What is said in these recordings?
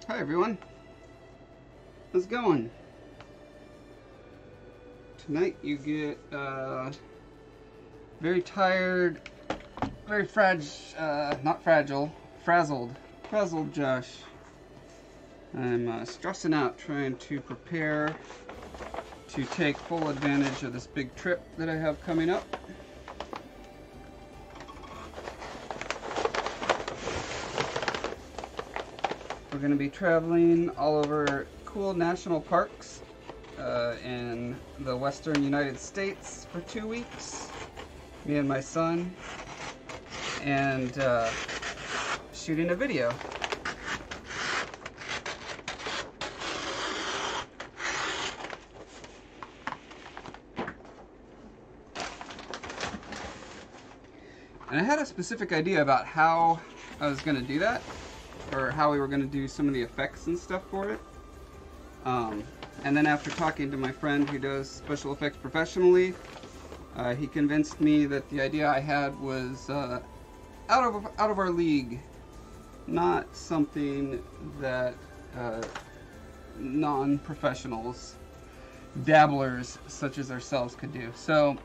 Hi everyone, how's it going? Tonight you get very tired, very frazzled Josh. I'm stressing out trying to prepare to take full advantage of this big trip that I have coming up. We're going to be traveling all over cool national parks in the western United States for 2 weeks, me and my son, and shooting a video. And I had a specific idea about how I was going to do that, or how we were going to do some of the effects and stuff for it. And then after talking to my friend who does special effects professionally, he convinced me that the idea I had was out of our league, not something that non-professionals, dabblers such as ourselves could do. So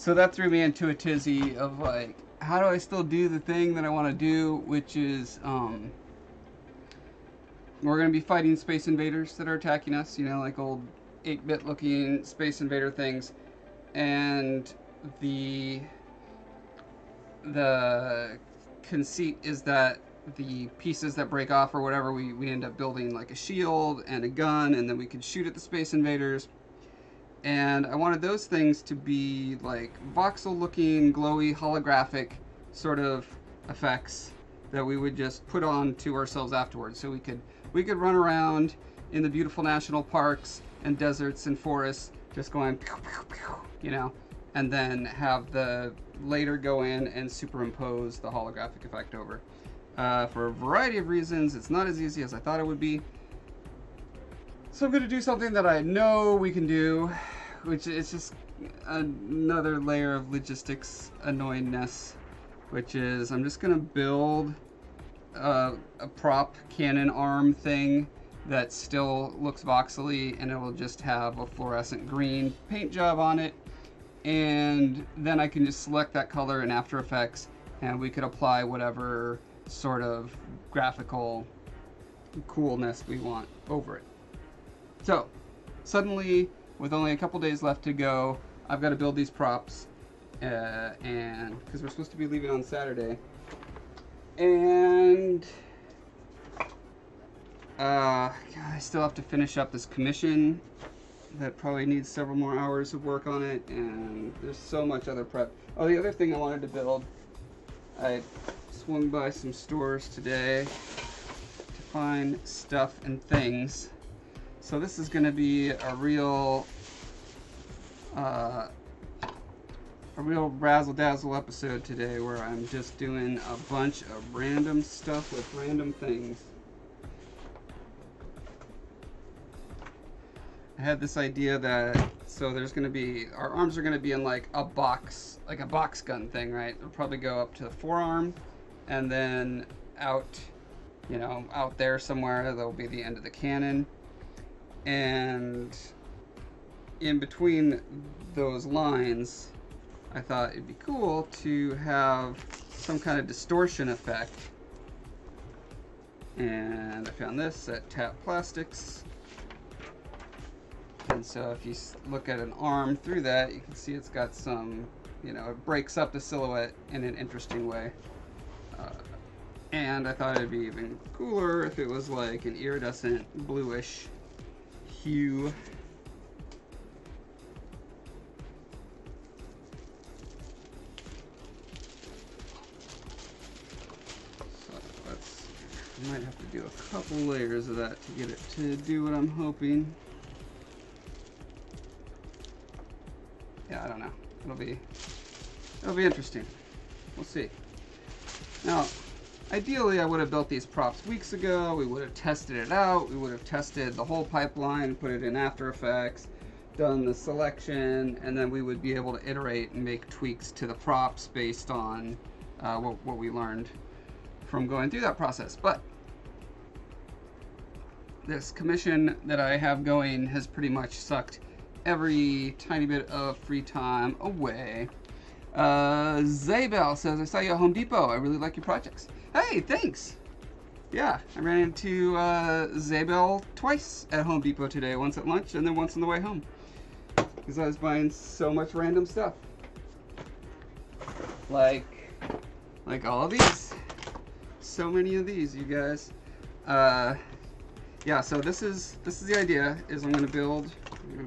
that threw me into a tizzy of like, how do I still do the thing that I want to do, which is we're going to be fighting space invaders that are attacking us, you know, like old 8-bit looking space invader things. And the conceit is that the pieces that break off or whatever, we end up building like a shield and a gun, and then we can shoot at the space invaders. And I wanted those things to be like voxel looking, glowy, holographic sort of effects that we would just put on to ourselves afterwards. So we could run around in the beautiful national parks and deserts and forests just going pew, pew, pew, you know, and then have the later go in and superimpose the holographic effect over. For a variety of reasons, it's not as easy as I thought it would be. So I'm going to do something that I know we can do, which is just another layer of logistics annoyingness, which is I'm just going to build a prop cannon arm thing that still looks voxely, and it will just have a fluorescent green paint job on it, and then I can just select that color in After Effects, and we could apply whatever sort of graphical coolness we want over it. So, suddenly, with only a couple days left to go, I've got to build these props, and because we're supposed to be leaving on Saturday, and I still have to finish up this commission that probably needs several more hours of work on it, and there's so much other prep. Oh, the other thing I wanted to build, I swung by some stores today to find stuff and things. So this is going to be a real razzle-dazzle episode today, where I'm just doing a bunch of random stuff with random things. I had this idea that, so there's going to be, our arms are going to be in like a box gun thing, right? It'll probably go up to the forearm, and then out, you know, out there somewhere, that'll be the end of the cannon. And in between those lines, I thought it'd be cool to have some kind of distortion effect. And I found this at Tap Plastics. And so if you look at an arm through that, you can see it's got some, you know, it breaks up the silhouette in an interesting way. And I thought it'd be even cooler if it was like an iridescent bluish hue. So I might have to do a couple layers of that to get it to do what I'm hoping. Yeah, I don't know. It'll be interesting. We'll see. Now, ideally, I would have built these props weeks ago. We would have tested it out. We would have tested the whole pipeline, put it in After Effects, done the selection, and then we would be able to iterate and make tweaks to the props based on what we learned from going through that process. But this commission that I have going has pretty much sucked every tiny bit of free time away. Zaybell says, I saw you at Home Depot. I really like your projects. Hey, thanks. Yeah, I ran into Zaybell twice at Home Depot today. Once at lunch and then once on the way home. Because I was buying so much random stuff. Like all of these. So many of these, you guys. Yeah, so this is the idea, is I'm gonna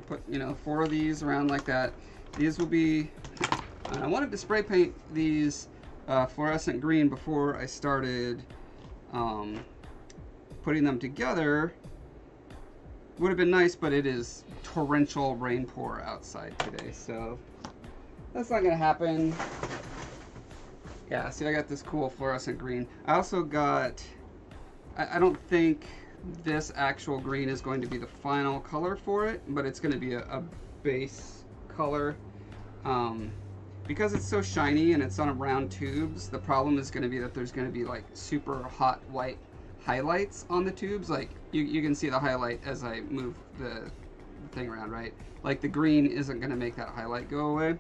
put, 4 of these around like that. These will be, I wanted to spray paint these fluorescent green before I started putting them together. Would have been nice, but it is torrential rain pour outside today, so that's not gonna happen. Yeah, see, I got this cool fluorescent green. I also got, I don't think this actual green is going to be the final color for it, but it's going to be a base color. Because it's so shiny and it's on round tubes, the problem is going to be that there's going to be like super hot white highlights on the tubes. Like you can see the highlight as I move the thing around, right? Like the green isn't going to make that highlight go away.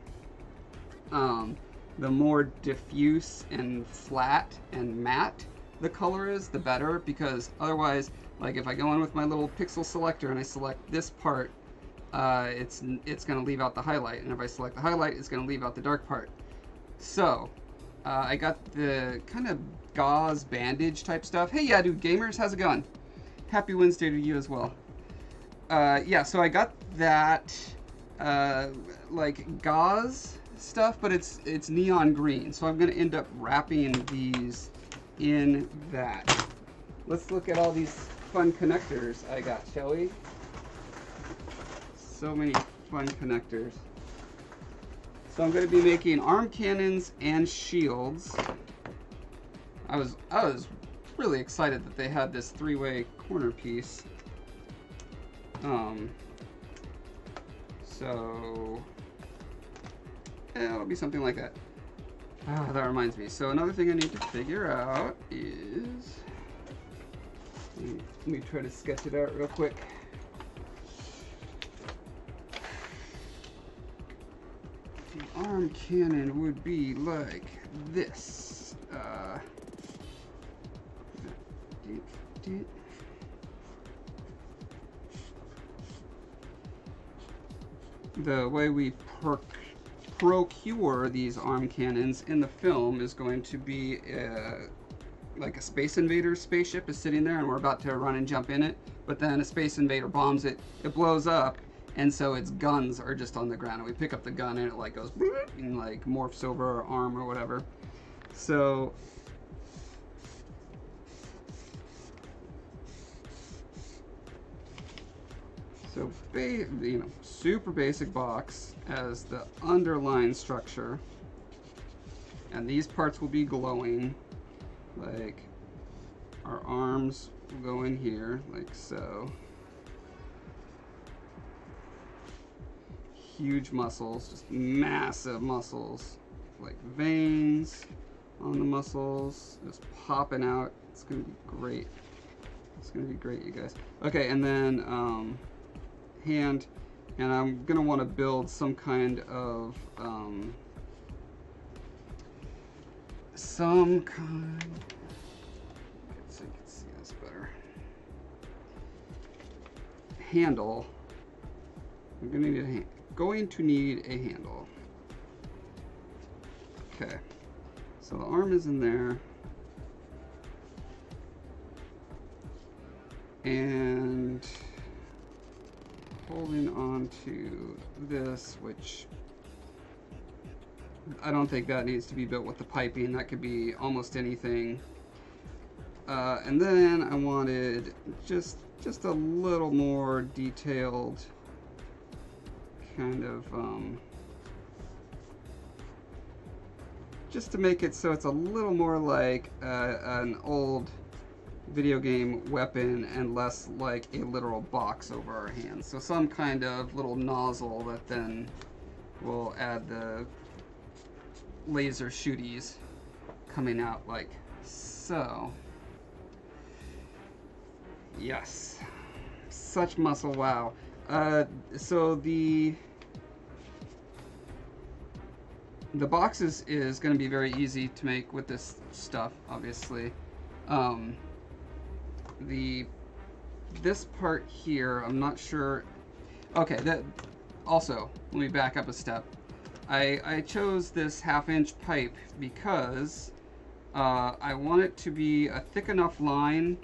The more diffuse and flat and matte the color is, the better, because otherwise, like if I go in with my little pixel selector and I select this part, it's going to leave out the highlight, and if I select the highlight, it's going to leave out the dark part. So I got the kind of gauze bandage type stuff. Hey, yeah, dude, gamers, how's it going? Happy Wednesday to you as well. Yeah, so I got that like gauze stuff, but it's neon green, so I'm going to end up wrapping these in that. Let's look at all these fun connectors I got, shall we? So many fun connectors. So I'm going to be making arm cannons and shields. I was really excited that they had this 3-way corner piece. So yeah, it'll be something like that. That reminds me. So another thing I need to figure out is, let me try to sketch it out real quick. The arm cannon would be like this. The way we procure these arm cannons in the film is going to be like a Space Invader spaceship is sitting there and we're about to run and jump in it, but then a Space Invader bombs it, it blows up, and so its guns are just on the ground, and we pick up the gun and it like goes and like morphs over our arm or whatever. So super basic box as the underlying structure, and these parts will be glowing. Like our arms will go in here like so. Huge muscles, just massive muscles, like veins on the muscles just popping out. It's gonna be great. It's gonna be great, you guys. Okay, and then hand, and I'm gonna want to build some kind of so you can see this better. Handle. I'm going to need a handle. Okay, so the arm is in there, and holding on to this, which I don't think that needs to be built with the piping. That could be almost anything. And then I wanted just a little more detailed kind of just to make it so it's a little more like an old video game weapon and less like a literal box over our hands. So some kind of little nozzle that then will add the laser shooties coming out like so. so, yes, such muscle, wow. So the box is going to be very easy to make with this stuff, obviously. This part here, I'm not sure. Okay, also, let me back up a step. I chose this 1/2-inch pipe because I want it to be a thick enough line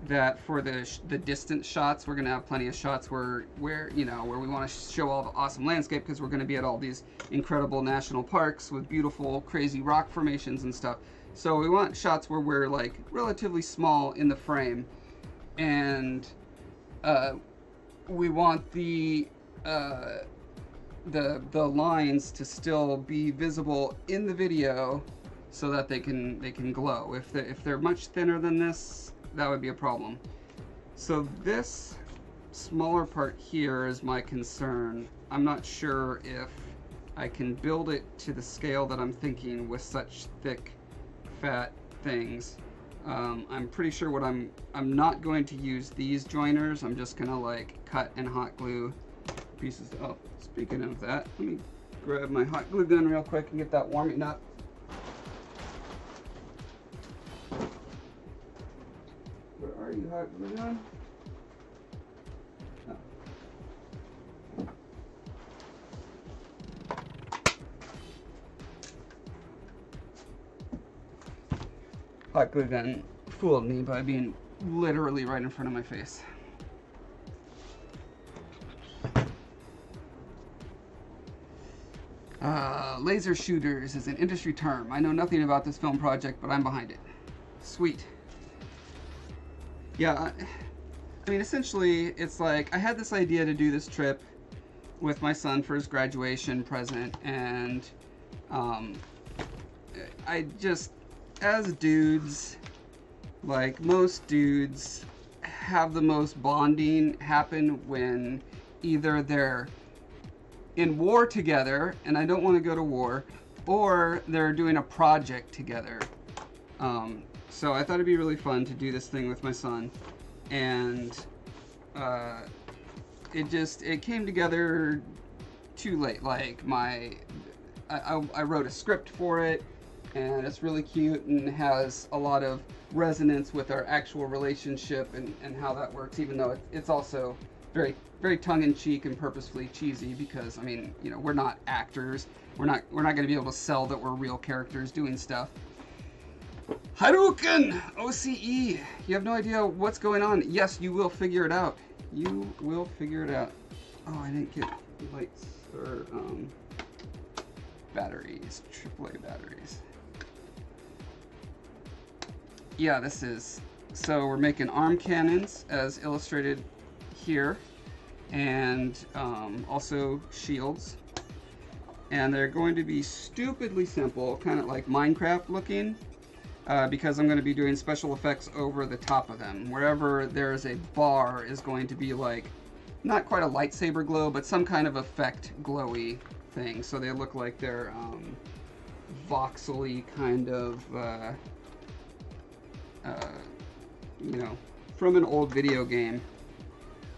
that for the distant shots, we're gonna have plenty of shots where we want to show all the awesome landscape, because we're gonna be at all these incredible national parks with beautiful, crazy rock formations and stuff. So we want shots where we're like relatively small in the frame, and we want the lines to still be visible in the video, so that they can glow. If they're much thinner than this, that would be a problem. So this smaller part here is my concern. I'm not sure if I can build it to the scale that I'm thinking with such thick, fat things. I'm pretty sure what I'm not going to use these joiners. I'm just gonna like cut and hot glue pieces. Oh, speaking of that, let me grab my hot glue gun real quick and get that warming up. Where are you, hot glue gun? Oh. Hot glue gun fooled me by being literally right in front of my face. Laser shooters is an industry term. I know nothing about this film project, but I'm behind it. Sweet. Yeah, I mean, essentially, it's like I had this idea to do this trip with my son for his graduation present, and I just, as dudes, like most dudes, have the most bonding happen when either they're in war together, and I don't want to go to war, or they're doing a project together. So I thought it'd be really fun to do this thing with my son, and it came together too late. Like I wrote a script for it, and it's really cute and has a lot of resonance with our actual relationship and how that works, even though it's also very, very tongue-in-cheek and purposefully cheesy, because I mean, you know, we're not actors. We're not going to be able to sell that we're real characters doing stuff. Hadouken! OCE! You have no idea what's going on. Yes, you will figure it out. You will figure it out. Oh, I didn't get lights or batteries. AAA batteries. Yeah, this is. So we're making arm cannons as illustrated here, and also shields. And they're going to be stupidly simple, kind of like Minecraft looking, because I'm going to be doing special effects over the top of them. Wherever there's a bar is going to be like, not quite a lightsaber glow, but some kind of effect glowy thing. So they look like they're voxely kind of, you know, from an old video game.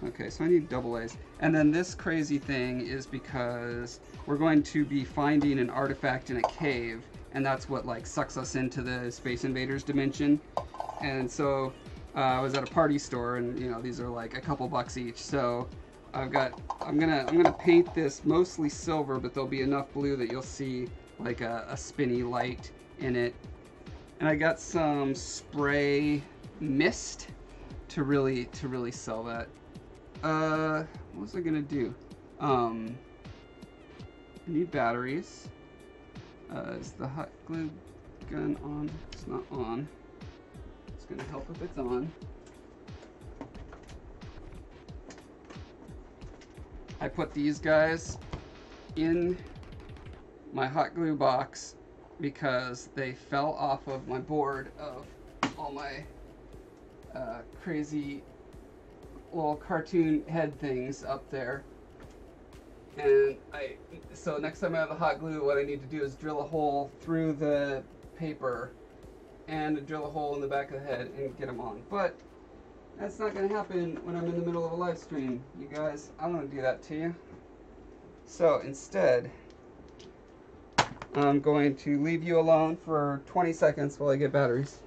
Okay, so I need double A's. And then this crazy thing is because we're going to be finding an artifact in a cave, and that's what like sucks us into the Space Invaders dimension. And so I was at a party store, and you know, these are like a couple bucks each. So I'm gonna paint this mostly silver, but there'll be enough blue that you'll see like a spinny light in it. And I got some spray mist to really sell that. What was I gonna do? I need batteries. Is the hot glue gun on? It's not on. It's gonna help if it's on. I put these guys in my hot glue box because they fell off of my board of all my crazy little cartoon head things up there. And so next time I have the hot glue, what I need to do is drill a hole through the paper and drill a hole in the back of the head and get them on. But that's not going to happen when I'm in the middle of a live stream, you guys. I don't want to do that to you. So instead, I'm going to leave you alone for 20 seconds while I get batteries.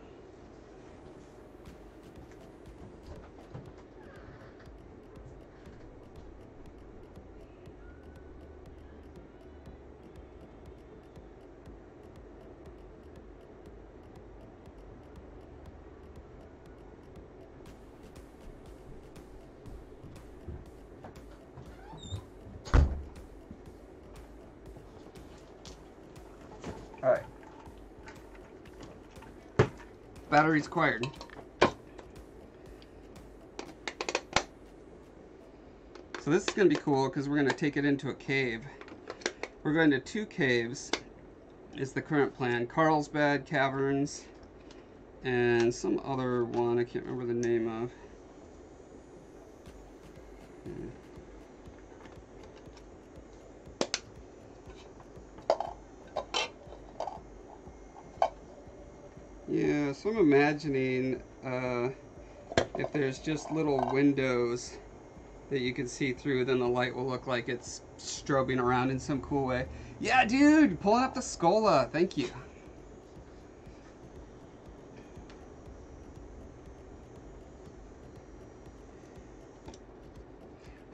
Alright. Batteries acquired. So this is going to be cool because we're going to take it into a cave. We're going to 2 caves is the current plan. Carlsbad Caverns and some other one I can't remember the name of. Yeah, so I'm imagining if there's just little windows that you can see through, then the light will look like it's strobing around in some cool way. Yeah, dude, pulling up the Scola. Thank you.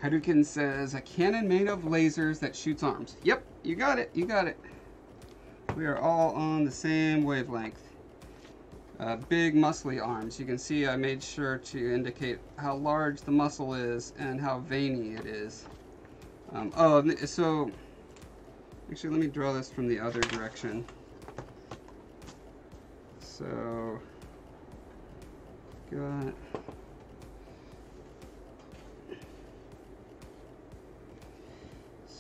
Hadouken says, a cannon made of lasers that shoots arms. Yep, you got it, you got it. We are all on the same wavelength. Big muscly arms. You can see I made sure to indicate how large the muscle is and how veiny it is. So actually let me draw this from the other direction. So got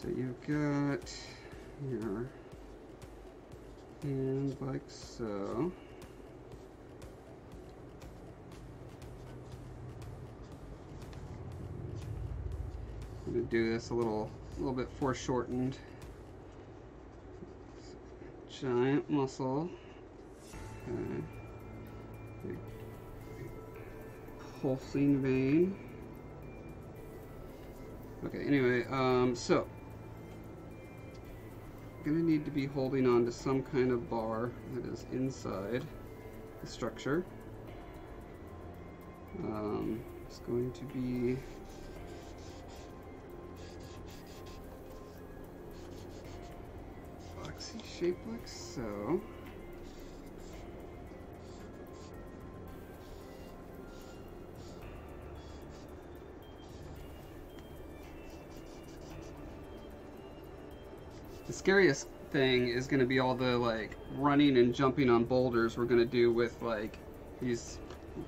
you've got your hand like so. I'm going to do this a little bit foreshortened. Giant muscle. Okay. Big pulsing vein. Okay, anyway, so I'm going to need to be holding on to some kind of bar that is inside the structure. It's going to be shape like so. The scariest thing is going to be all the like running and jumping on boulders we're going to do with like these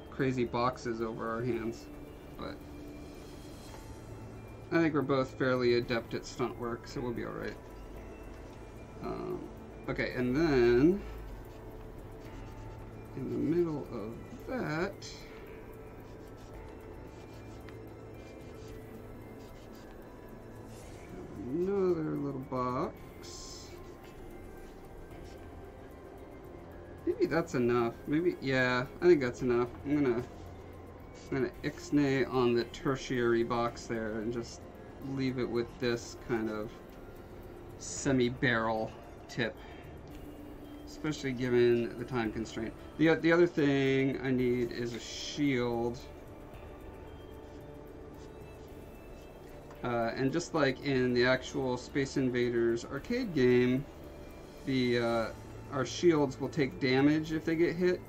crazy boxes over our hands. But I think we're both fairly adept at stunt work, so we'll be alright. Okay, and then in the middle of that, another little box. Maybe that's enough. Maybe, yeah, I think that's enough. I'm gonna ixnay on the tertiary box there and just leave it with this kind of semi-barrel tip, especially given the time constraint. The other thing I need is a shield. And just like in the actual Space Invaders arcade game, our shields will take damage if they get hit.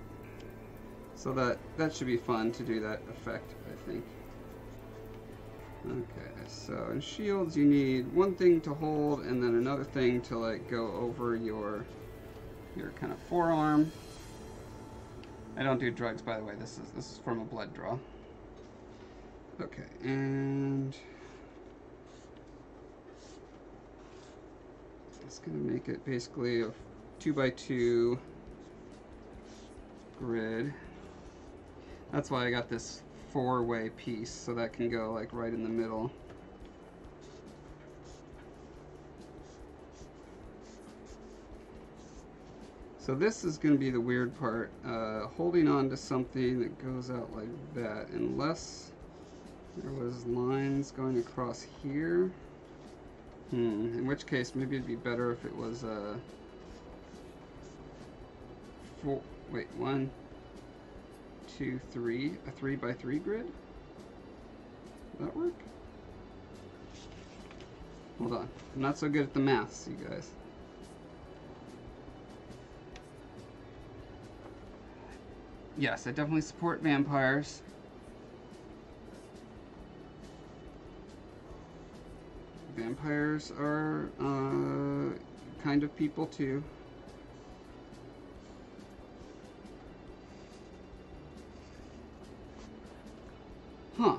So that should be fun to do that effect, I think. Okay, so in shields you need one thing to hold and then another thing to like go over your kind of forearm. I don't do drugs, by the way. This is from a blood draw. Okay, and it's gonna make it basically a 2x2 grid. That's why I got this 4-way piece, so that can go like right in the middle. So this is going to be the weird part, holding on to something that goes out like that, unless there was lines going across here. In which case maybe it'd be better if it was a one, two, three, a 3x3 grid. Does that work? Hold on, I'm not so good at the maths, you guys. Yes, I definitely support vampires. Vampires are kind of people too. Huh.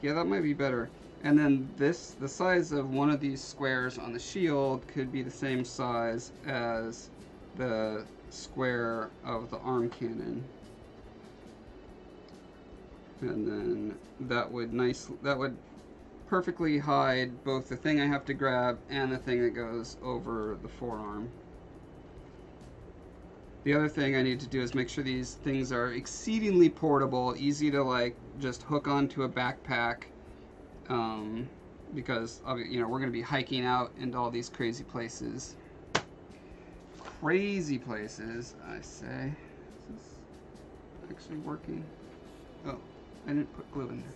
Yeah, that might be better. And then this, the size of one of these squares on the shield could be the same size as the square of the arm cannon. And then that would perfectly hide both the thing I have to grab and the thing that goes over the forearm. The other thing I need to do is make sure these things are exceedingly portable, easy to like just hook onto a backpack, because you know we're going to be hiking out into all these crazy places. Crazy places, I say. Is this actually working? Oh, I didn't put glue in there.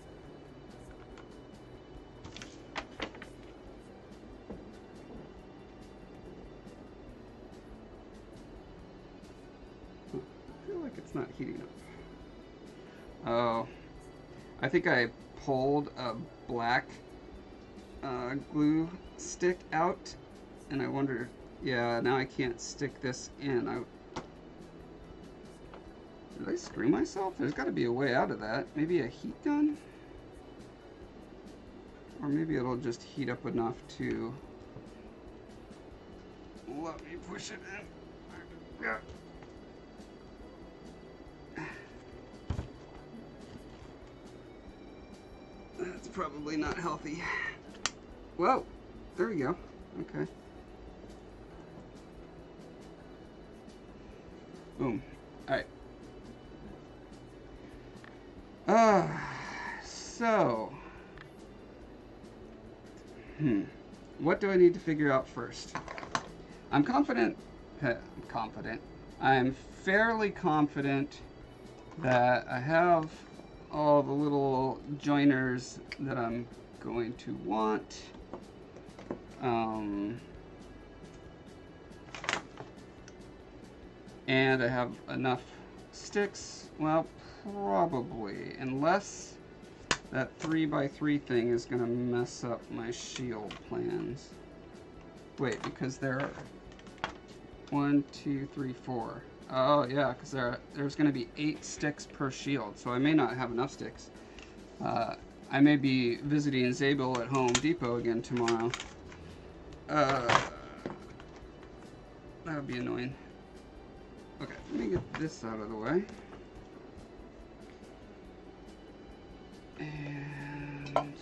It's not heating up. Oh, I think I pulled a black glue stick out, and I wonder, yeah, now I can't stick this in. Did I screw myself? There's got to be a way out of that. Maybe a heat gun? Or maybe it'll just heat up enough to let me push it in. Yeah. That's probably not healthy. Whoa, there we go. Okay. Boom. All right. So, what do I need to figure out first? I'm confident. I'm fairly confident that I have all the little joiners that I'm going to want. And I have enough sticks. Well, probably, unless that 3x3 thing is going to mess up my shield plans. Wait, because there are 1, 2, 3, 4. Oh yeah, because there's going to be 8 sticks per shield, so I may not have enough sticks. I may be visiting Zabel at Home Depot again tomorrow. That would be annoying. Okay, let me get this out of the way. And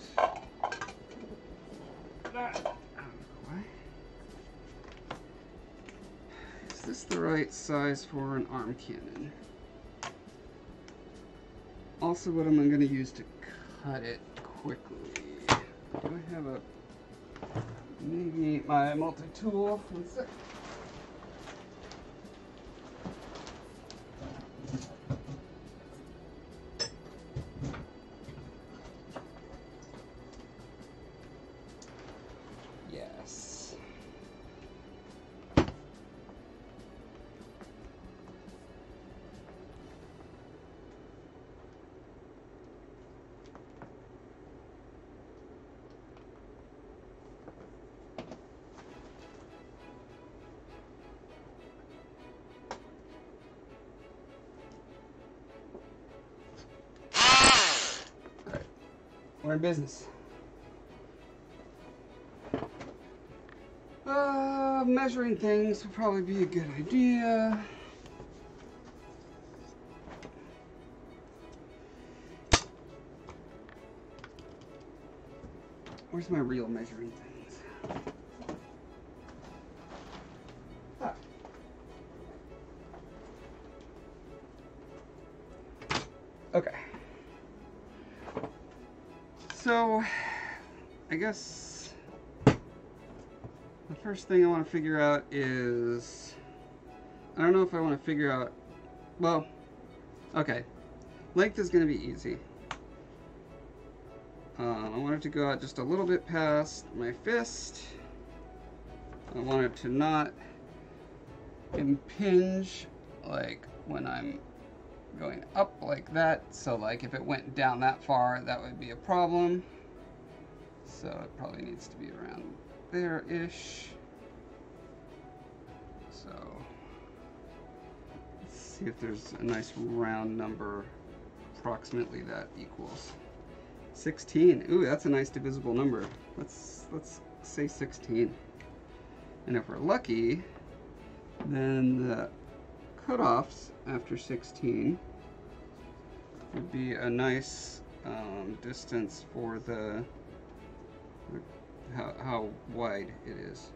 that out of the way. Is this the right size for an arm cannon? Also, what am I going to use to cut it quickly? Do I have maybe my multi-tool? One sec. Yes. We're in business. Measuring things would probably be a good idea. Where's my real measuring things? Ah. Okay. So, I guess the first thing I want to figure out is, I don't know if I want to figure out, well, okay. Length is going to be easy. I want it to go out just a little bit past my fist. I want it to not impinge like when I'm going up like that. So like if it went down that far, that would be a problem. So it probably needs to be around there-ish. So let's see if there's a nice round number approximately that equals 16. Ooh, that's a nice divisible number. Let's say 16. And if we're lucky, then the cutoffs after 16 would be a nice distance for the how wide it is.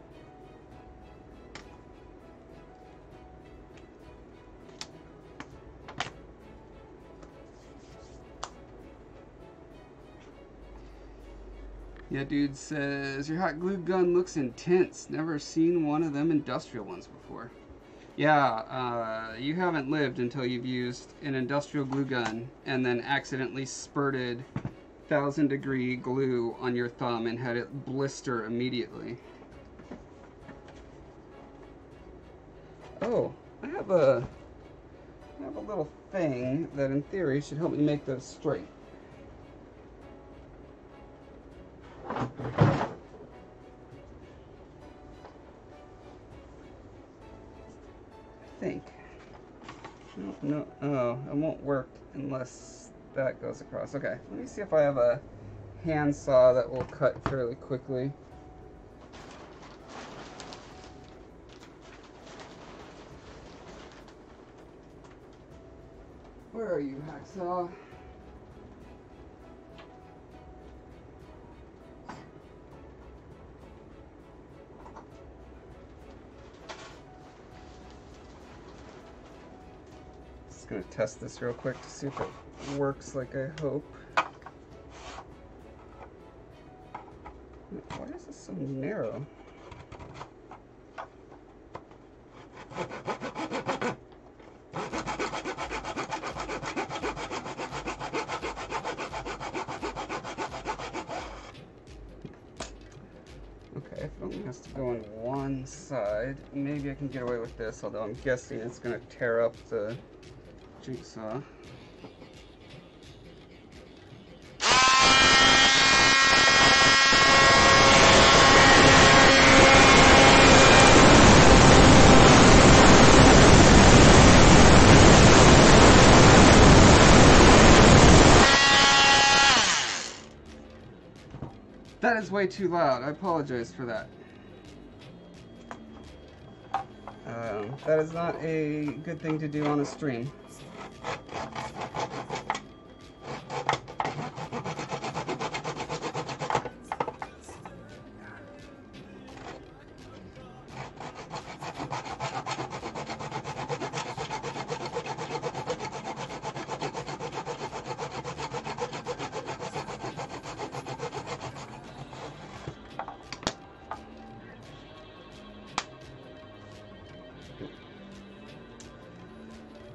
Yeah, dude says, your hot glue gun looks intense. Never seen one of them industrial ones before. Yeah, you haven't lived until you've used an industrial glue gun and then accidentally spurted 1,000-degree glue on your thumb and had it blister immediately. Oh, I have a little thing that in theory should help me make those straight. Think. No, oh, it won't work unless that goes across. Okay, let me see if I have a handsaw that will cut fairly quickly. Where are you, hacksaw? Going to test this real quick to see if it works like I hope. Why is this so narrow? Okay, if it only has to go on one side, maybe I can get away with this, although I'm guessing it's going to tear up the jigsaw. That is way too loud. I apologize for that. That is not a good thing to do on a stream.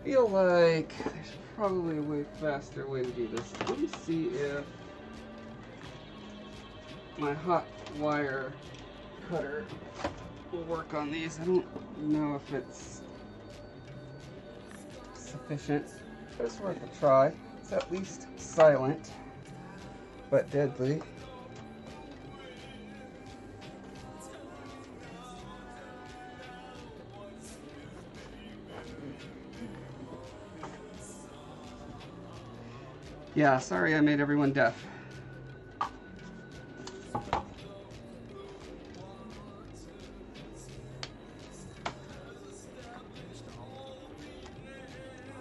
Feel like there's probably a way faster way to do this. Let me see if my hot wire cutter will work on these. I don't know if it's sufficient, but it's worth a try. It's at least silent, but deadly. Yeah, sorry I made everyone deaf.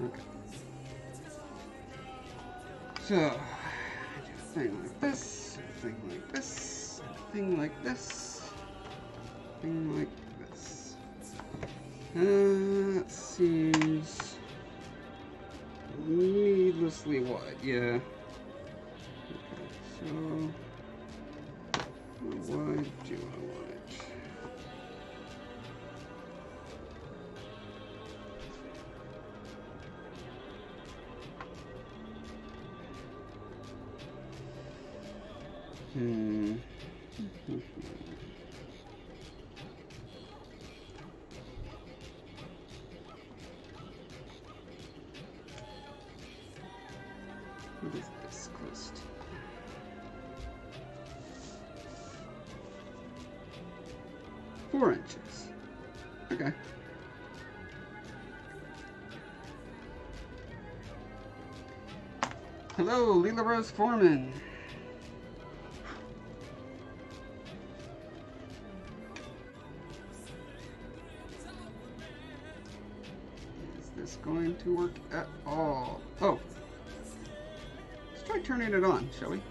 Okay. So, I do a thing like this, a thing like this, a thing like this, a thing like this. That seems needless ridiculously wide. Yeah. Okay, so how wide do I want it? What is this close to? 4 inches. Okay. Hello, Leela Rose Foreman. Is this going to work at all? Oh. Let's try turning it on, shall we?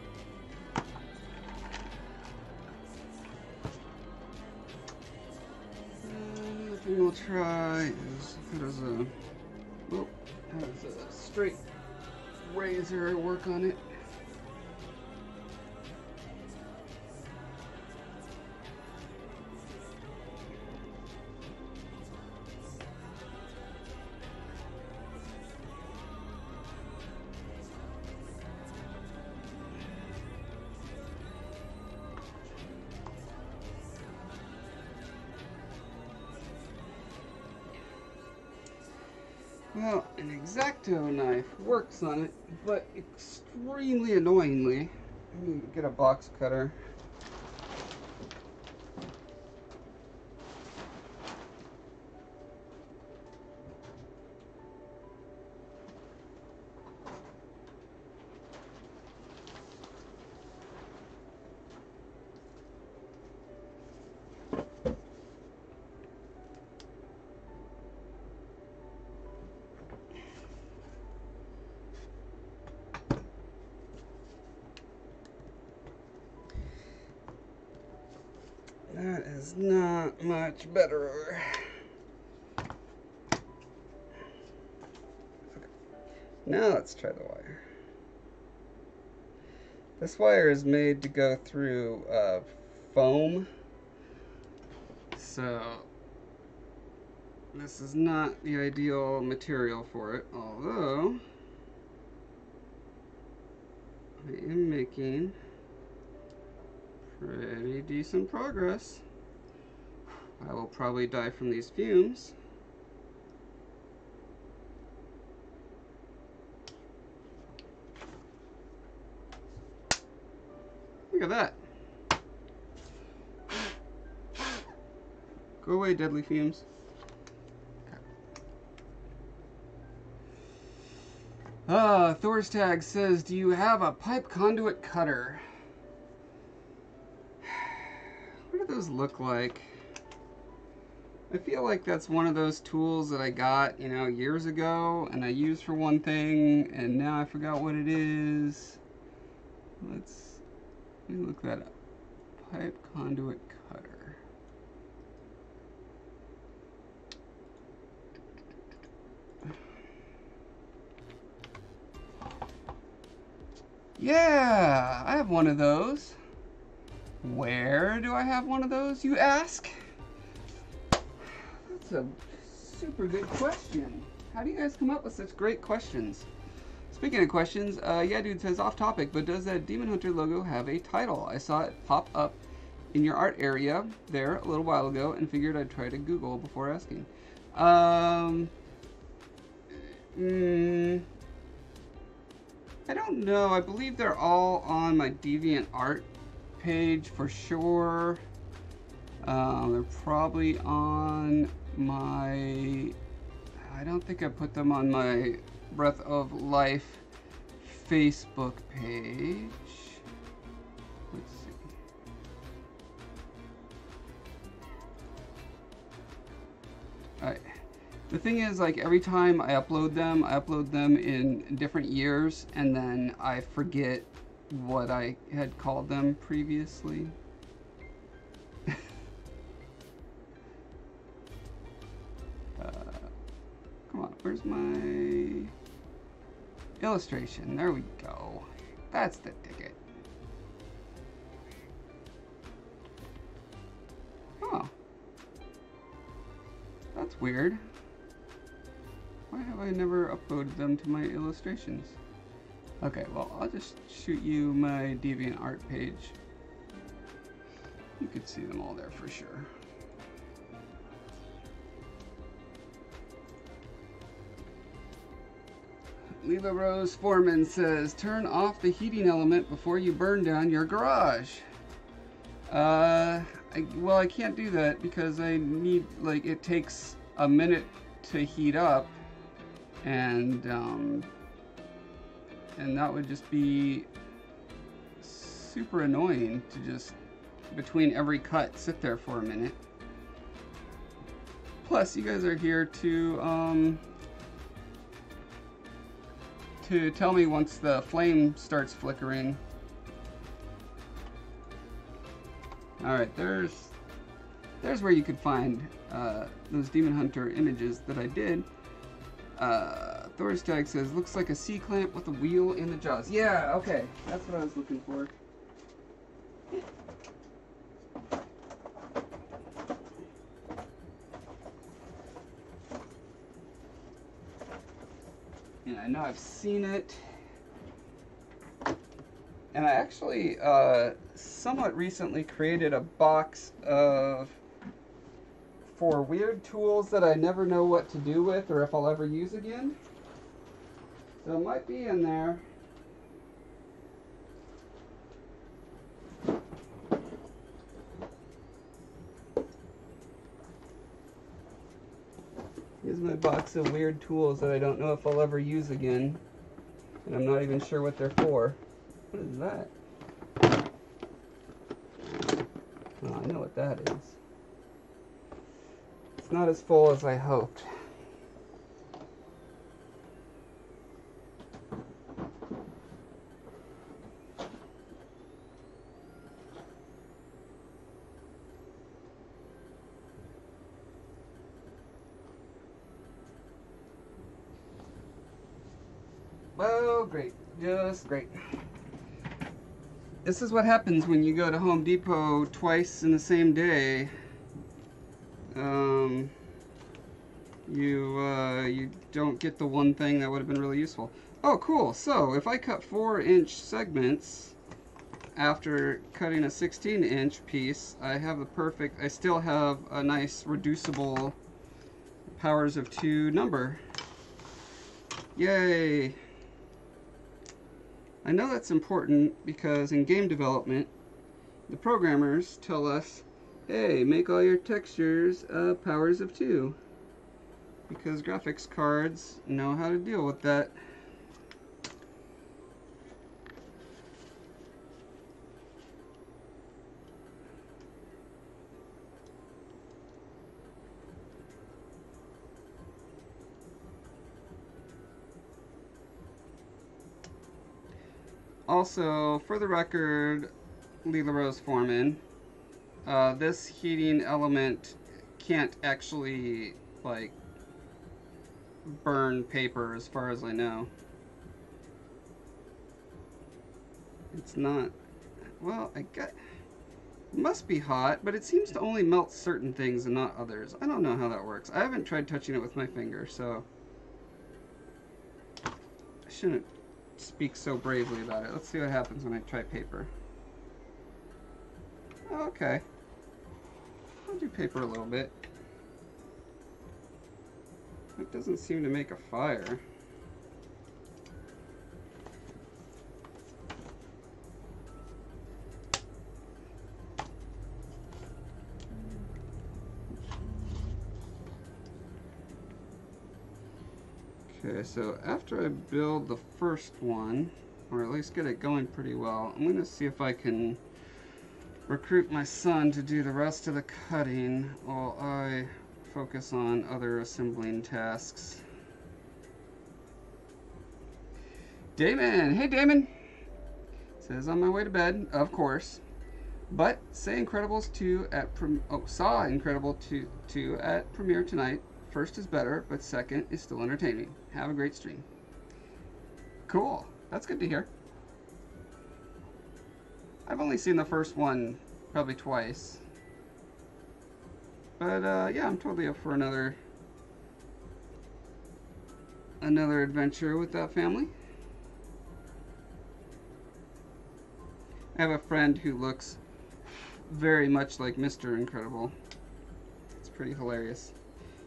The thing we'll try is if it has a, oh, has a straight razor work on it. Well, an X-Acto knife works on it, but extremely annoyingly. Let me get a box cutter. That is not much better. Okay. Now let's try the wire. This wire is made to go through foam, so this is not the ideal material for it, although I am making pretty decent progress. I will probably die from these fumes. Look at that. Go away, deadly fumes. Okay. Thor's Tag says, do you have a pipe conduit cutter? What do those look like? I feel like that's one of those tools that I got, you know, years ago, and I used for one thing, and now I forgot what it is. Let me look that up. Pipe conduit cutter. Yeah, I have one of those. Where do I have one of those, you ask? That's a super good question. How do you guys come up with such great questions? Speaking of questions, yeah, dude says off topic, but does that Demon Hunter logo have a title? I saw it pop up in your art area there a little while ago and figured I'd try to Google before asking. I don't know. I believe they're all on my DeviantArt page for sure. They're probably on my... I don't think I put them on my Breath of Life Facebook page. Let's see. The thing is, like, every time I upload them in different years, and then I forget what I had called them previously. Come on, where's my Illustration. There we go. That's the ticket. Oh. That's weird. Why have I never uploaded them to my illustrations? Okay, well, I'll just shoot you my DeviantArt page. You could see them all there for sure. Leela Rose Foreman says, turn off the heating element before you burn down your garage. Well, I can't do that because I need, like, it takes a minute to heat up, and that would just be super annoying to just, between every cut, sit there for a minute. Plus, you guys are here to tell me once the flame starts flickering. Alright, there's where you could find those Demon Hunter images that I did. Thorstag says, looks like a C-clamp with a wheel in the jaws. Yeah, okay, that's what I was looking for. And I know I've seen it. And I actually somewhat recently created a box for weird tools that I never know what to do with or if I'll ever use again. So it might be in there. Here's my box of weird tools that I don't know if I'll ever use again. And I'm not even sure what they're for. What is that? Oh, I know what that is. It's not as full as I hoped. Oh, great. Just great. This is what happens when you go to Home Depot twice in the same day. You don't get the one thing that would have been really useful. Oh, cool. So, if I cut 4-inch segments after cutting a 16-inch piece, I have the perfect, I still have a nice reducible powers of 2 number. Yay! I know that's important because in game development, the programmers tell us, hey, make all your textures powers of 2. Because graphics cards know how to deal with that. Also, for the record, Leela Rose Foreman, this heating element can't actually, like, burn paper as far as I know. It's not, well, I get, it must be hot, but it seems to only melt certain things and not others. I don't know how that works. I haven't tried touching it with my finger, so I shouldn't speak so bravely about it. Let's see what happens when I try paper. Okay. I'll do paper a little bit. It doesn't seem to make a fire. Okay, so after I build the first one, or at least get it going pretty well, I'm going to see if I can recruit my son to do the rest of the cutting while I focus on other assembling tasks. Damon! Hey Damon! Says on my way to bed, of course. But say Incredibles 2 at saw Incredible 2 at premiere tonight. First is better, but second is still entertaining. Have a great stream. Cool. That's good to hear. I've only seen the first one probably twice. But yeah, I'm totally up for another adventure with that family. I have a friend who looks very much like Mr. Incredible. It's pretty hilarious.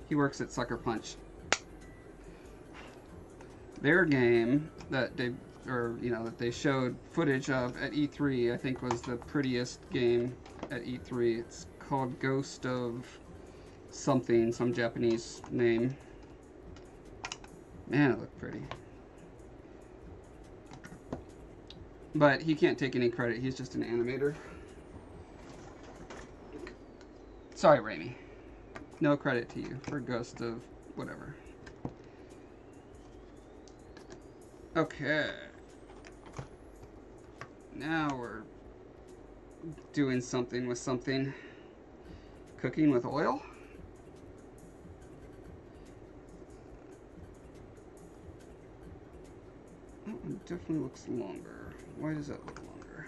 He works at Sucker Punch. Their game that they showed footage of at E3, I think was the prettiest game at E3. It's called Ghost of something, some Japanese name. Man, it looked pretty. But he can't take any credit. He's just an animator. Sorry, Raimi. No credit to you for Ghost of whatever. Okay. Now we're doing something with something. Cooking with oil. That one definitely looks longer. Why does that look longer?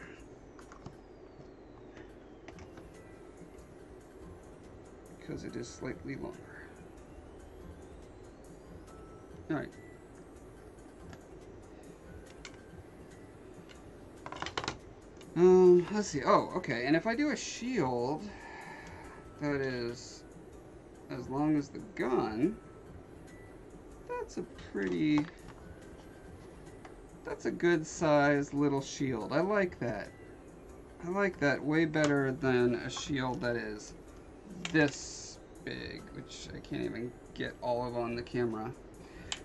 Because it is slightly longer. Alright. Let's see. Oh, okay. And if I do a shield that is as long as the gun, that's a good sized little shield. I like that. I like that way better than a shield that is this big, which I can't even get all of on the camera.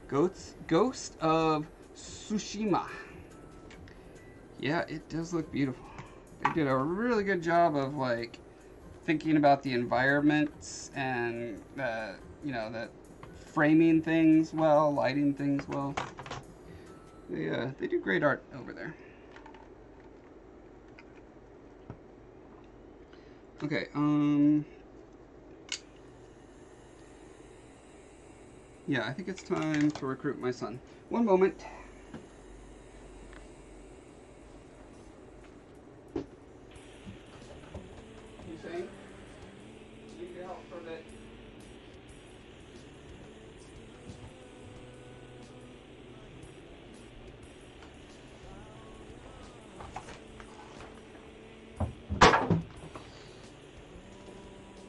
Ghost of Tsushima. Yeah, it does look beautiful. They did a really good job of like thinking about the environments and that framing things well, lighting things well. They do great art over there. Okay, yeah, I think it's time to recruit my son. One moment.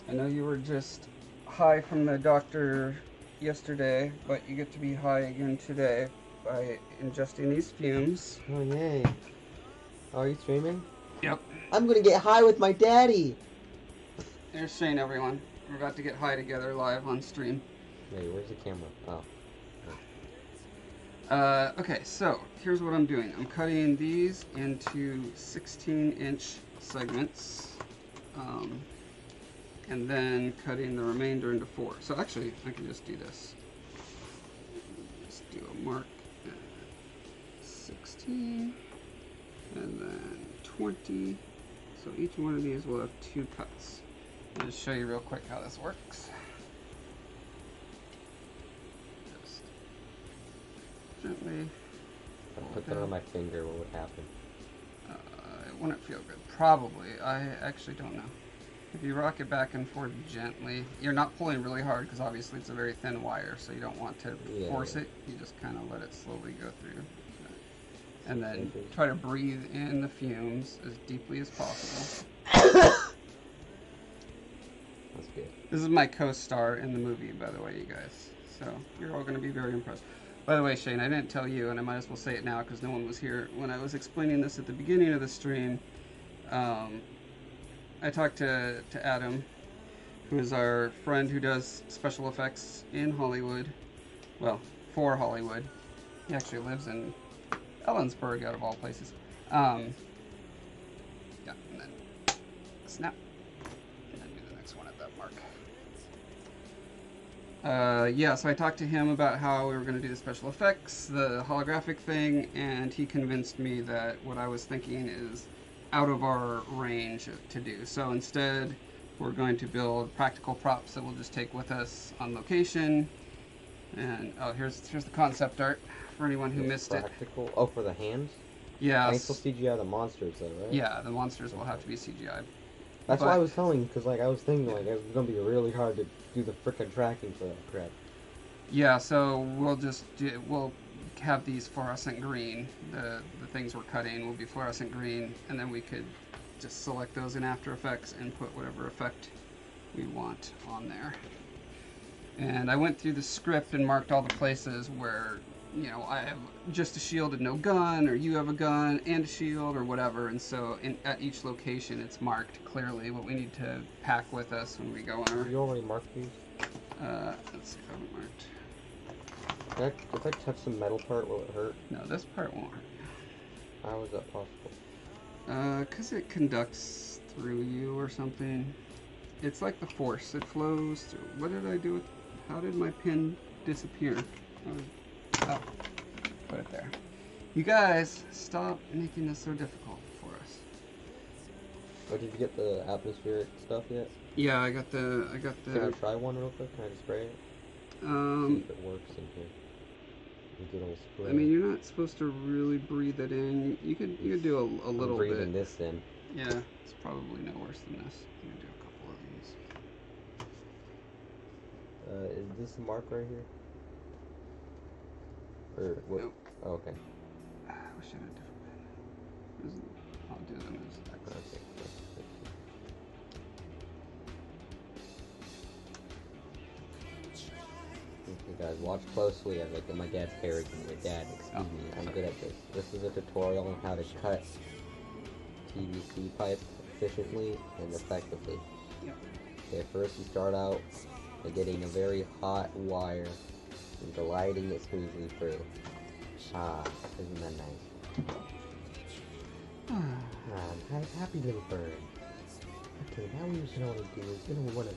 I know you were just high from the doctor yesterday, but you get to be high again today by ingesting these fumes. Oh, yay. Oh, are you streaming? Yep. I'm gonna get high with my daddy! There's Shane, everyone. We're about to get high together live on stream. Wait, where's the camera? Oh. Okay, so here's what I'm doing. I'm cutting these into 16-inch segments. And then cutting the remainder into 4. So actually, I can just do this. Just do a mark at 16, and then 20. So each one of these will have 2 cuts. I'll just show you real quick how this works. Just gently. If I put that on my finger, what would happen? It wouldn't feel good. Probably. I actually don't know. If you rock it back and forth gently, you're not pulling really hard because obviously it's a very thin wire, so you don't want to force it. You just kind of let it slowly go through. And then try to breathe in the fumes as deeply as possible. That's good. This is my co-star in the movie, by the way, you guys. So you're all going to be very impressed. By the way, Shane, I didn't tell you, and I might as well say it now because no one was here when I was explaining this at the beginning of the stream. I talked to Adam, who is our friend who does special effects in Hollywood. Well, for Hollywood. He actually lives in Ellensburg, out of all places. Yeah, and then snap. And then do the next one at that mark. Yeah, so I talked to him about how we were going to do the special effects, the holographic thing, and he convinced me that what I was thinking is out of our range to do. So instead, we're going to build practical props that we'll just take with us on location, And oh, here's the concept art for anyone who It's missed it. practical. Oh, for the hands? Yeah, I can still CGI the monsters though, right? yeah, the monsters will Okay. have to be CGI. That's why I But was telling you, because like I was thinking like it was gonna be really hard to do the frickin' tracking for that crap. yeah, so we'll have these fluorescent green. The things we're cutting will be fluorescent green, and then we could just select those in After Effects and put whatever effect we want on there. And I went through the script and marked all the places where, you know, I have just a shield and no gun, or you have a gun and a shield, or whatever. And so at each location, it's marked clearly what we need to pack with us when we go on our. You already marked these? Let's see if I haven't marked. If I touch the metal part, will it hurt? No, this part won't hurt. How is that possible? 'Cause it conducts through you or something. It's like the force. It flows through. What did I do with... How did my pin disappear? Oh, put it there. You guys, stop making this so difficult for us. Oh, did you get the atmospheric stuff yet? Yeah, I got the... Can I try one real quick? Can I just spray it? See if it works in here. A good old spray. I mean, you're not supposed to really breathe it in. You could do a little bit. I'm breathing this in. Yeah, it's probably no worse than this. I'm gonna do a couple of these. Is this the mark right here? Or what? Nope. Oh, okay. I wish I had a different pen. I'll do them as X. Okay. Okay, guys, watch closely as I get my dad's carriage and my dad. Excuse me, I'm good at this. This is a tutorial on how to cut PVC pipe efficiently and effectively. Yep. Okay, first you start out by getting a very hot wire and gliding it smoothly through. Ah, isn't that nice? Happy little bird. Okay, now what you're gonna want to do is you're gonna wanna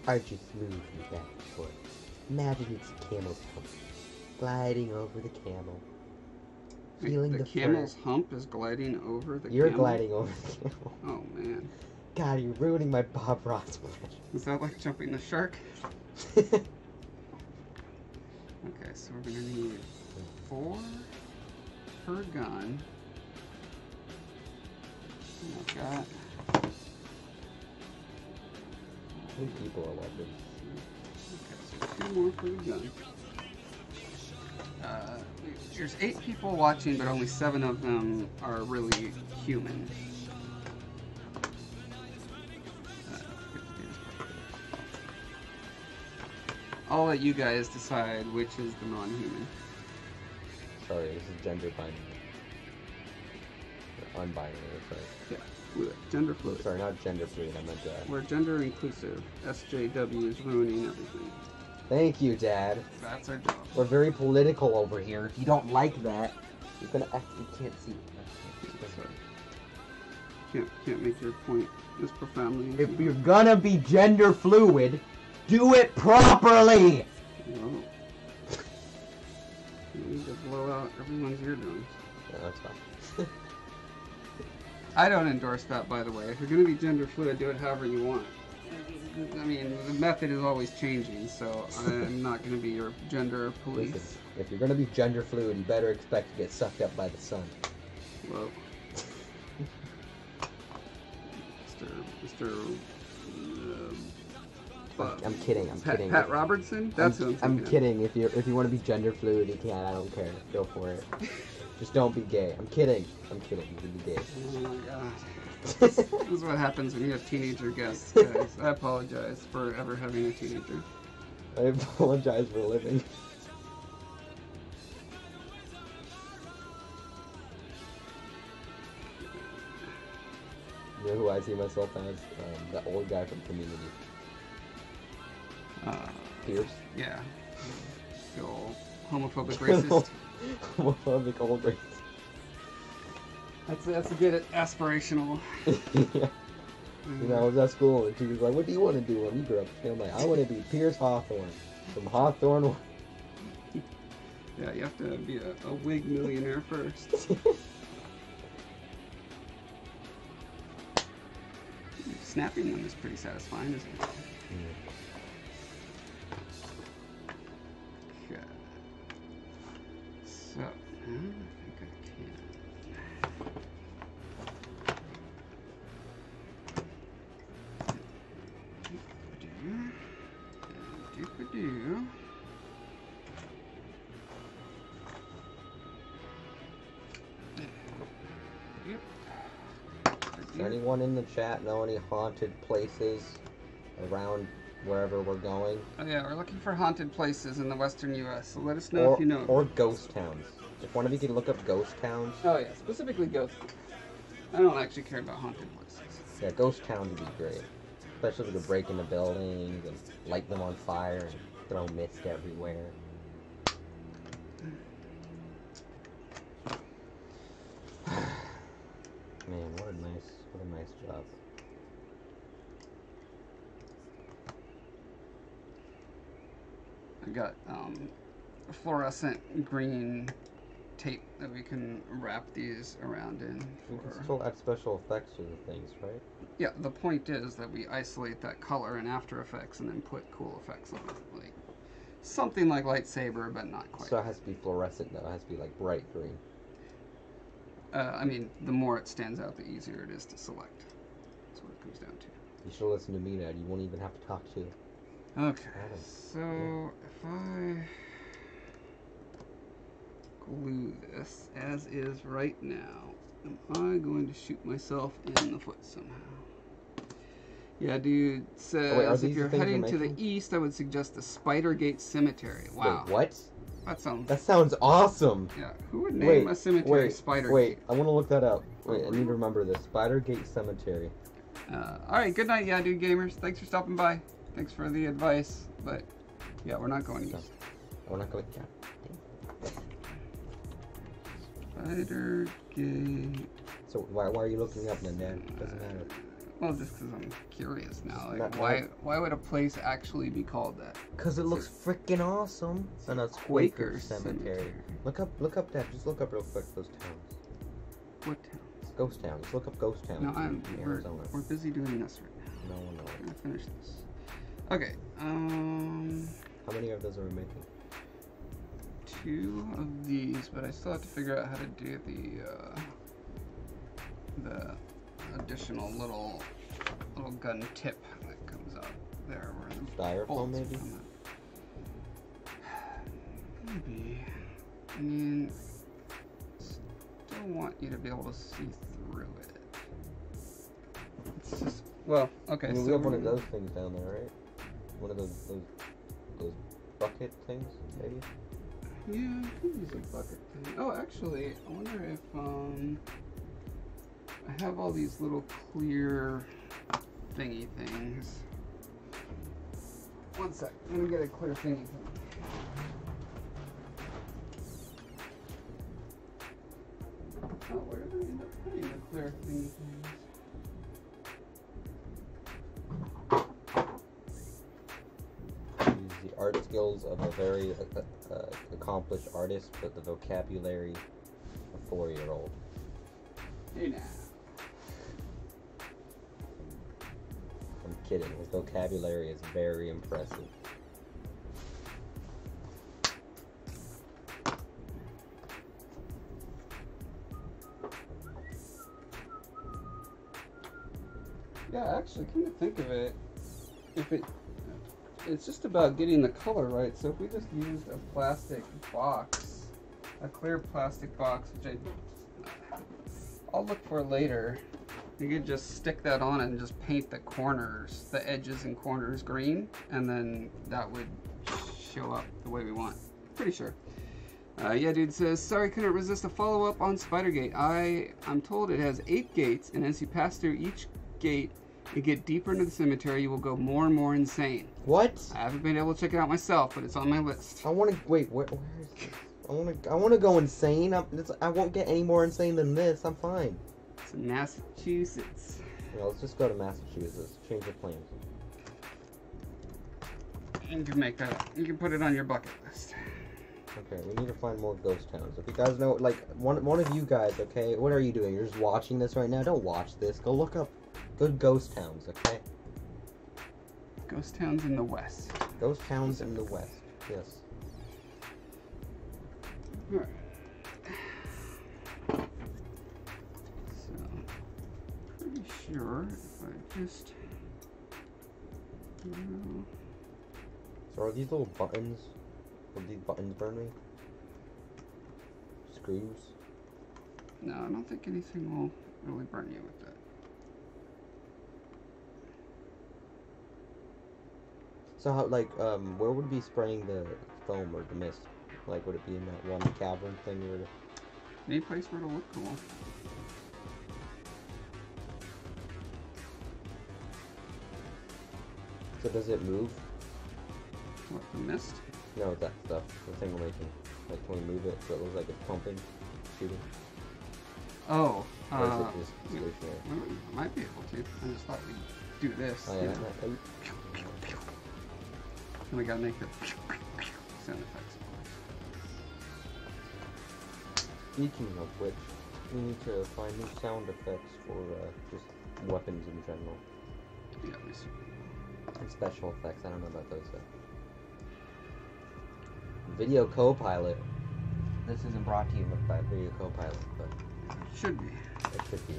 arch it smoothly back and forth. Imagine it's a camel's hump, gliding over the camel, feeling the the camel's fur. hump is gliding over the You're camel? gliding over the camel. Oh man. God, you're ruining my Bob Ross impression. Is that like jumping the shark? Okay, so we're gonna need 4 per gun. And I've got... How many people are watching? Okay, so 2 more for the gun. There's 8 people watching, but only 7 of them are really human. I'll let you guys decide which is the non-human. Sorry, this is gender binary. Or unbinary, sorry. Yeah, fluid. Gender fluid. Sorry, not gender fluid, I meant We're gender inclusive. SJW is ruining everything. Thank you, Dad. That's our job. We're very political over here. If you don't like that, you're gonna you can't see it. Sorry. Can't make your point as profoundly. If you're gonna be gender fluid, do it properly! No. You need to blow out everyone's eardrums. Yeah, that's fine. I don't endorse that, by the way. If you're going to be gender fluid, do it however you want. I mean, the method is always changing, so I'm not going to be your gender police. Listen, if you're gonna be gender fluid, you better expect to get sucked up by the sun. Whoa. Mr. I'm kidding. I'm kidding. Pat Robertson? That's who I'm kidding. If you want to be gender fluid, you can. I don't care. Go for it. Just don't be gay. I'm kidding. I'm kidding. You can be gay. Oh my god. This is what happens when you have teenager guests, guys. I apologize for ever having a teenager. I apologize for living. You know who I see myself as? That old guy from Community. Pierce? Yeah. The old homophobic racist. Homophobic old racist. That's a good aspirational. Yeah. You know, I was at school and she was like, "What do you want to do when you grow up?" And I'm like, "I want to be Pierce Hawthorne from Hawthorne." Yeah, you have to be a wig millionaire first. Snapping them is pretty satisfying, isn't it? Does anyone in the chat know any haunted places around wherever we're going? Oh yeah, we're looking for haunted places in the western U.S., so let us know if you know. Or ghost towns. If one of you can look up ghost towns. Oh yeah, specifically ghost towns. I don't actually care about haunted places. Yeah, ghost towns would be great. Especially if we could break into buildings and light them on fire and throw mist everywhere. Man, what a nice job. I got fluorescent green tape that we can wrap these around in. You can still add special effects to the things, right? Yeah, the point is that we isolate that color in After Effects and then put cool effects on it. Like something like lightsaber, but not quite. So it has to be fluorescent though, it has to be like bright green. I mean, the more it stands out, the easier it is to select. That's what it comes down to. You should listen to me now, you won't even have to talk to. Okay, so if I glue this as is right now, am I going to shoot myself in the foot somehow? Yeah, dude says if you're heading to the east, I would suggest the Spidergate Cemetery. Wow. Wait, what? That sounds awesome. Yeah, who would name a cemetery Spidergate? Wait, I want to look that up. Wait, I need to remember this. Spidergate Cemetery. Alright, good night, yeah, dude gamers. Thanks for stopping by. Thanks for the advice, but yeah, we're not going east. We're not going Spidergate. So why are you looking up then, Dad? Doesn't matter. Well, just because I'm curious now. Like, why would a place actually be called that? Because it looks freaking awesome. And that's Quaker Cemetery. Look up that. Just look up real quick those towns. What towns? Ghost towns. Just look up ghost towns. No, we're busy doing this right now. No. We're gonna finish this. Okay. How many of those are we making? 2 of these, but I still have to figure out how to do the additional little gun tip that comes out there. Where the Styrofoam, maybe? Maybe. I mean, still want you to be able to see through it. It's just, well, okay. I mean, so we have one of those things down there, right? One of those bucket things, maybe? Yeah, I could use a bucket thing. Oh, actually, I wonder if I have all these little clear thingy things. One sec, let me get a clear thingy thing. Oh, where did I end up putting the clear thingy things? Use the art skills of a very accomplished artist, but the vocabulary of a 4-year-old. Hey now. I'm kidding. His vocabulary is very impressive. Yeah, actually, come to think of it, it's just about getting the color right. So if we just used a plastic box, a clear plastic box, which I'll look for later, you could just stick that on and just paint the corners, the edges and corners green, and then that would show up the way we want. Pretty sure. Yeah, dude says, sorry, couldn't resist a follow-up on Spidergate. I'm told it has 8 gates, and as you pass through each gate, you get deeper into the cemetery, you will go more and more insane. What? I haven't been able to check it out myself, but it's on my list. I want to wait. Where is this? I want to go insane. I won't get any more insane than this. I'm fine. It's in Massachusetts. Yeah, let's just go to Massachusetts. Change the plans. You can make that. You can put it on your bucket list. Okay, we need to find more ghost towns. If you guys know, like one of you guys, okay, what are you doing? You're just watching this right now. Don't watch this. Go look up good ghost towns, okay? Ghost towns in the west. Ghost towns in the west. Yes. Alright. So, pretty sure if I just. So are these little buttons? Will these buttons burn me? Screws? No, I don't think anything will really burn you with that. So how, like, where would be spraying the foam or the mist? Like, would it be in that one cavern thing or? Any place where it'll look cool. So does it move? What, the mist? No, that stuff. The thing we're making. Like, can we move it so it looks like it's pumping, shooting? Oh, Or is it just stationary? I might be able to. I just thought we'd do this. Oh, you yeah. know. And we gotta make the sound effects. Speaking of which, we need to find new sound effects for just weapons in general. Yeah, let me see. And special effects. I don't know about those though. Video Copilot. This isn't brought to you by Video Copilot, but Should be. it should be.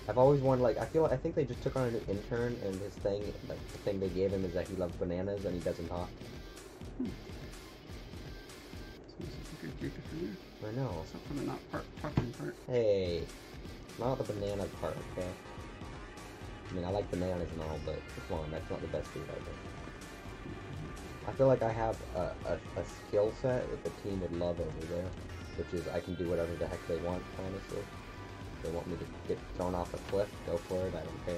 I've always wanted, like, I think they just took on a new intern, and his thing, like, the thing they gave him is that he loves bananas and he doesn't talk. So this is a good gig for you. I know. Except for the not talking part. Hey, not the banana part, okay? I mean, I like bananas and all, but come on, that's not the best food ever. I feel like I have a skill set that the team would love over there, which is I can do whatever the heck they want, honestly. If they want me to get thrown off a cliff, go for it, I don't care.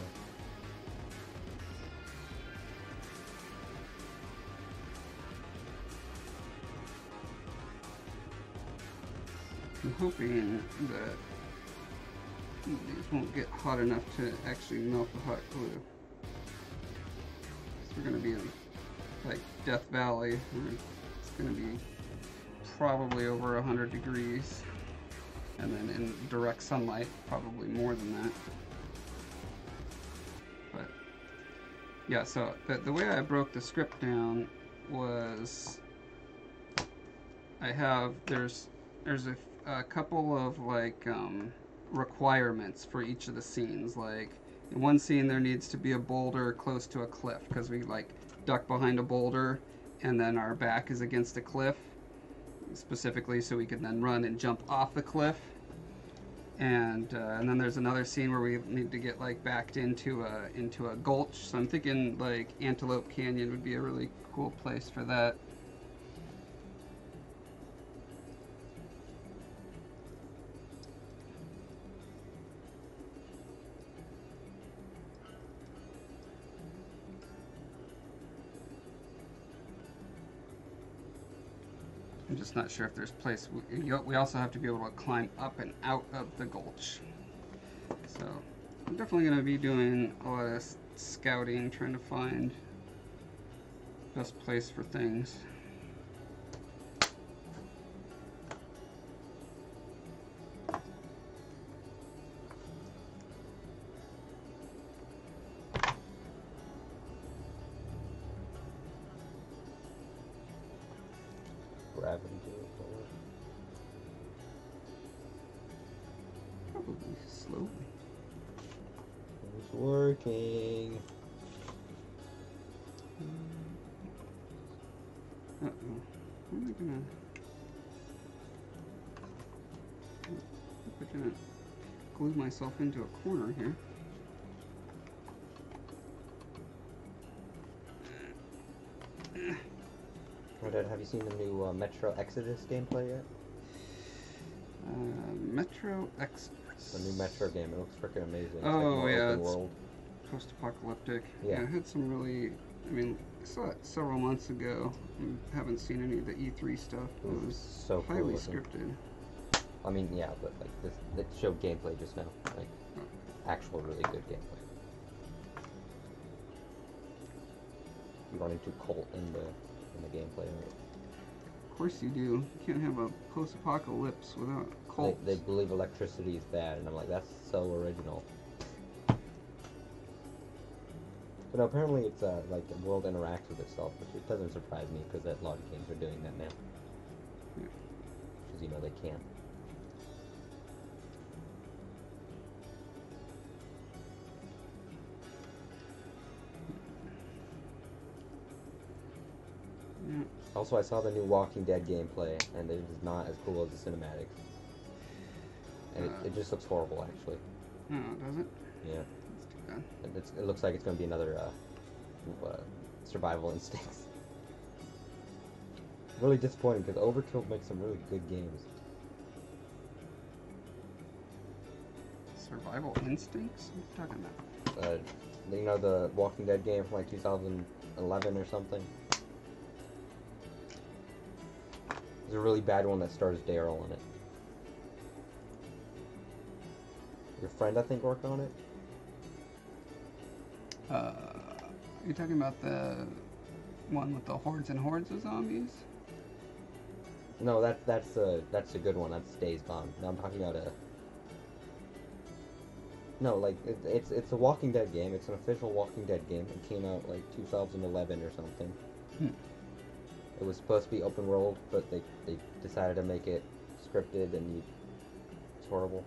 I'm hoping that these won't get hot enough to actually melt the hot glue. So we're going to be in like Death Valley, where it's going to be probably over 100 degrees, and then in direct sunlight, probably more than that. But yeah, so the way I broke the script down was there's a couple of like requirements for each of the scenes. Like in one scene there needs to be a boulder close to a cliff because we like duck behind a boulder and then our back is against a cliff specifically so we can then run and jump off the cliff. And then there's another scene where we need to get like backed into a gulch. So I'm thinking like Antelope Canyon would be a really cool place for that. I'm just not sure if there's place. We also have to be able to climb up and out of the gulch. So I'm definitely going to be doing a lot of scouting, trying to find best place for things. Gravity do it for us. Probably slowly. It's working. Uh-oh. How am I gonna... I'm gonna glue myself into a corner here. Dad, have you seen the new Metro Exodus gameplay yet? Metro Exodus. The new Metro game. It looks freaking amazing. It's Oh, like more yeah, open it's world. Post-apocalyptic. Yeah. It had some really... I mean, I saw it several months ago. I haven't seen any of the E3 stuff. It was so cool highly looking. scripted. I mean, yeah, but like this, it showed gameplay just now, like actual really good gameplay. You run into Colt in the gameplay, right? Of course you do. You can't have a post-apocalypse without cults. They believe electricity is bad, and I'm like, that's so original. But no, apparently it's like the world interacts with itself, which it doesn't surprise me because a lot of games are doing that now. Yeah. Because you know they can. Yeah. Also, I saw the new Walking Dead gameplay, and it is not as cool as the cinematics. And it just looks horrible, actually. Oh, does it? Yeah. That's too bad. It looks like it's going to be another Survival Instincts. Really disappointing because Overkill makes some really good games. Survival Instincts? What are you talking about? You know the Walking Dead game from like 2011 or something? There's a really bad one that stars Daryl in it. Your friend, I think, worked on it? Are you talking about the one with the hordes and hordes of zombies? No, that's a good one. That's Days Gone. No, I'm talking about a... No, like, it's a Walking Dead game. It's an official Walking Dead game. It came out, like, 2011 or something. Hmm. It was supposed to be open world, but they decided to make it scripted, and it's horrible.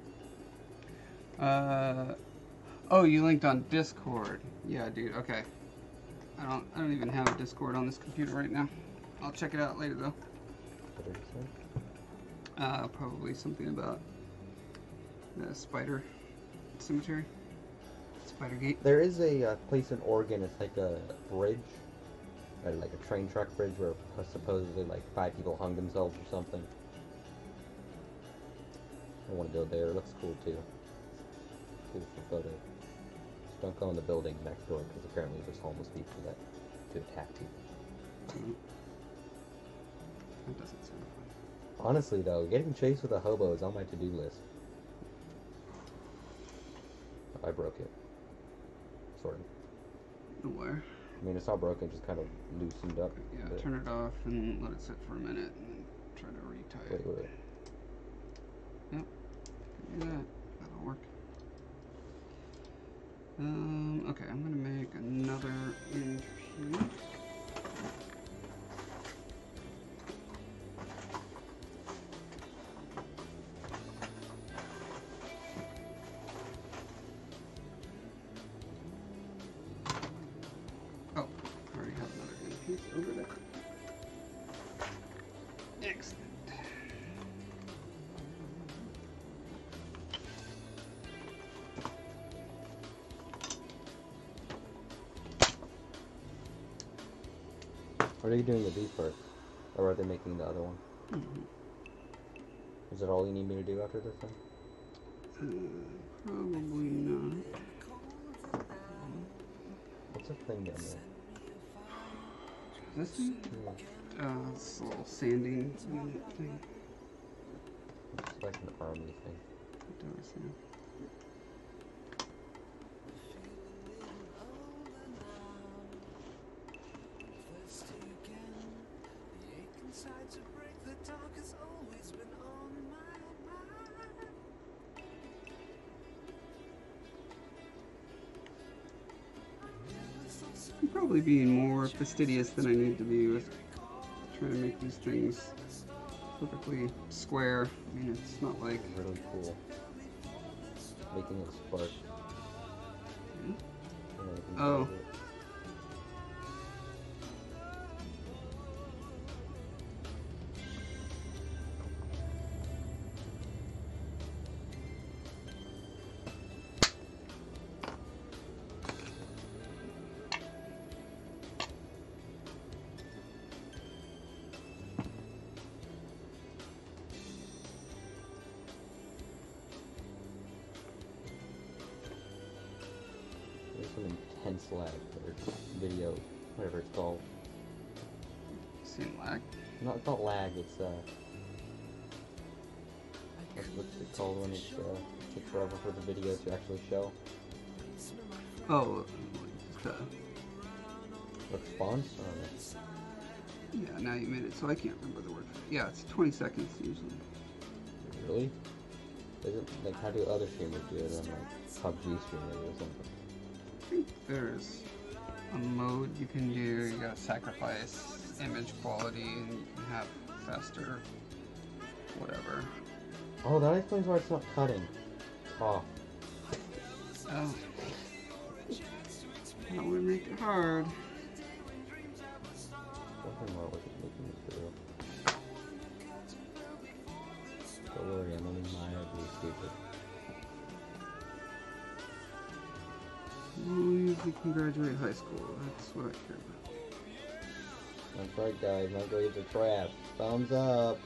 Oh, you linked on Discord. Yeah, dude. Okay. I don't even have a Discord on this computer right now. I'll check it out later though. What did you say? Probably something about the spider cemetery, spider gate. There is a place in Oregon. It's like a bridge, like a train track bridge where supposedly like 5 people hung themselves or something. I want to go there. It looks cool too. Cool for photos. Just don't go in the building next door because apparently there's homeless people that to attack you. That doesn't sound fun. Honestly though, getting chased with a hobo is on my to-do list. I broke it. Sort of. Where? I mean, it's not broken, just kind of loosened up. Yeah, but... turn it off and let it sit for a minute and try to retie it. Wait. Yep. Do that. That'll work. Okay, I'm gonna make another MP. Oh, I already have another MP over there. Excellent. Are they doing the beef part? Or are they making the other one? Mm-hmm. Is that all you need me to do after this then? Probably not. What's the thing down there? This thing? Yeah. It's a little sanding unit thing. It's like an army thing. It does, yeah. I'm probably being more fastidious than I need to be with trying to make these things perfectly square. I mean, it's not like... Really cool. Making it spark. Yeah. Oh. There's some intense lag or video, whatever it's called. Same lag? No, it's not lag, it's what's it called when it takes forever for the video to actually show? Oh, Response? yeah, now you made it so I can't remember the word. Yeah, it's 20 seconds usually. Really? Is it, like, how do other streamers do it on, like, PUBG streamers or something? I think there's a mode you can do. You gotta sacrifice image quality and you can have faster whatever. Oh, that explains why it's not cutting. Oh. Oh. That would make it hard. Something wrong with it making it through. Don't worry, I'm only mildly stupid. Well, you can graduate high school. That's what I care That's right, guys. Microwaves are trash. Thumbs up.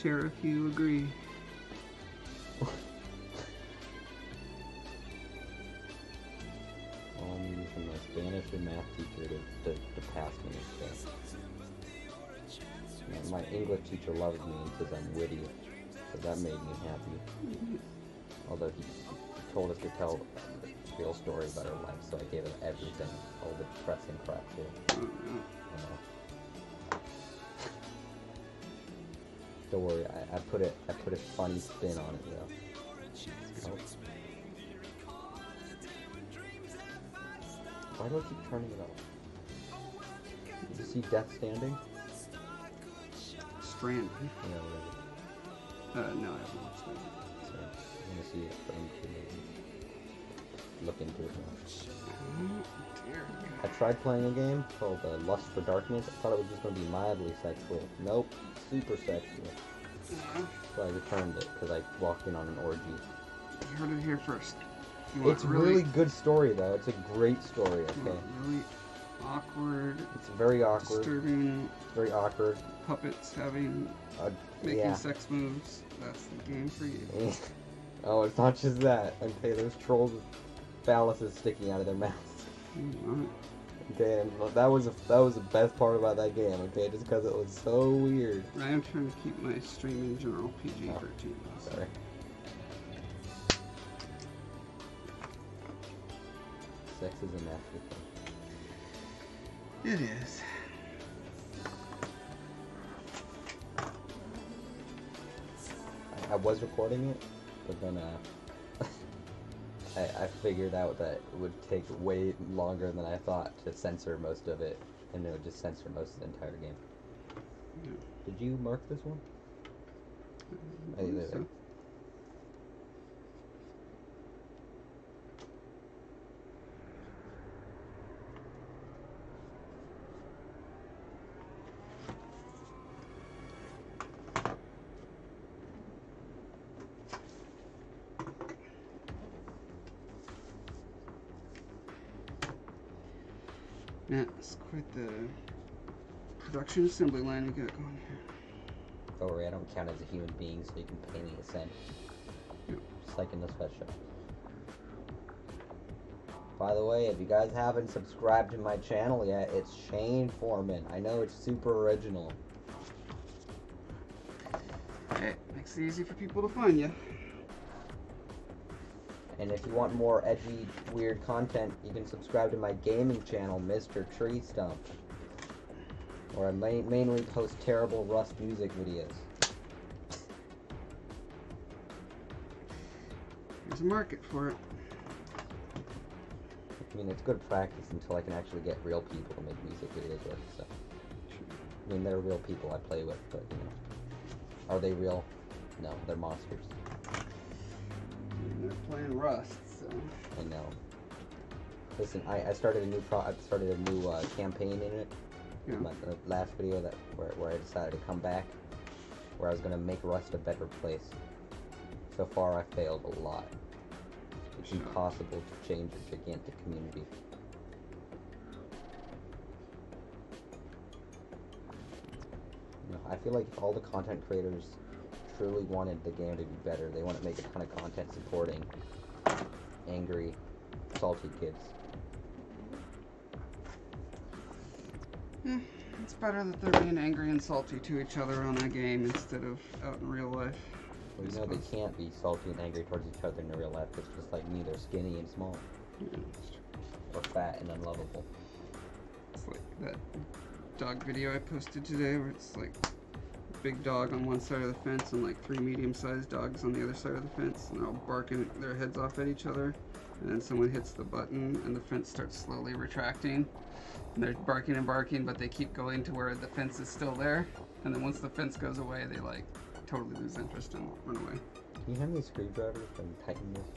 Share if you agree. Well, I'm using my Spanish and math teacher to pass me this thing. My English teacher loves me and says I'm witty, so that made me happy. Although he told us to tell the real story about our life, so I gave it everything, all the depressing crap too. You know. Don't worry, I put a funny spin on it, though. Oh. Why do I keep turning it off? Did you see Death Standing? Strand. Yeah, whatever. No, I haven't watched that. So, I'm gonna see it, but I'm gonna look into it now. Dear I tried playing a game called Lust for Darkness. I thought it was just gonna be mildly sexual. Nope, super sexual. So I returned it because I walked in on an orgy. You heard it here first. It's really good story though. It's a great story. Okay. Really awkward. It's very awkward. Disturbing. It's very awkward. Puppets having making Yeah. sex moves. That's the game for you. Oh, it's not just that. Okay, there's trolls with phalluses sticking out of their mouths. Alright. Okay, and that was the best part about that game. Okay, just because it was so weird. I am trying to keep my stream in general PG-13. Sorry. Sex is a nasty thing. It is. I was recording it, but then I figured out that it would take way longer than I thought to censor most of it, and it would just censor most of the entire game. Yeah. Did you mark this one? I believe so. Yeah, it's quite the production assembly line we got going here. Don't worry, I don't count as a human being, so you can pay me a cent. Yep. Just like in the sweatshop. By the way, if you guys haven't subscribed to my channel yet, it's Shane Foreman. I know it's super original. Hey, makes it easy for people to find you. And if you want more edgy, weird content, you can subscribe to my gaming channel, Mr. Tree Stump, where I mainly post terrible Rust music videos. There's a market for it. I mean, it's good practice until I can actually get real people to make music videos with, so. I mean, they're real people I play with, but, you know. Are they real? No, they're monsters. And they're playing Rust, so. I know. Listen, I started a new campaign in it. Yeah. My last video where I decided to come back, where I was gonna make Rust a better place. So far, I failed a lot. It's impossible to change a gigantic community. You know, I feel like if all the content creators truly wanted the game to be better, they want to make a ton of content supporting angry, salty kids. Yeah, it's better that they're being angry and salty to each other on a game instead of out in real life. Well, you know they can't be salty and angry towards each other in real life. It's just like me, they're skinny and small. Yeah, that's true. Or fat and unlovable. It's like that dog video I posted today where it's like a big dog on one side of the fence and like 3 medium-sized dogs on the other side of the fence, and they're all barking their heads off at each other, and then someone hits the button and the fence starts slowly retracting, and they're barking and barking, but they keep going to where the fence is still there, and then once the fence goes away, they like totally lose interest and run away. Can you have me a screwdriver and tighten this?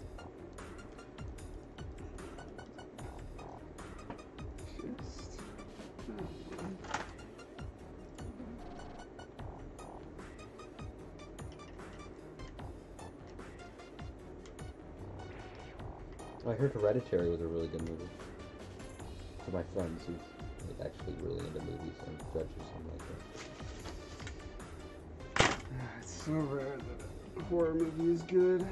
Just, I heard Hereditary was a really good movie. To my friends who like actually really into movies and judge or something like that. It's so rare that a horror movie is good.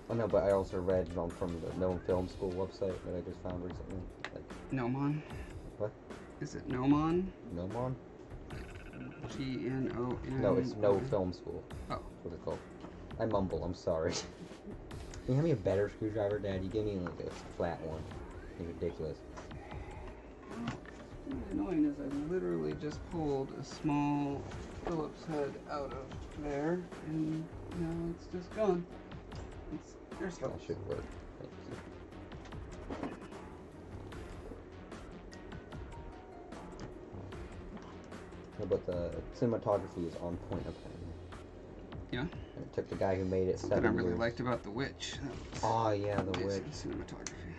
I know, but I also read from the Known Film School website that I just found recently. Like, Gnomon? what? Is it Gnomon? Gnomon? Gnomon? No, it's No Film School. Oh. That's what it's called. I mumble, I'm sorry. Can you have me a better screwdriver, Dad? You gave me like a flat one. It's ridiculous. What's annoying is I literally just pulled a small Phillips head out of there, and now it's just gone. There's That Phillips. should work. Thank you. Yeah, but the cinematography is on point apparently. Yeah. And it took the guy who made it 7 What I really years. liked about The Witch. Oh yeah, The Witch. Cinematography.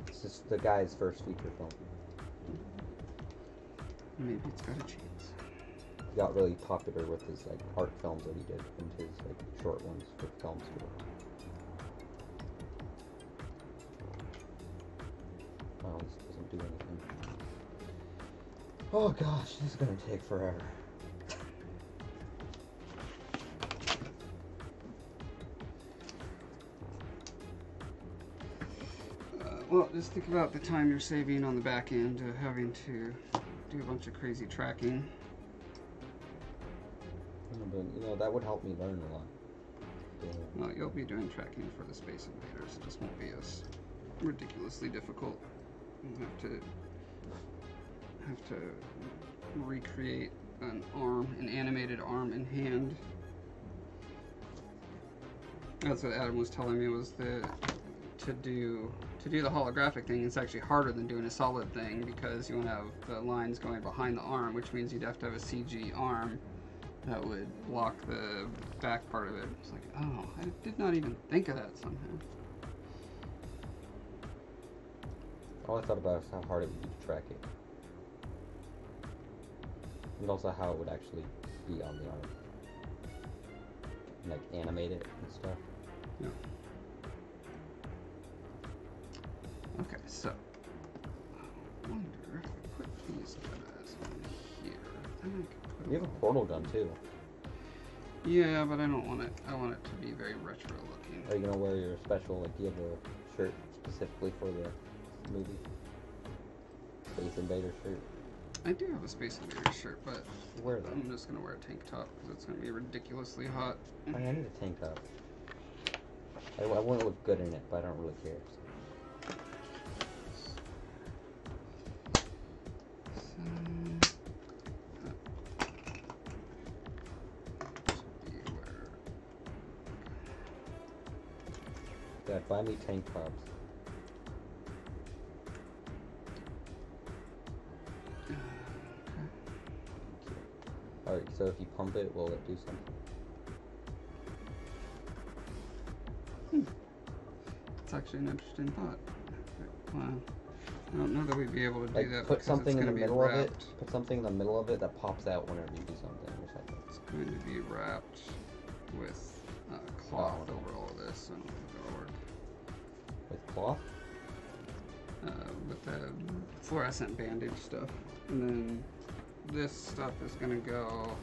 It's just the guy's first feature film. Maybe it's got a chance. He got really popular with his like art films that he did and his like short ones for film school. Oh, this doesn't do anything. Oh gosh, this is gonna take forever. Well, just think about the time you're saving on the back end of having to do a bunch of crazy tracking. But you know, that would help me learn a lot. Yeah. Well, you'll be doing tracking for the Space Invaders. It just won't be as ridiculously difficult. You'll have to recreate an animated arm and hand. That's what Adam was telling me, was to do the holographic thing. It's actually harder than doing a solid thing, because you want to have the lines going behind the arm, which means you'd have to have a CG arm that would block the back part of it. It's like, oh, I did not even think of that somehow. All I thought about is how hard it would be to track it. And also how it would actually be on the arm. And, like, animate it and stuff. Yeah. Okay, so I wonder if I put these guys on here. Then I could put You have a portal gun too. Yeah, but I don't want it. I want it to be very retro looking. Are you gonna wear your special, like, do you have a shirt specifically for the movie? Space Invader shirt? I do have a Space Invader shirt, but Wear that. I'm just gonna wear a tank top because it's gonna be ridiculously hot. I need a tank top. I wouldn't look good in it, but I don't really care. Dad, buy me tank tops. Alright, so if you pump it, will it do something? It's actually an interesting thought. Wow. I don't know that we'd be able to do Like, that. put because something it's in the gonna be middle of it. wrapped. Put something in the middle of it that pops out whenever you do something or something. It's going to be wrapped with cloth over all of this. I don't think that'll work. With cloth? With the fluorescent bandage stuff. And then this stuff is going to go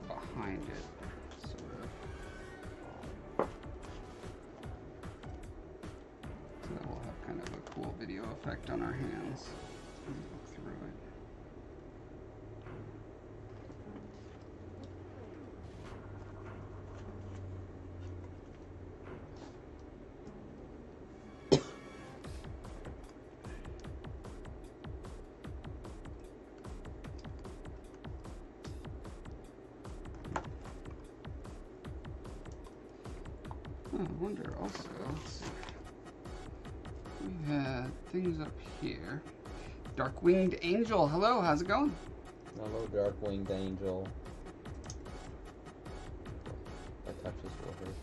behind it, sort of. So that will have kind of a cool video effect on our hands as we look through it. Oh, I wonder also, let's see. We had things up here. Dark-winged angel, hello, how's it going? Hello, Dark-winged angel. I touch this will hurt.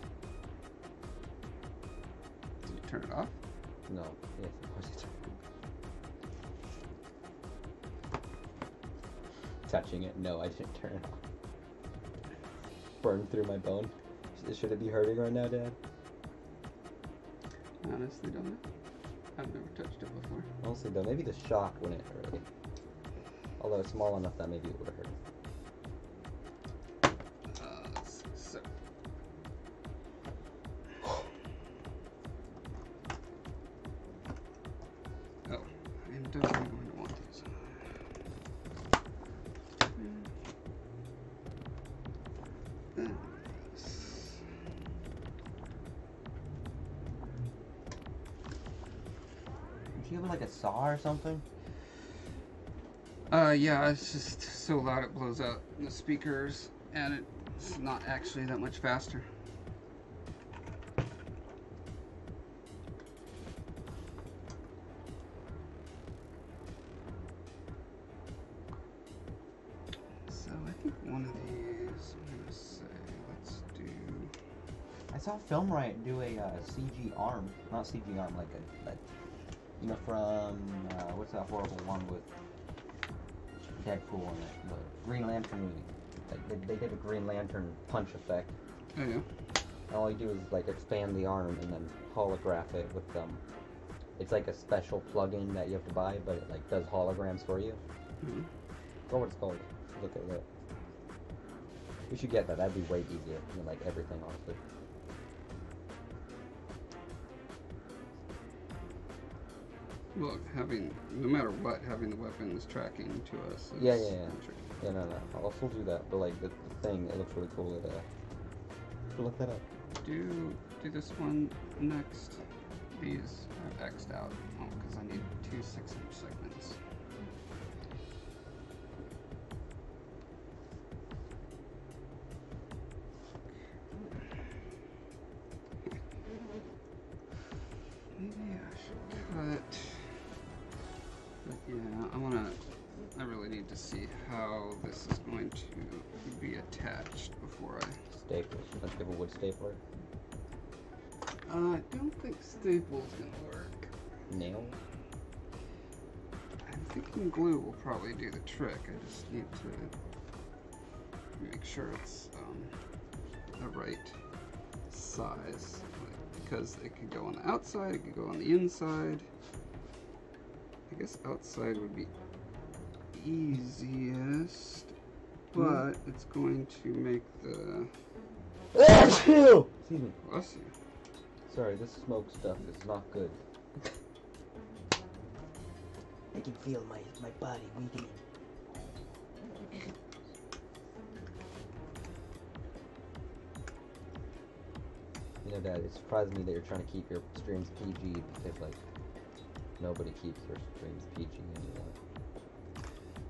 Did you turn it off? No. Yes, of course it's touching it? No, I didn't turn it off. Burned through my bone. Should it be hurting right now, Dad? I honestly don't know. I've never touched it before. Honestly, though, maybe the shock wouldn't hurt. Although it's small enough that maybe it would have hurt. So. Oh, I'm definitely going to want these. Do you have like a saw or something? Yeah, it's just so loud it blows out the speakers, and it's not actually that much faster. So I think one of these, I'm gonna say, let's do. I saw Film Riot do a CG arm, not CG arm, like you know, from what's that horrible one with Deadpool in it, the Green Lantern movie. Like they did a Green Lantern punch effect. Oh yeah. And all you do is like expand the arm and then holograph it with it's like a special plug-in that you have to buy, but it like does holograms for you. Mm-hmm. I forgot what it's called. Look at it. We should get that. That'd be way easier than like everything, honestly. Well, no matter what, having the weapons tracking to us is Yeah. tricky. Yeah, no. I'll still do that, but like the thing, it looks really cool. Look that up. Do this one next. These are X'd out. Oh, because I need 2 6-inch segments. Maybe I should cut. But yeah, I really need to see how this is going to be attached before I. Staple. Let's give a wood stapler. I don't think staple's gonna work. Nail. I'm thinking glue will probably do the trick. I just need to make sure it's the right size, because it could go on the outside, it could go on the inside. I guess outside would be easiest, but it's going to make the. Excuse me. Bless you. Sorry, this smoke stuff is not good. I can feel my body weakening. You know, Dad, it surprised me that you're trying to keep your streams PG because, like, nobody keeps their streams PG anymore.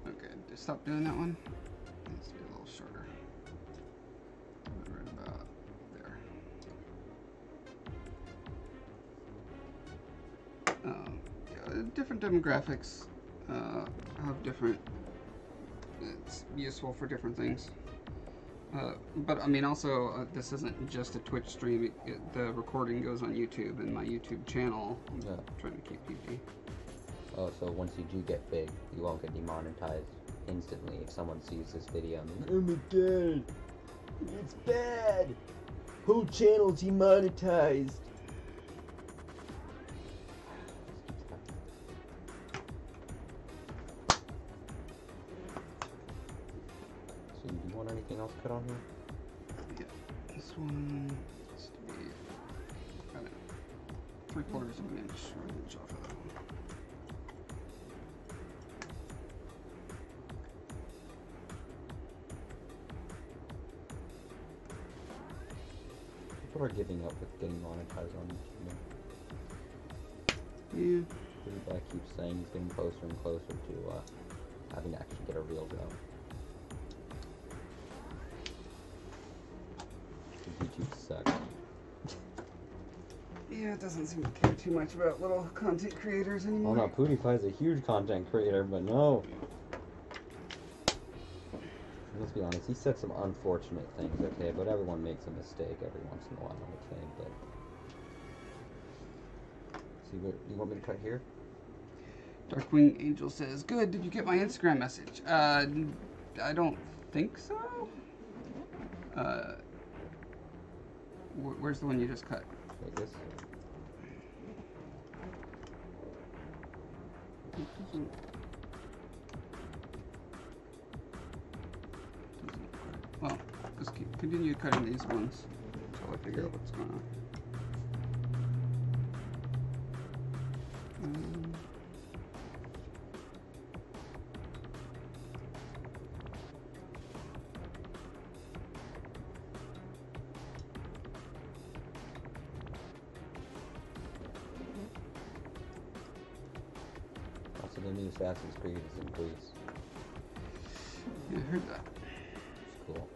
Okay, just stop doing that one. It needs to be a little shorter. Right about there. Yeah, different demographics have different. It's useful for different things. But I mean, also, this isn't just a Twitch stream. The recording goes on YouTube, and my YouTube channel. I'm trying to keep PG. Oh, so once you do get big, you won't get demonetized instantly if someone sees this video and oh my god, it's bad. Whole channel demonetized. So do you want anything else cut on here? Yeah, this one has to be kind of 3/4 of an inch or an inch off of that one. People are giving up with getting monetized on YouTube. Yeah. This guy keeps saying he's getting closer and closer to having to actually get a real job. YouTube sucks. Yeah, it doesn't seem to care too much about little content creators anymore. Oh no, PewDiePie's a huge content creator, but no. Let's be honest, he said some unfortunate things, okay, but everyone makes a mistake every once in a while, okay, but... See, what, you want me to cut here? Darkwing Angel says, good, did you get my Instagram message? I don't think so. Where's the one you just cut? Like this? It doesn't. Well, just continue cutting these ones until I figure out what's going on. Also, the new Assassin's Creed is in Greece. Yeah, I heard that. It's cool.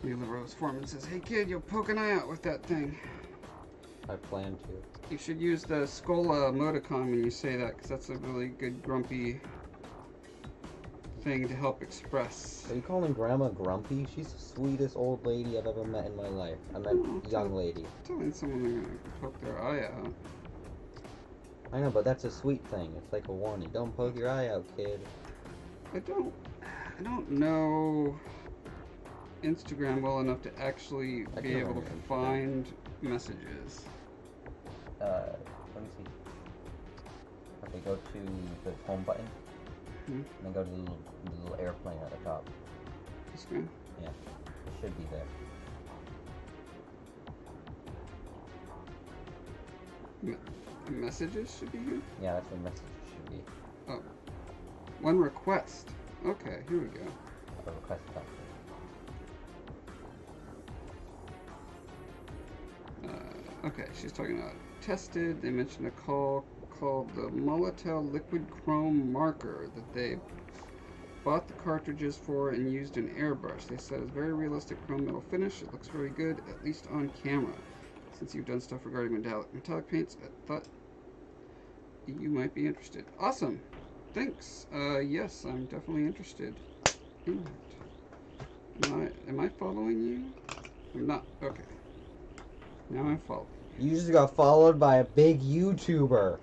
Neil Rose Foreman says, "Hey kid, you'll poke an eye out with that thing. I plan to. You should use the Scola emoticon when you say that, because that's a really good grumpy thing to help express." Are you calling Grandma grumpy? She's the sweetest old lady I've ever met in my life. I meant young lady. Telling someone they're gonna poke their eye out. I know, but that's a sweet thing. It's like a warning. Don't poke your eye out, kid. I don't know Instagram well enough to actually be able to find messages. Let me see. Okay, go to the home button, and then go to the little airplane at the top. This guy? Yeah, it should be there. Messages should be here? Yeah, that's what messages should be. Oh. One request. Okay, here we go. A request button. Okay, she's talking about tested. They mentioned a call called the Molotel Liquid Chrome Marker that they bought the cartridges for and used an airbrush. They said it's very realistic chrome metal finish. It looks very good, at least on camera. Since you've done stuff regarding metallic paints, I thought you might be interested. Awesome. Thanks. Yes, I'm definitely interested in that. Am I following you? I'm not. Okay. Now I'm following. You just got followed by a big YouTuber.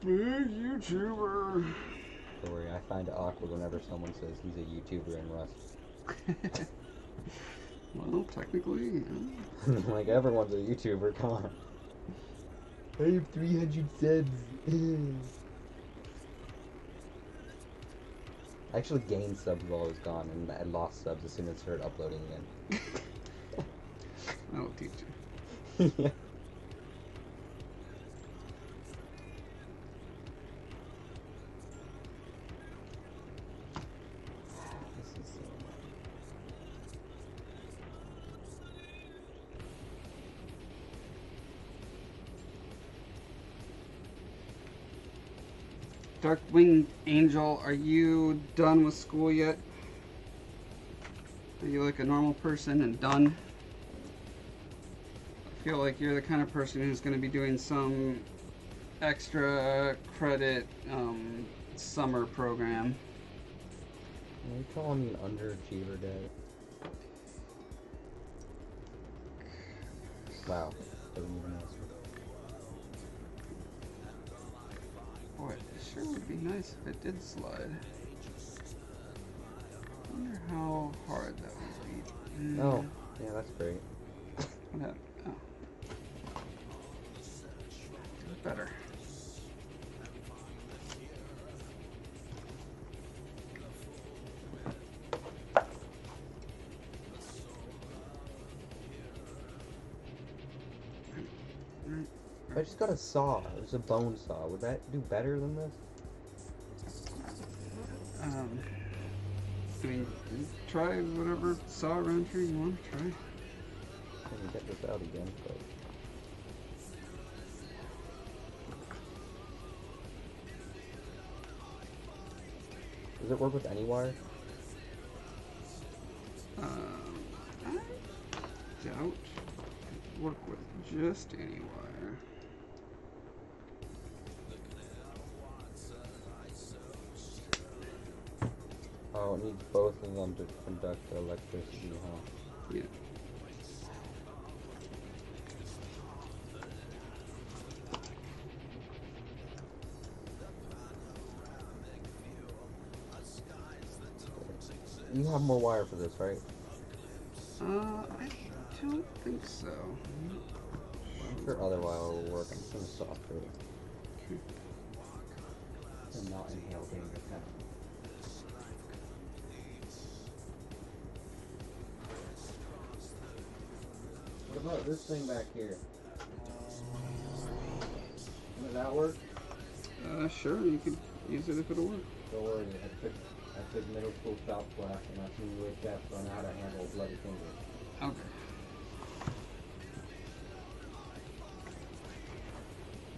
Big YouTuber. Don't worry, I find it awkward whenever someone says he's a YouTuber in Rust. Well, technically, yeah. Like, everyone's a YouTuber, come on. I have 300 subs. I actually gained subs while I was gone, and I lost subs as soon as I started uploading again. That'll teach you. Yeah. Darkwing Angel, are you done with school yet? Are you like a normal person and done? I feel like you're the kind of person who's going to be doing some extra credit summer program. Are you calling me an underachiever, Dad? Wow. Doesn't even answer. Boy, it sure would be nice if it did slide. I wonder how hard that would be. Oh, yeah, that's great. What happened? Oh. Do it better. I just got a saw. It was a bone saw. Would that do better than this? I mean, try whatever saw around here you want to try. I can get this out again, but... Does it work with any wire? I doubt it work with just any wire. Oh, it needs both of them to conduct electricity, huh? Yeah. You have more wire for this, right? I don't think so. Sure, other while will work. I'm just gonna soft it. Okay. And not inhale dangerous chemicals. What about this thing back here? Does that work? Sure, you could use it if it'll work. Don't worry, I took middle school shop class and I see UHF, so I know how to handle a bloody finger. Okay.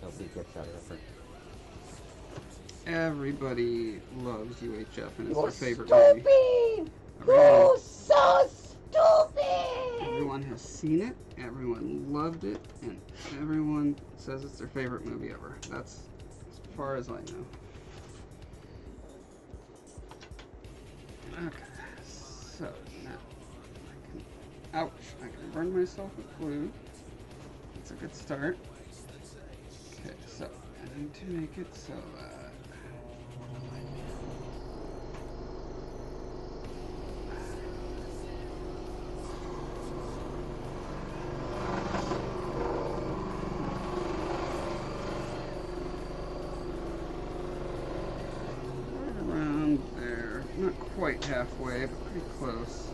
Nobody gets that reference. Everybody loves UHF and it's You're their favorite stupid! movie. You're so stupid! Everyone has seen it, everyone loved it, and everyone says it's their favorite movie ever. That's as far as I know. Okay, so now I can, ouch, I can burn myself with glue. That's a good start. Okay, so I need to make it so that quite halfway, but pretty close.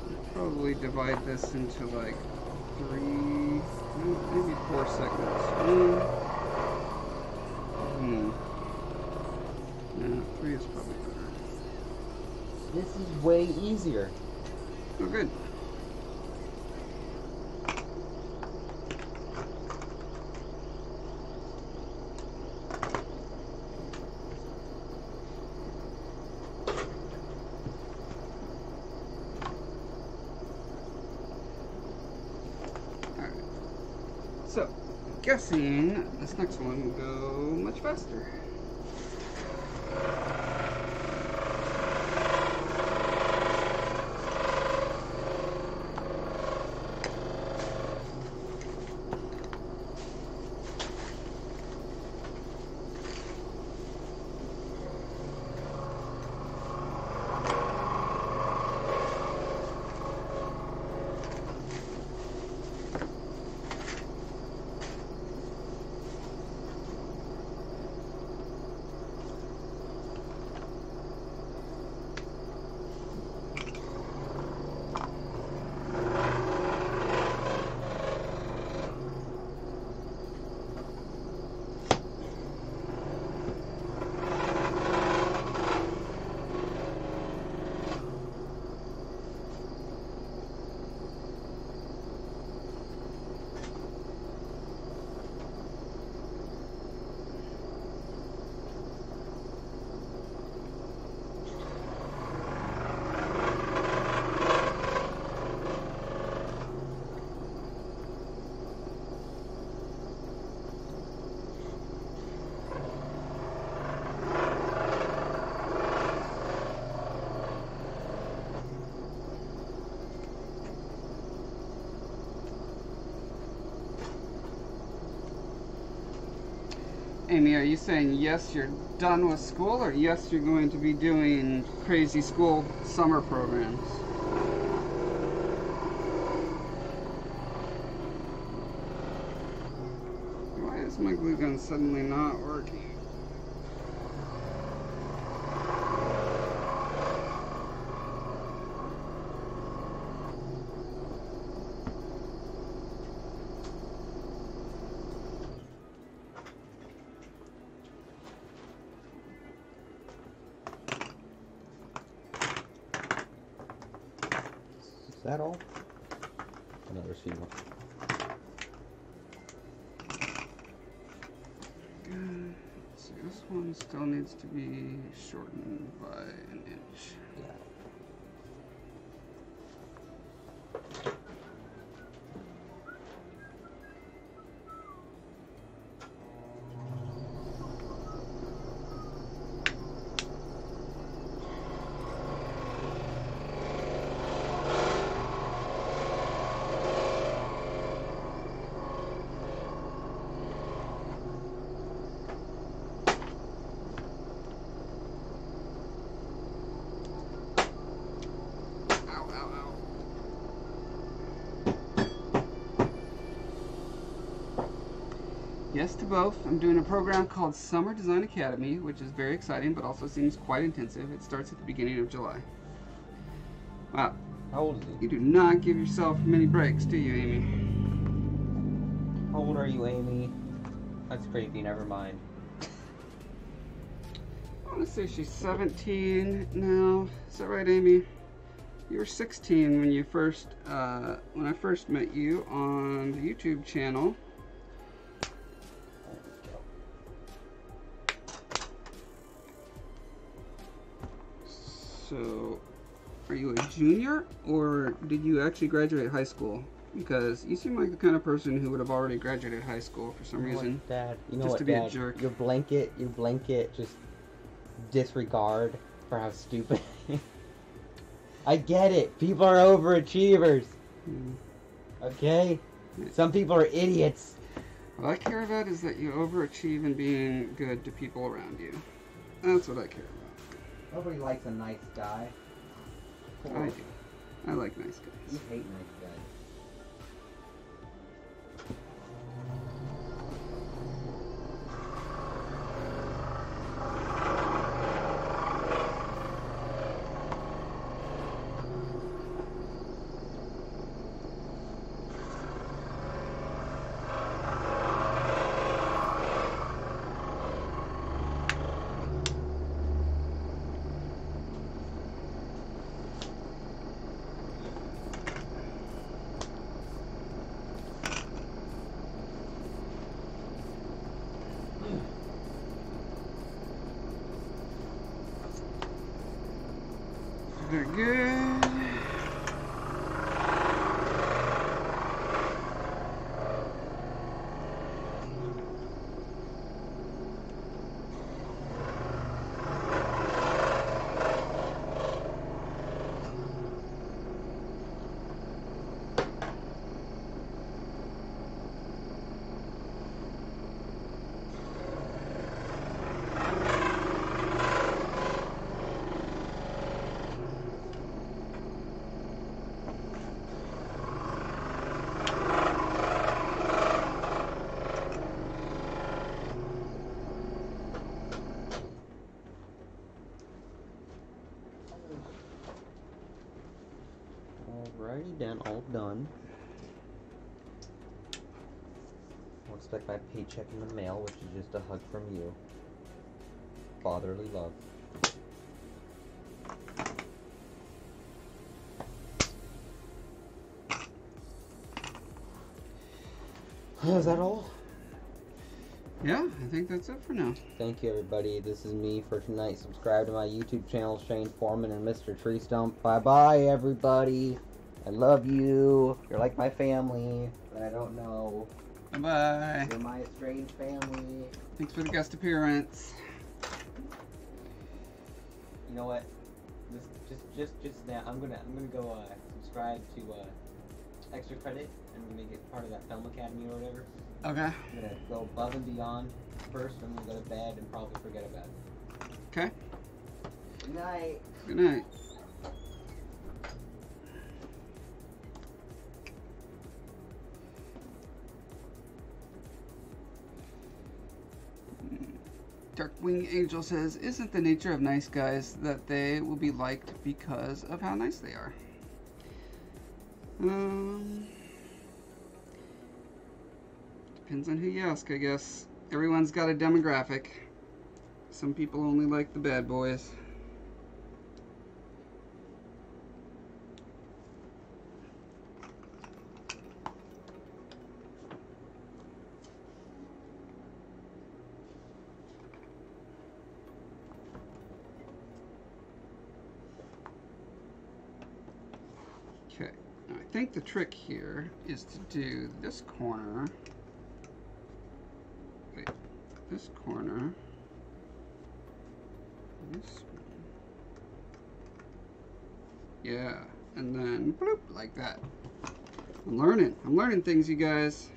I'll probably divide this into like 3, maybe 4 segments. No, 3 is probably better. This is way easier. Oh, good. So, I'm guessing this next one will go much faster. Amy, are you saying yes, you're done with school, or yes, you're going to be doing crazy school summer programs? Why is my glue gun suddenly not working? Is that all? Another C1. So this one still needs to be shortened by an inch. Yeah. Yes to both. I'm doing a program called Summer Design Academy, which is very exciting, but also seems quite intensive. It starts at the beginning of July. Wow. How old is he? You do not give yourself many breaks, do you, Amy? How old are you, Amy? That's creepy, never mind. I want to say she's 17 now. Is that right, Amy? You were 16 when you first, when I first met you on the YouTube channel. So, are you a junior, or did you actually graduate high school? Because you seem like the kind of person who would have already graduated high school for some reason. Dad, you know just what, to be Dad? a jerk. Your blanket just disregard for how stupid. I get it. People are overachievers. Okay? Some people are idiots. What I care about is that you overachieve in being good to people around you. That's what I care about. Nobody likes a nice guy. I do. I like nice guys. You hate nice guys. Very good. Alrighty then, all done. I'll expect my paycheck in the mail, which is just a hug from you. Fatherly love. Is that all? Yeah, I think that's it for now. Thank you, everybody. This is me for tonight. Subscribe to my YouTube channel, Shane Foreman and Mr. Tree Stump. Bye-bye, everybody. I love you. You're like my family, but I don't know. Bye-bye. You're my estranged family. Thanks for the guest appearance. You know what? Just now, I'm gonna go subscribe to Extra Credit and make it part of that Film Academy or whatever. Okay. I'm gonna go above and beyond first. I'm gonna go to bed and probably forget about it. Okay. Good night. Good night. Darkwing Angel says, isn't the nature of nice guys that they will be liked because of how nice they are? Depends on who you ask, I guess. Everyone's got a demographic. Some people only like the bad boys. Okay, now I think the trick here is to do this corner. Wait, this corner. This one. Yeah, and then bloop, like that. I'm learning things, you guys.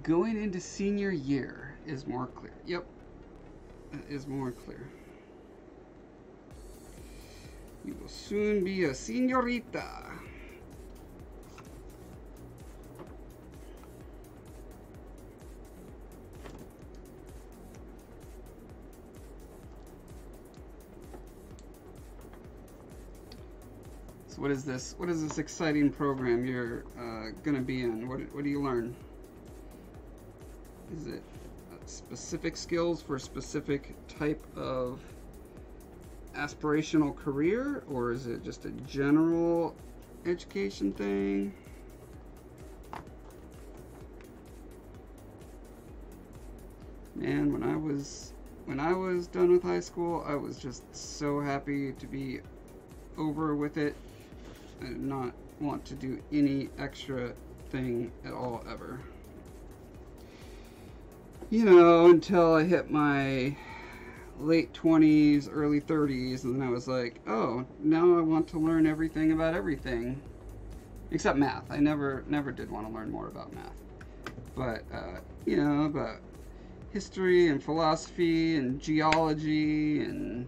Going into senior year is more clear. Yep, that is more clear. You will soon be a señorita. So what is this? What is this exciting program you're gonna be in? What do you learn? Is it specific skills for a specific type of aspirational career, or is it just a general education thing? Man, when I was done with high school, I was just so happy to be over with it. I did not want to do any extra thing at all ever. You know, until I hit my late 20s, early 30s, and then I was like, oh, now I want to learn everything about everything. Except math. I never did want to learn more about math. But, you know, about history and philosophy and geology and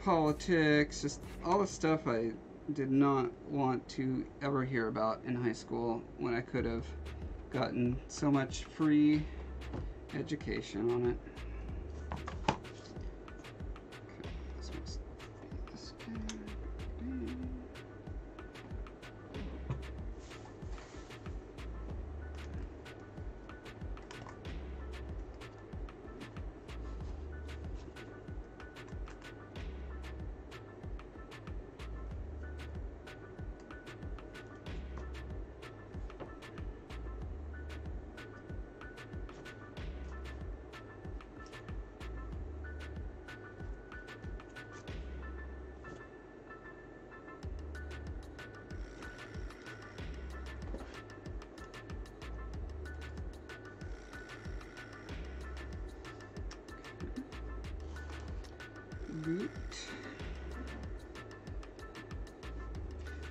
politics, just all the stuff I did not want to ever hear about in high school when I could have gotten so much free education on it. Okay, this must be this guy.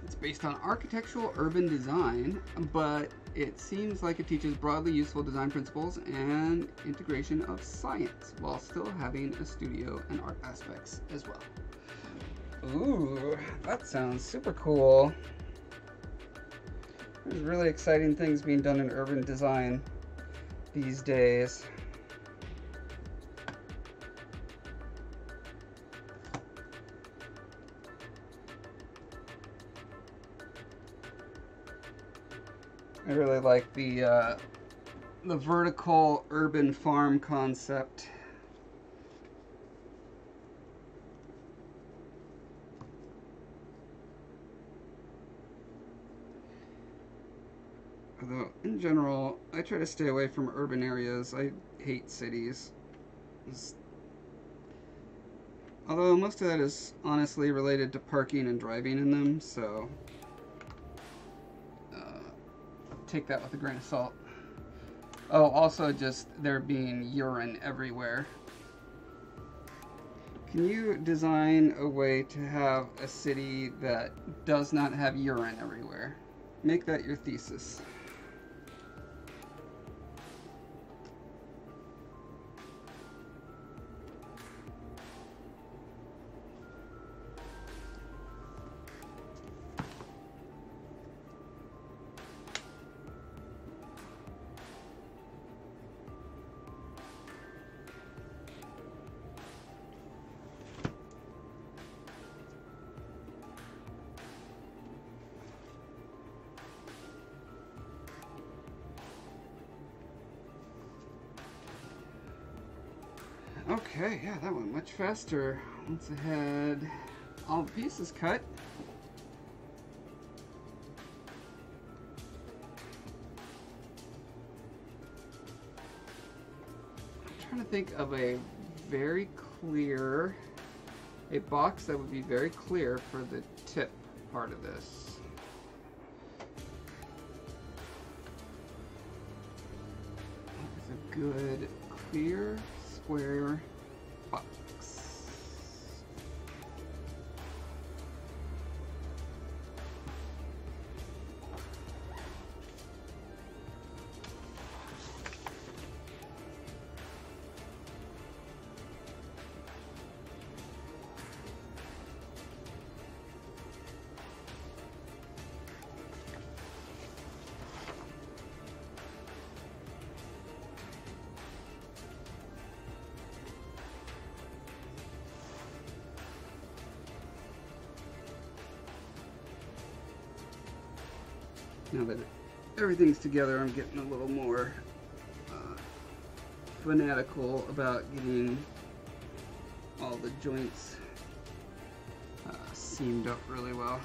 It's based on architectural urban design, but it seems like it teaches broadly useful design principles and integration of science while still having a studio and art aspects as well. Ooh, that sounds super cool. There's really exciting things being done in urban design these days. I really like the vertical urban farm concept. Although, in general, I try to stay away from urban areas. I hate cities. Although most of that is honestly related to parking and driving in them, so take that with a grain of salt. Oh, also just there being urine everywhere. Can you design a way to have a city that does not have urine everywhere? Make that your thesis. Okay, yeah, that went much faster. Once I had all the pieces cut. I'm trying to think of a box that would be very clear for the tip part of this. What is a good clear square box? Now that everything's together, I'm getting a little more fanatical about getting all the joints seamed up really well.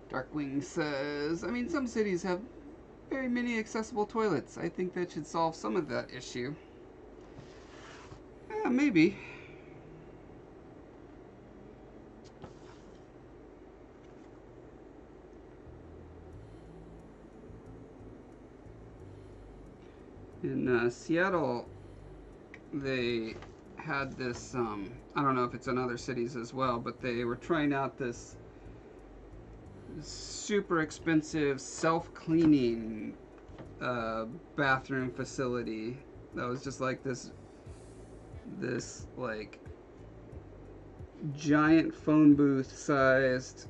Darkwing says, I mean, some cities have very many accessible toilets. I think that should solve some of that issue. Maybe. In Seattle, they had this, I don't know if it's in other cities as well, but they were trying out this super expensive self-cleaning bathroom facility that was just like this like giant phone booth sized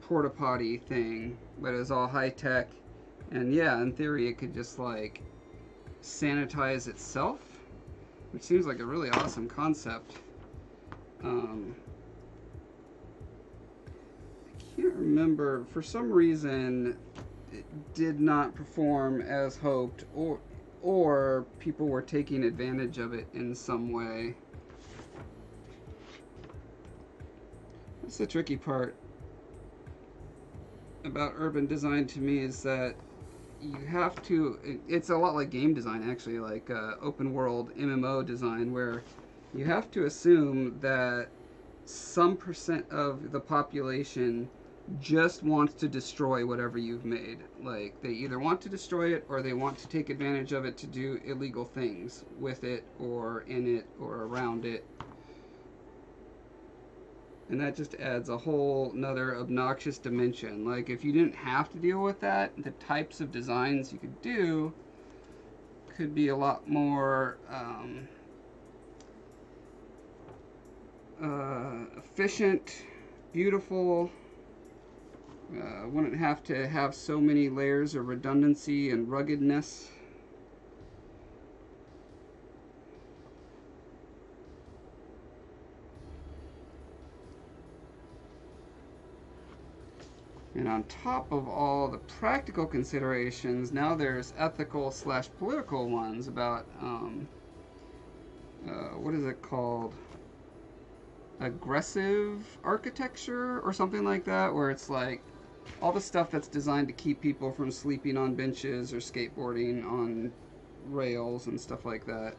porta potty thing, but it was all high tech, and yeah, in theory it could just like sanitize itself, which seems like a really awesome concept. I can't remember, for some reason it did not perform as hoped, or people were taking advantage of it in some way. That's the tricky part about urban design to me, is that you have to, it's a lot like game design actually, like open world MMO design, where you have to assume that some percent of the population just wants to destroy whatever you've made. Like, they either want to destroy it or they want to take advantage of it to do illegal things with it or in it or around it. And that just adds a whole nother obnoxious dimension. Like, if you didn't have to deal with that, the types of designs you could do could be a lot more efficient, beautiful. Wouldn't have to have so many layers of redundancy and ruggedness. And on top of all the practical considerations, now there's ethical/political ones about, what is it called? Aggressive architecture or something like that, where it's like all the stuff that's designed to keep people from sleeping on benches or skateboarding on rails and stuff like that.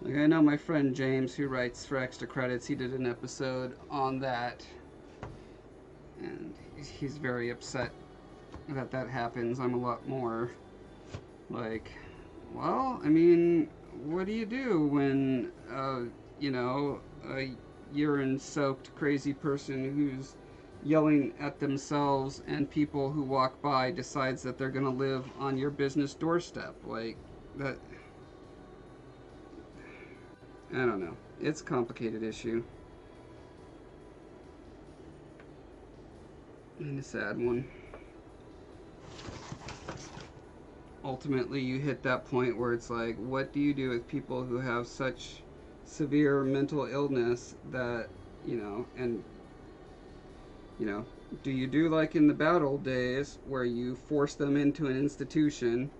Like, I know my friend James, who writes for Extra Credits, he did an episode on that, and he's very upset that that happens. I'm a lot more like, well, I mean, what do you do when, you know, a urine-soaked crazy person who's yelling at themselves and people who walk by decides that they're going to live on your business doorstep? Like, that, I don't know. It's a complicated issue. And a sad one. Ultimately, you hit that point where it's like, what do you do with people who have such severe mental illness that, you know, and, you know, do you do like in the bad old days where you force them into an institution,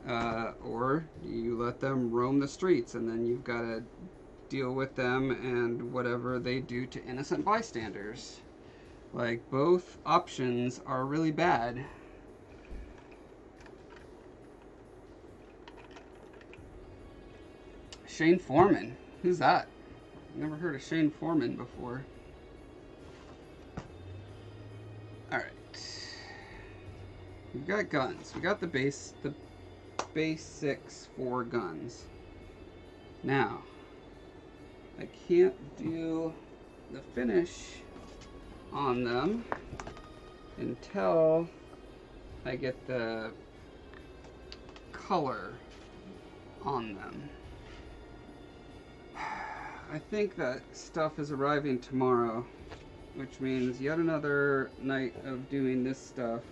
Or you let them roam the streets, and then you've got to deal with them and whatever they do to innocent bystanders. Like, both options are really bad. Shane Foreman. Who's that? Never heard of Shane Foreman before. Alright. We've got guns. We got the basics for guns. Now, I can't do the finish on them until I get the color on them. I think that stuff is arriving tomorrow, which means yet another night of doing this stuff.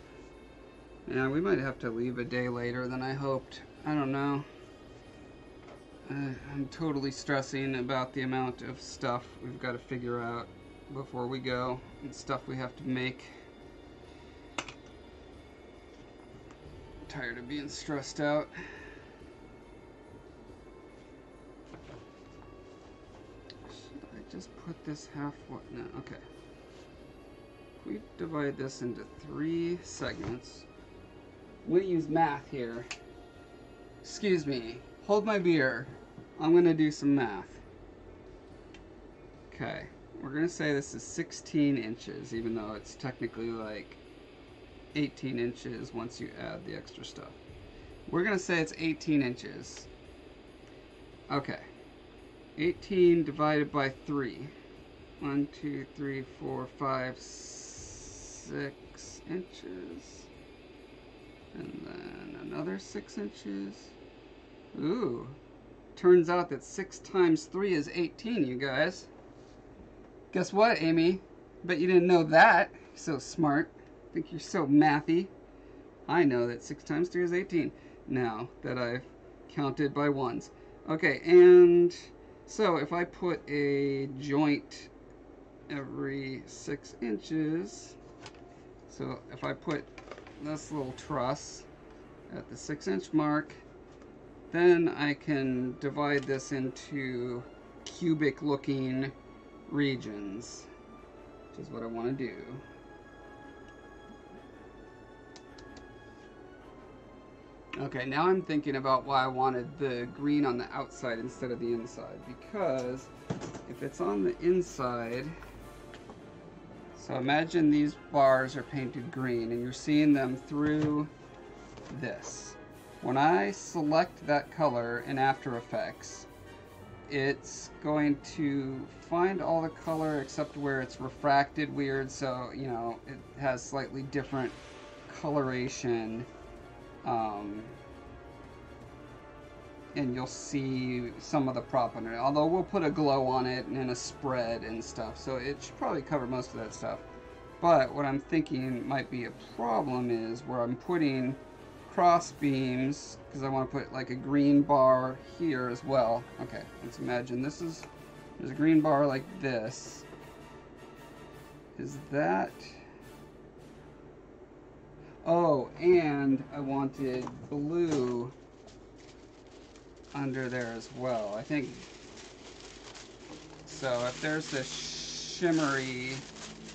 Yeah, we might have to leave a day later than I hoped. I don't know. I'm totally stressing about the amount of stuff we've got to figure out before we go, and stuff we have to make. I'm tired of being stressed out. Should I just put this half? What? No, okay. If we divide this into 3 segments, I'm going to use math here. Excuse me. Hold my beer. I'm going to do some math. Okay. We're going to say this is 16 inches, even though it's technically like 18 inches once you add the extra stuff. We're going to say it's 18 inches. Okay. 18 divided by 3. 1, 2, 3, 4, 5, 6 inches. And then another 6 inches. Ooh. Turns out that 6 times 3 is 18, you guys. Guess what, Amy? Bet you didn't know that. You're so smart. Think you're so mathy. I know that 6 times 3 is 18. Now that I've counted by ones. Okay, and so if I put a joint every 6 inches, so if I put this little truss at the 6-inch mark, then I can divide this into cubic looking regions, which is what I want to do. Okay, now I'm thinking about why I wanted the green on the outside instead of the inside, because if it's on the inside, so imagine these bars are painted green and you're seeing them through this. When I select that color in After Effects, it's going to find all the color except where it's refracted weird, so you know it has slightly different coloration, and you'll see some of the prop under it, although we'll put a glow on it and a spread and stuff, so it should probably cover most of that stuff. But what I'm thinking might be a problem is where I'm putting cross beams, because I want to put like a green bar here as well. Okay, let's imagine there's a green bar like this. Is that... Oh, and I wanted blue under there as well. I think so. If there's this shimmery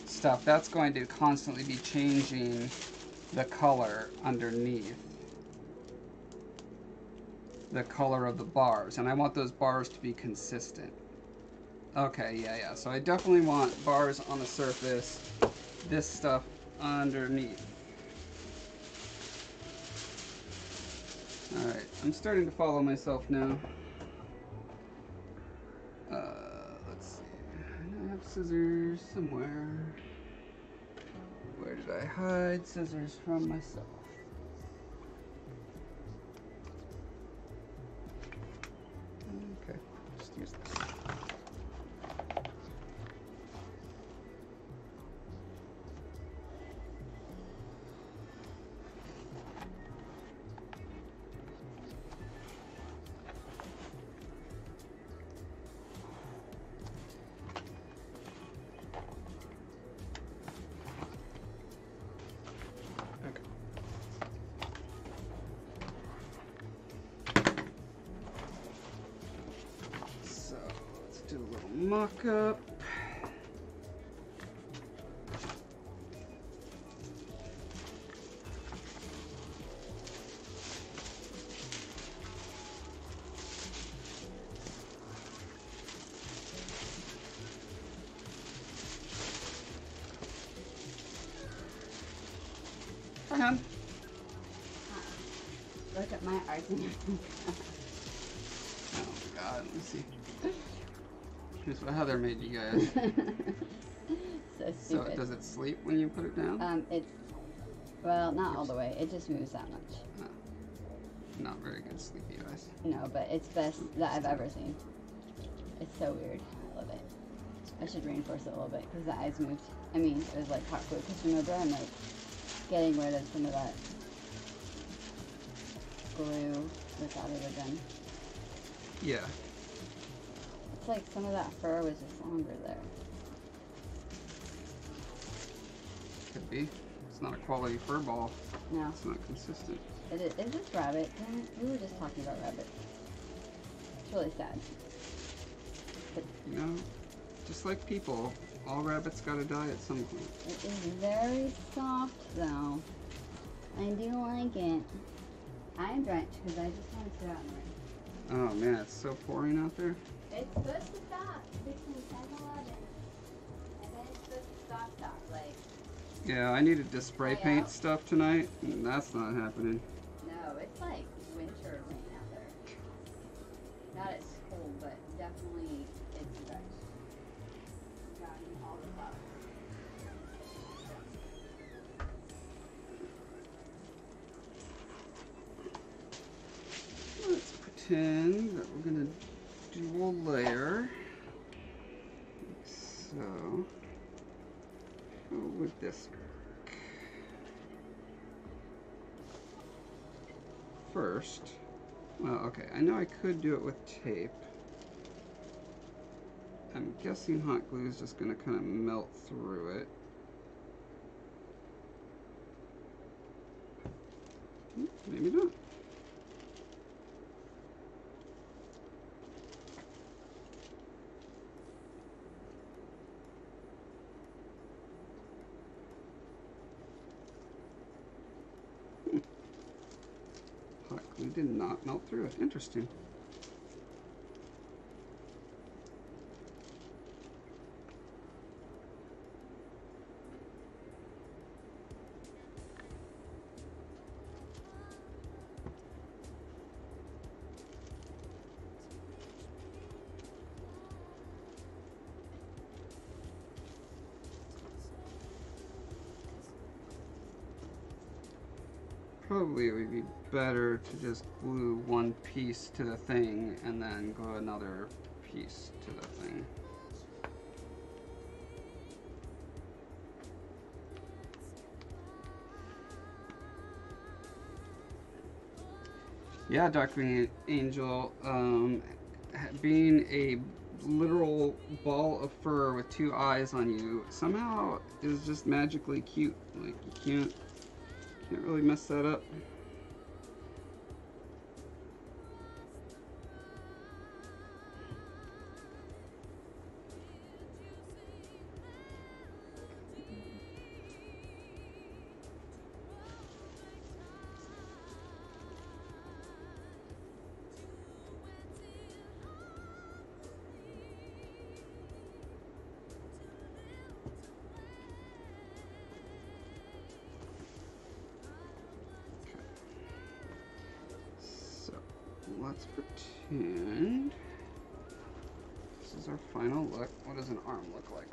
stuff, that's going to constantly be changing the color underneath, the color of the bars, and I want those bars to be consistent. Okay, yeah, so I definitely want bars on the surface, this stuff underneath. Alright, I'm starting to follow myself now. Let's see. I have scissors somewhere. Where did I hide scissors from myself? Okay, just use this. mock-up. Hon. Look at my art. Oh my god, let me see. Here's what Heather made you guys. So So stupid. does it sleep when you put it down? It's, well, not all the way. It just moves that much. No. Not very good sleepy eyes. No, but it's best that I've ever seen. It's so weird. I love it. I should reinforce it a little bit because the eyes moved. I mean, it was like hot glue. Because remember, I'm like getting rid of some of that glue that's out of the gun. Yeah. It's like some of that fur was just longer there. Could be. It's not a quality fur ball. No. It's not consistent. Is this rabbit? Damn it, we were just talking about rabbits. It's really sad. But You know, just like people, all rabbits gotta die at some point. it is very soft though. I do like it. I'm drenched because I just want to sit out in the rain. Oh man, it's so pouring out there. It's supposed to stop between 10 and 11. And then it's supposed to stop, like, Yeah, I needed to spray Dry paint out. stuff tonight, and that's not happening. no, it's like winter rain out there. Not at school, but definitely it's drenched. Drowning all the flowers. Let's pretend that we're gonna dual layer. So, how would this work? First, well, okay, I know I could do it with tape. I'm guessing hot glue is just gonna kind of melt through it. Maybe not. Hot glue did not melt through it. Interesting. Probably it would be better to just glue one piece to the thing and then glue another piece to the thing. Yeah, Darkwing Angel, being a literal ball of fur with two eyes on you somehow is just magically cute. Like, you can't really mess that up. So let's pretend this is our final look. What does an arm look like?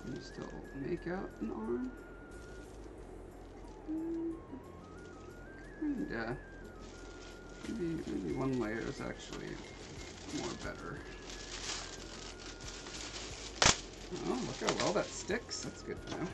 Can you still make out an arm? Kinda. Maybe one layer is actually more better. Oh, look how well that sticks. That's good to know.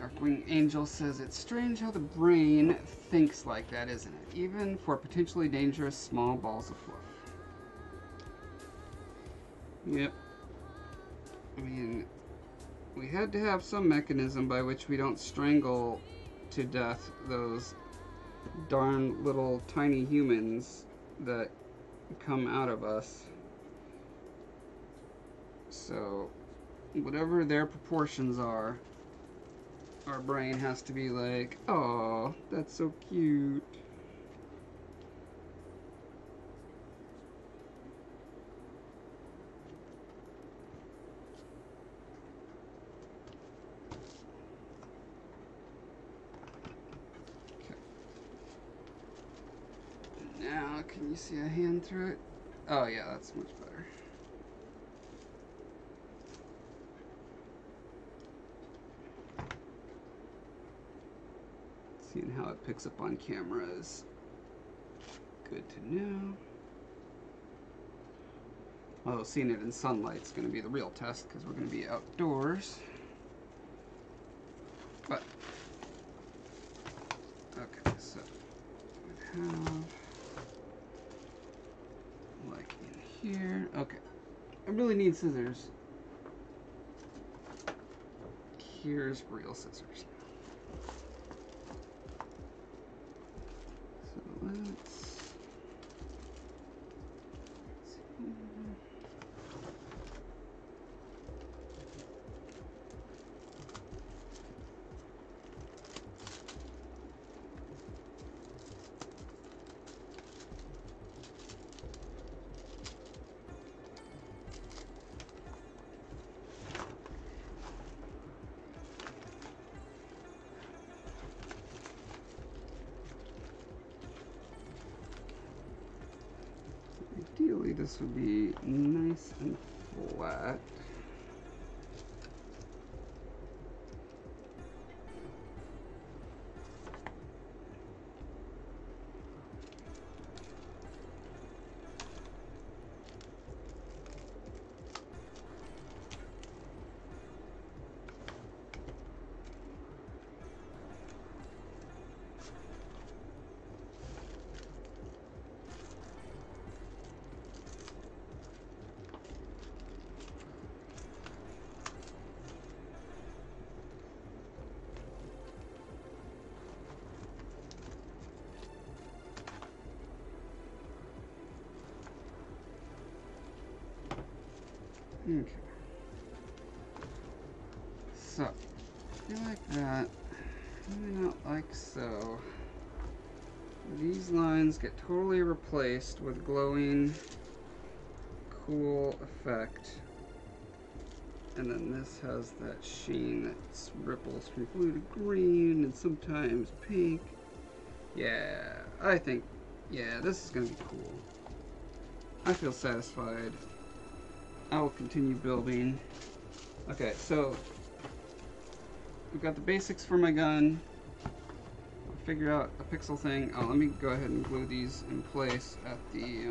Darkwing Angel says, it's strange how the brain thinks like that, isn't it? Even for potentially dangerous small balls of fluff. Yep. I mean, we had to have some mechanism by which we don't strangle to death those darn little tiny humans that come out of us. So, whatever their proportions are, our brain has to be like, oh, that's so cute. Okay. Now, can you see a hand through it? Oh yeah, that's much better. Seeing how it picks up on camera is good to know. Although seeing it in sunlight is going to be the real test because we're going to be outdoors. But, okay, so we have, like in here, okay. I really need scissors. Here's real scissors. So let's see. Ideally, this would be nice and flat. Okay. So, I feel like that. Maybe not like so. These lines get totally replaced with glowing, cool effect. And then this has that sheen that ripples from blue to green and sometimes pink. Yeah, I think, yeah, this is going to be cool. I feel satisfied. I will continue building. Okay, so we've got the basics for my gun. I'll figure out a pixel thing. Oh, let me go ahead and glue these in place at the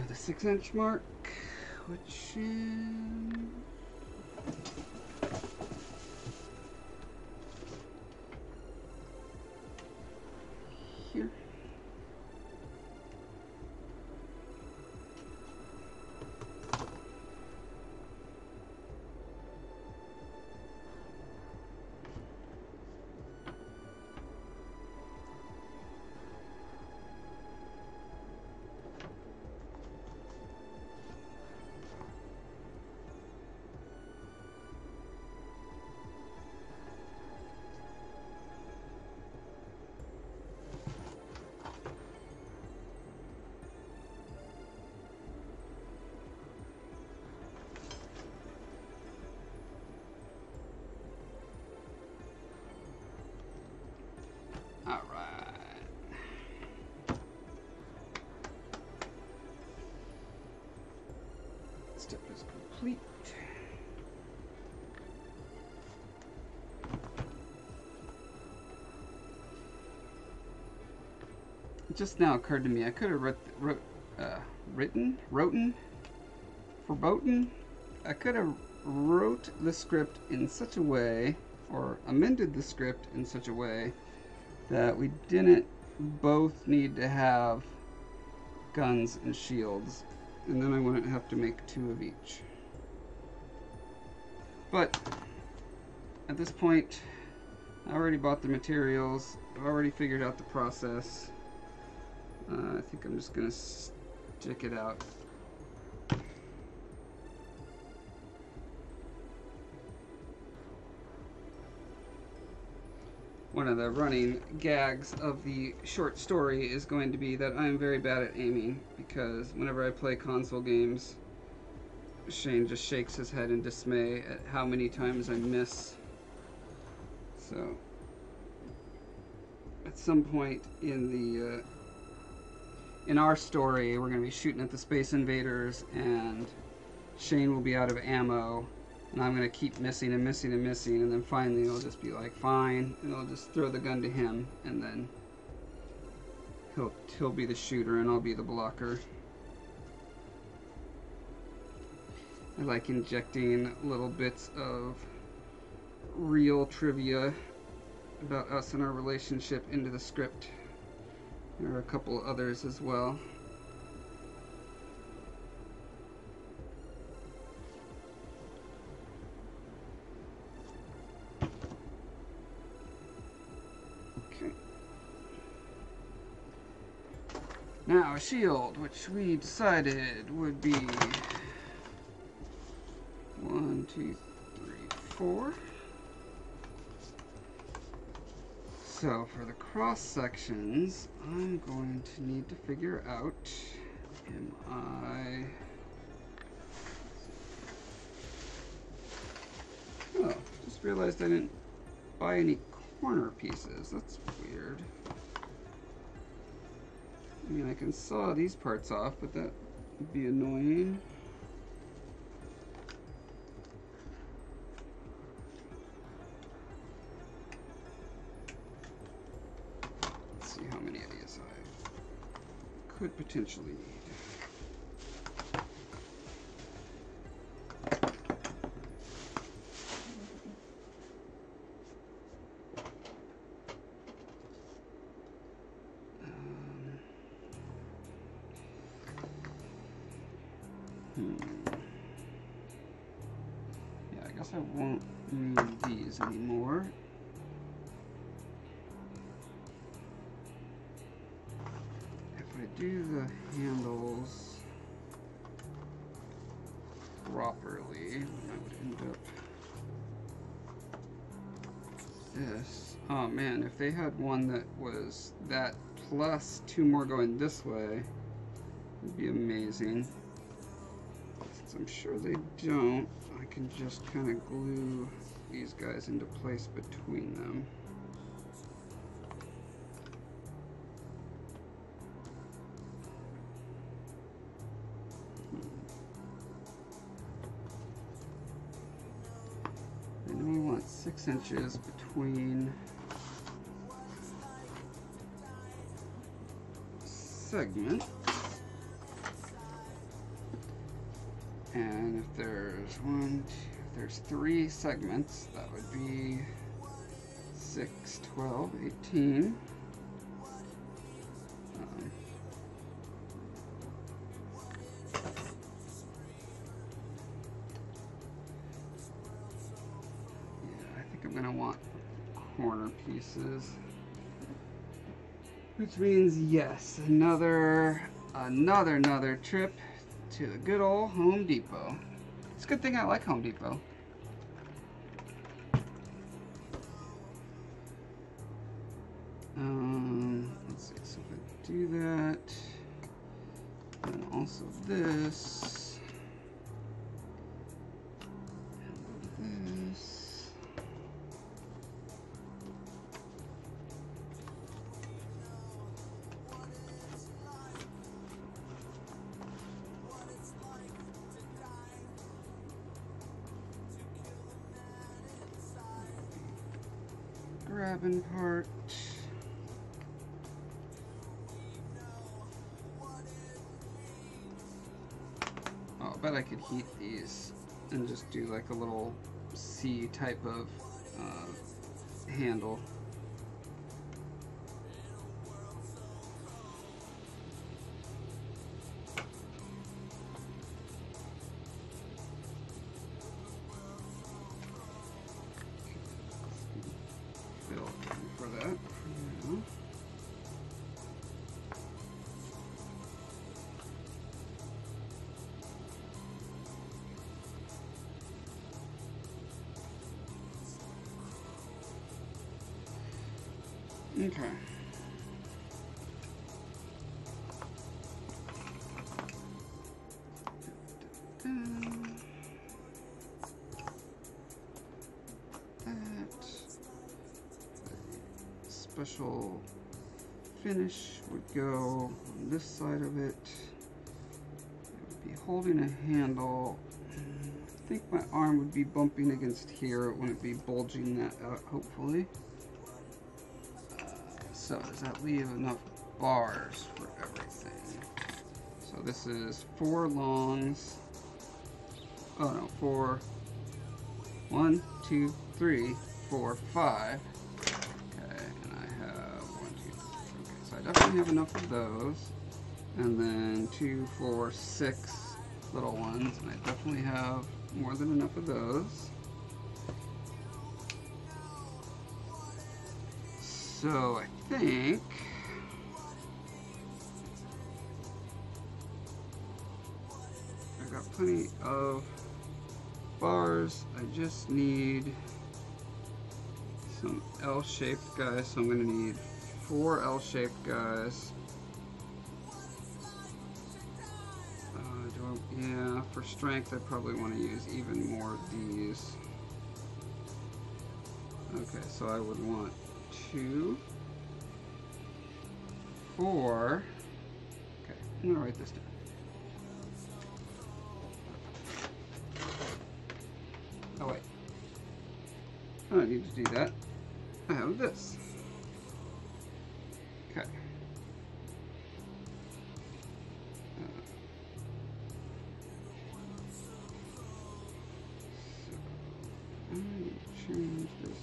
6-inch mark, which is here. All right. Step is complete. It just now occurred to me I could have written, verboten. I could have wrote the script in such a way, or amended the script in such a way, that we didn't both need to have guns and shields, and then I wouldn't have to make 2 of each. But at this point, I already bought the materials, I've already figured out the process. I think I'm just gonna stick it out. One of the running gags of the short story is going to be that I'm very bad at aiming, because whenever I play console games, Shane just shakes his head in dismay at how many times I miss. So, at some point in our story, we're going to be shooting at the Space Invaders, and Shane will be out of ammo, and I'm going to keep missing and missing and missing, and then finally it'll just be like, fine, and I'll just throw the gun to him, and then he'll be the shooter and I'll be the blocker. I like injecting little bits of real trivia about us and our relationship into the script. There are a couple others as well. Okay. Now a shield, which we decided would be 1, 2, 3, 4. So for the cross sections, I'm going to need to figure out, am I... Oh, just realized I didn't buy any corner pieces. That's weird. I mean, I can saw these parts off, but that would be annoying. Could potentially need. Yeah, I guess I won't need these anymore. Do the handles properly, I would end up this. Oh man, if they had one that was that plus 2 more going this way, it'd be amazing. Since I'm sure they don't, I can just kind of glue these guys into place between them. And we want 6 inches between segments. And if there's 3 segments, that would be 6, 12, 18. I'm gonna want corner pieces, which means yes, another trip to the good old Home Depot. It's a good thing I like Home Depot. Let's see. So if I do that, and also this. Grabbing part. Oh, I bet I could heat these and just do like a little C type of handle. Fill for that. Yeah. Okay. That special finish would go on this side of it. It would be holding a handle. I think my arm would be bumping against here. It wouldn't be bulging that out, hopefully. So does that leave enough bars for everything? So this is 4 longs. Oh no, 4. 1, 2, 3, 4, 5. Okay, and I have 1, 2, 3. Okay, so I definitely have enough of those. And then 2, 4, 6 little ones. And I definitely have more than enough of those. So I think I've got plenty of bars. I just need some L-shaped guys, so I'm going to need 4 L-shaped guys. Yeah, for strength I probably want to use even more of these. Okay, so I would want 2, 4. Okay, I'm gonna write this down. Oh wait, I don't need to do that. I have this. Okay. So I need to change this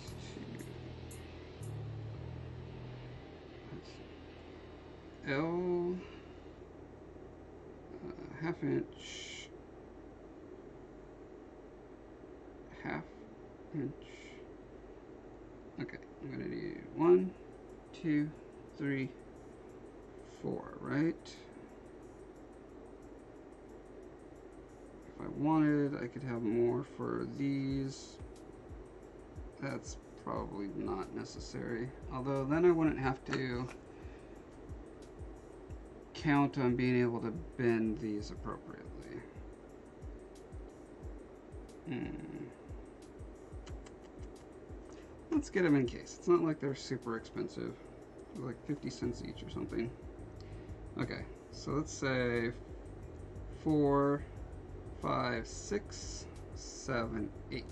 to L, ½ inch, ½ inch. Okay, I'm gonna need 1, 2, 3, 4, right? If I wanted, I could have more for these. That's probably not necessary. Although then I wouldn't have to count on being able to bend these appropriately. Let's get them in case. It's not like they're super expensive. They're like 50 cents each or something. Okay, so let's say 4, 5, 6, 7, 8.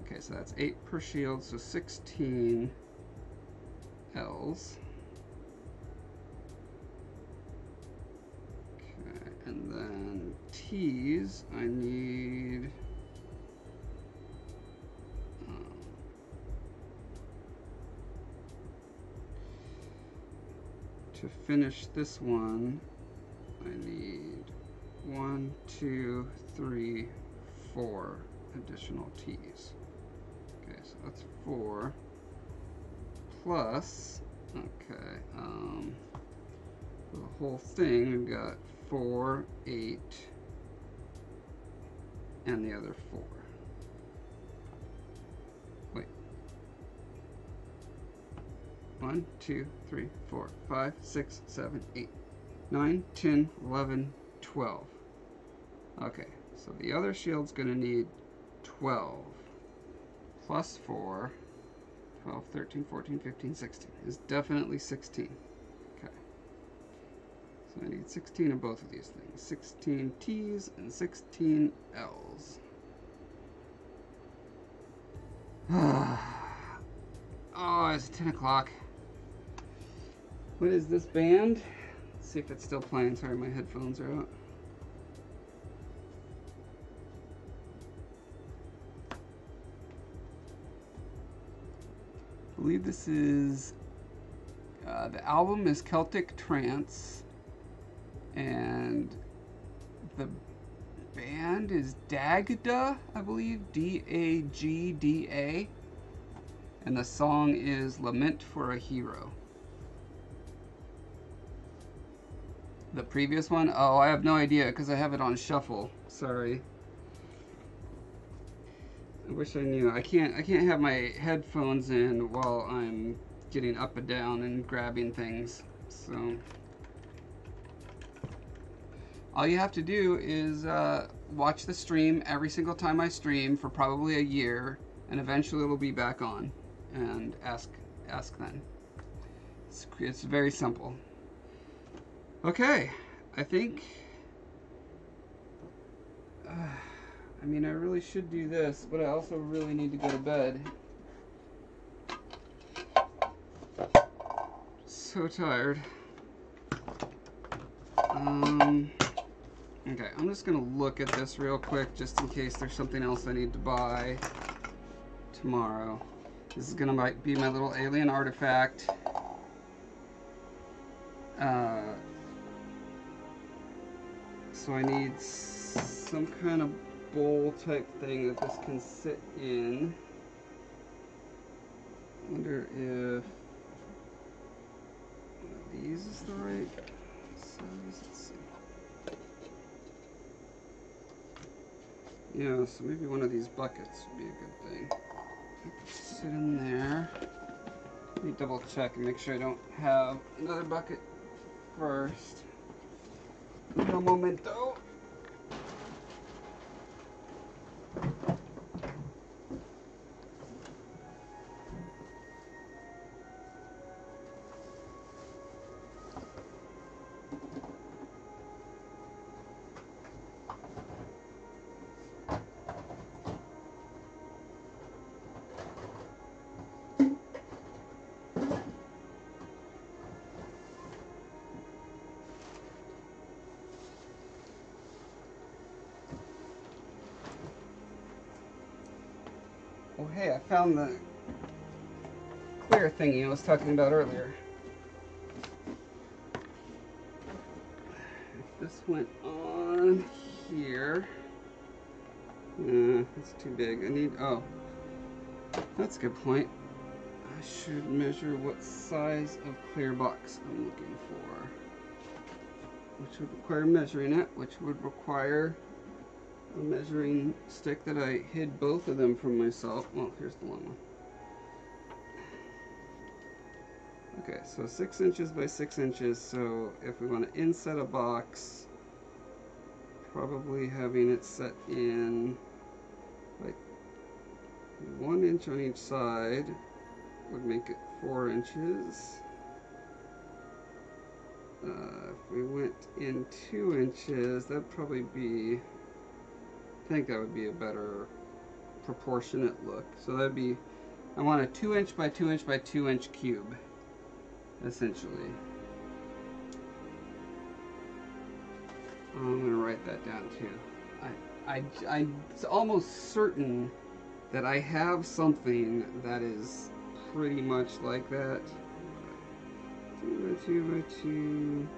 Okay, so that's 8 per shield, so 16 L's. Okay, and then T's, I need to finish this one, I need 1, 2, 3, 4 additional T's. Okay, so that's 4 plus, okay, for the whole thing we've got 4, 8, and the other 4. Wait. 1, 2, 3, 4, 5, 6, 7, 8, 9, 10, 11, 12. Okay, so the other shield's going to need 12 plus 4, 12, 13, 14, 15, 16. Is definitely 16. Okay. So I need 16 of both of these things. 16 T's and 16 L's. Oh, it's 10 o'clock. What is this band? Let's see if it's still playing. Sorry, my headphones are out. believe this is, the album is Celtic Trance, and the band is Dagda, I believe, Dagda, and the song is Lament for a Hero. The previous one? Oh, I have no idea because I have it on shuffle. Sorry. I wish I knew. I can't have my headphones in while I'm getting up and down and grabbing things. So all you have to do is watch the stream every single time I stream for probably a year, and eventually it'll be back on, and ask then. It's very simple. Okay, I think, I mean, I really should do this, but I also really need to go to bed. So tired. Okay, I'm just gonna look at this real quick just in case there's something else I need to buy tomorrow. This is gonna be my little alien artifact. So I need some kind of bowl type thing that this can sit in. I wonder if one of these is the right size. Let's see. Yeah, so maybe one of these buckets would be a good thing. Sit in there. Let me double check and make sure I don't have another bucket first. Un momento. Oh hey, I found the clear thingy I was talking about earlier. If this went on here, it's too big. I need, oh, that's a good point. I should measure what size of clear box I'm looking for, which would require measuring it, which would require a measuring stick that I hid both of them from myself. Well, here's the long one. Okay, so 6 inches by 6 inches. So if we want to inset a box, probably having it set in like 1 inch on each side would make it 4 inches. If we went in 2 inches, that'd probably be, I think that would be a better proportionate look. So that'd be, I want a 2 inch by 2 inch by 2 inch cube, essentially. I'm gonna write that down too. I'm almost certain that I have something that is pretty much like that. 2 by 2 by 2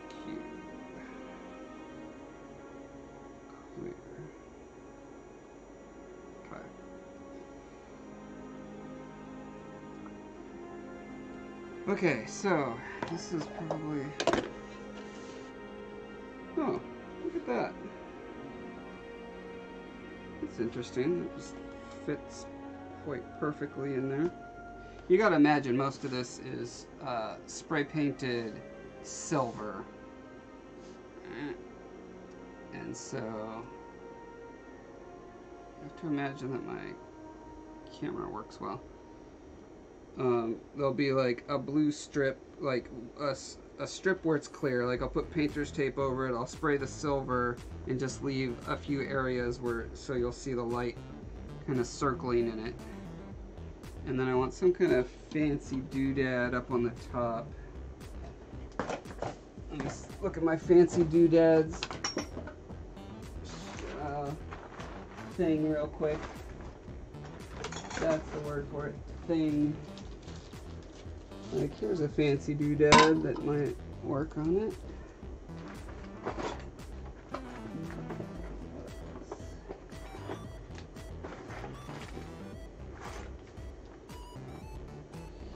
cube. Clear. Okay. Okay, so this is probably, oh, look at that. That's interesting. It just fits quite perfectly in there. You gotta imagine most of this is spray painted silver. And so I have to imagine that my camera works well. There'll be like a blue strip, like a strip where it's clear. Like I'll put painter's tape over it, I'll spray the silver and just leave a few areas where, so you'll see the light kind of circling in it. And then I want some kind of fancy doodad up on the top. Let me look at my fancy doodads thing real quick. that's the word for it, thing. Like, here's a fancy doodad that might work on it.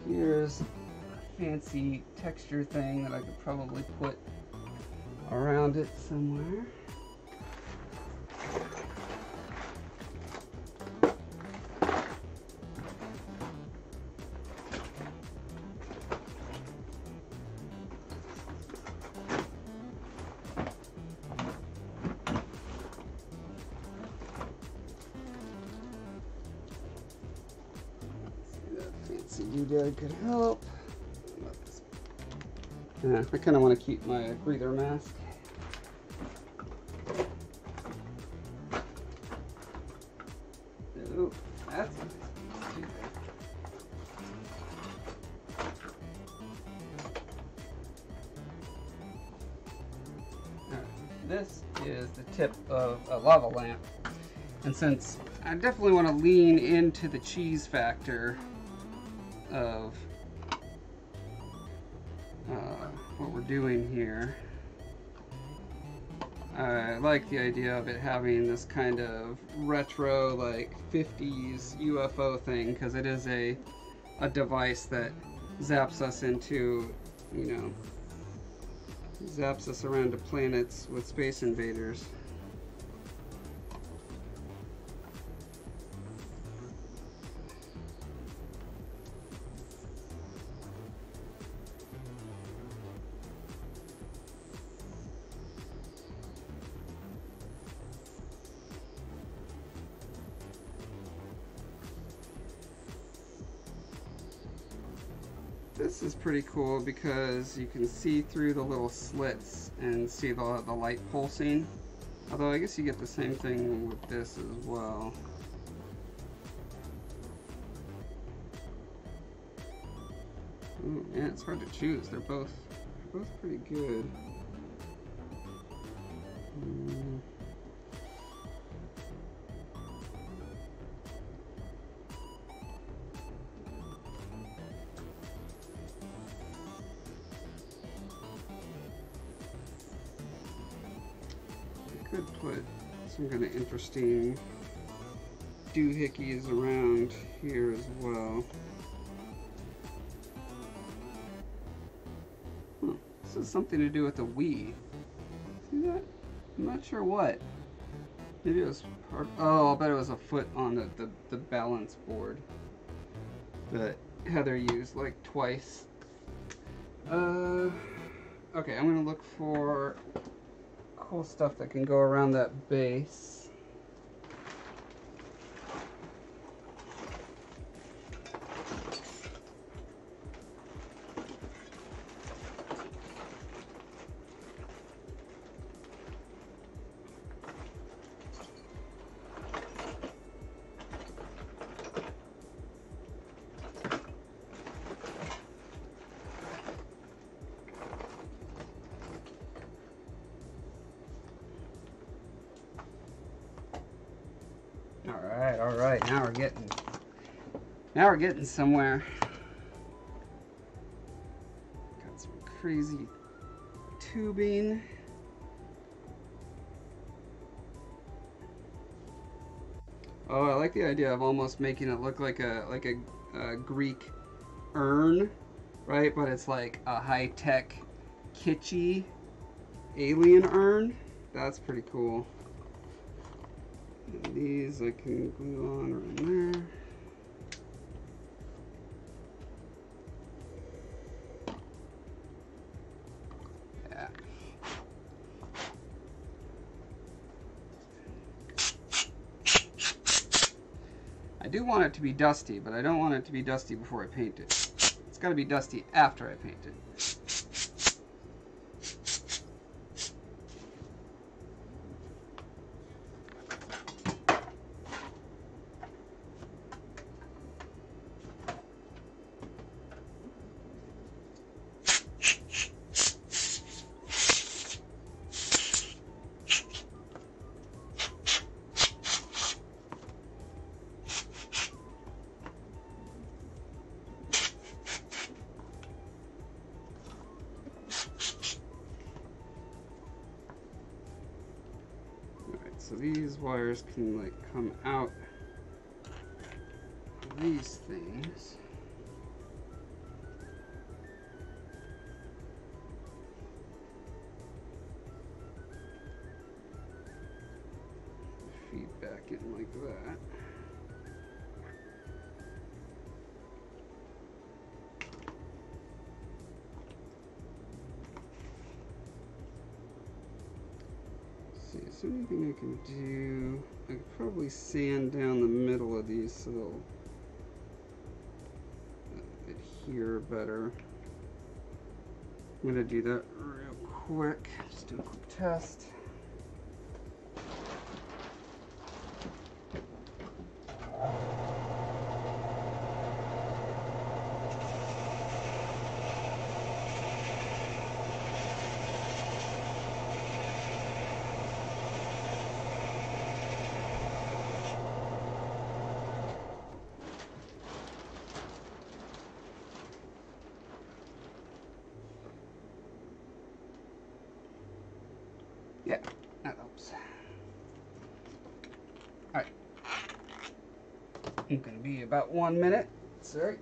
Here's a fancy texture thing that I could probably put around it somewhere. Doodad could help. Yeah, I kind of want to keep my breather mask. Ooh, that's nice. This is the tip of a lava lamp, and since I definitely want to lean into the cheese factor of what we're doing here, I like the idea of it having this kind of retro, like 50s UFO thing, because it is a device that zaps us into, you know, zaps us around to planets with Space Invaders. This is pretty cool because you can see through the little slits and see the light pulsing. Although I guess you get the same thing with this as well. Ooh, yeah, it's hard to choose. They're both pretty good. Could put some kind of interesting doohickeys around here as well. This has something to do with the Wii. See that? I'm not sure what. Maybe it was part. Oh, I'll bet it was a foot on the balance board that Heather used like twice. Okay, I'm gonna look for cool stuff that can go around that base. All right, now we're getting somewhere. Got some crazy tubing. Oh, I like the idea of almost making it look like a Greek urn, right? But it's like a high-tech, kitschy alien urn. That's pretty cool. And these I can glue on around there. Yeah. I do want it to be dusty, but I don't want it to be dusty before I paint it. It's got to be dusty after I paint it. So these wires can like come out of these things. Feed back in like that. See, is there anything I can do? I could probably sand down the middle of these so they'll adhere better. I'm gonna do that real quick. Just do a quick test. Yeah, that helps. Alright. I'm gonna be about 1 minute. Sorry.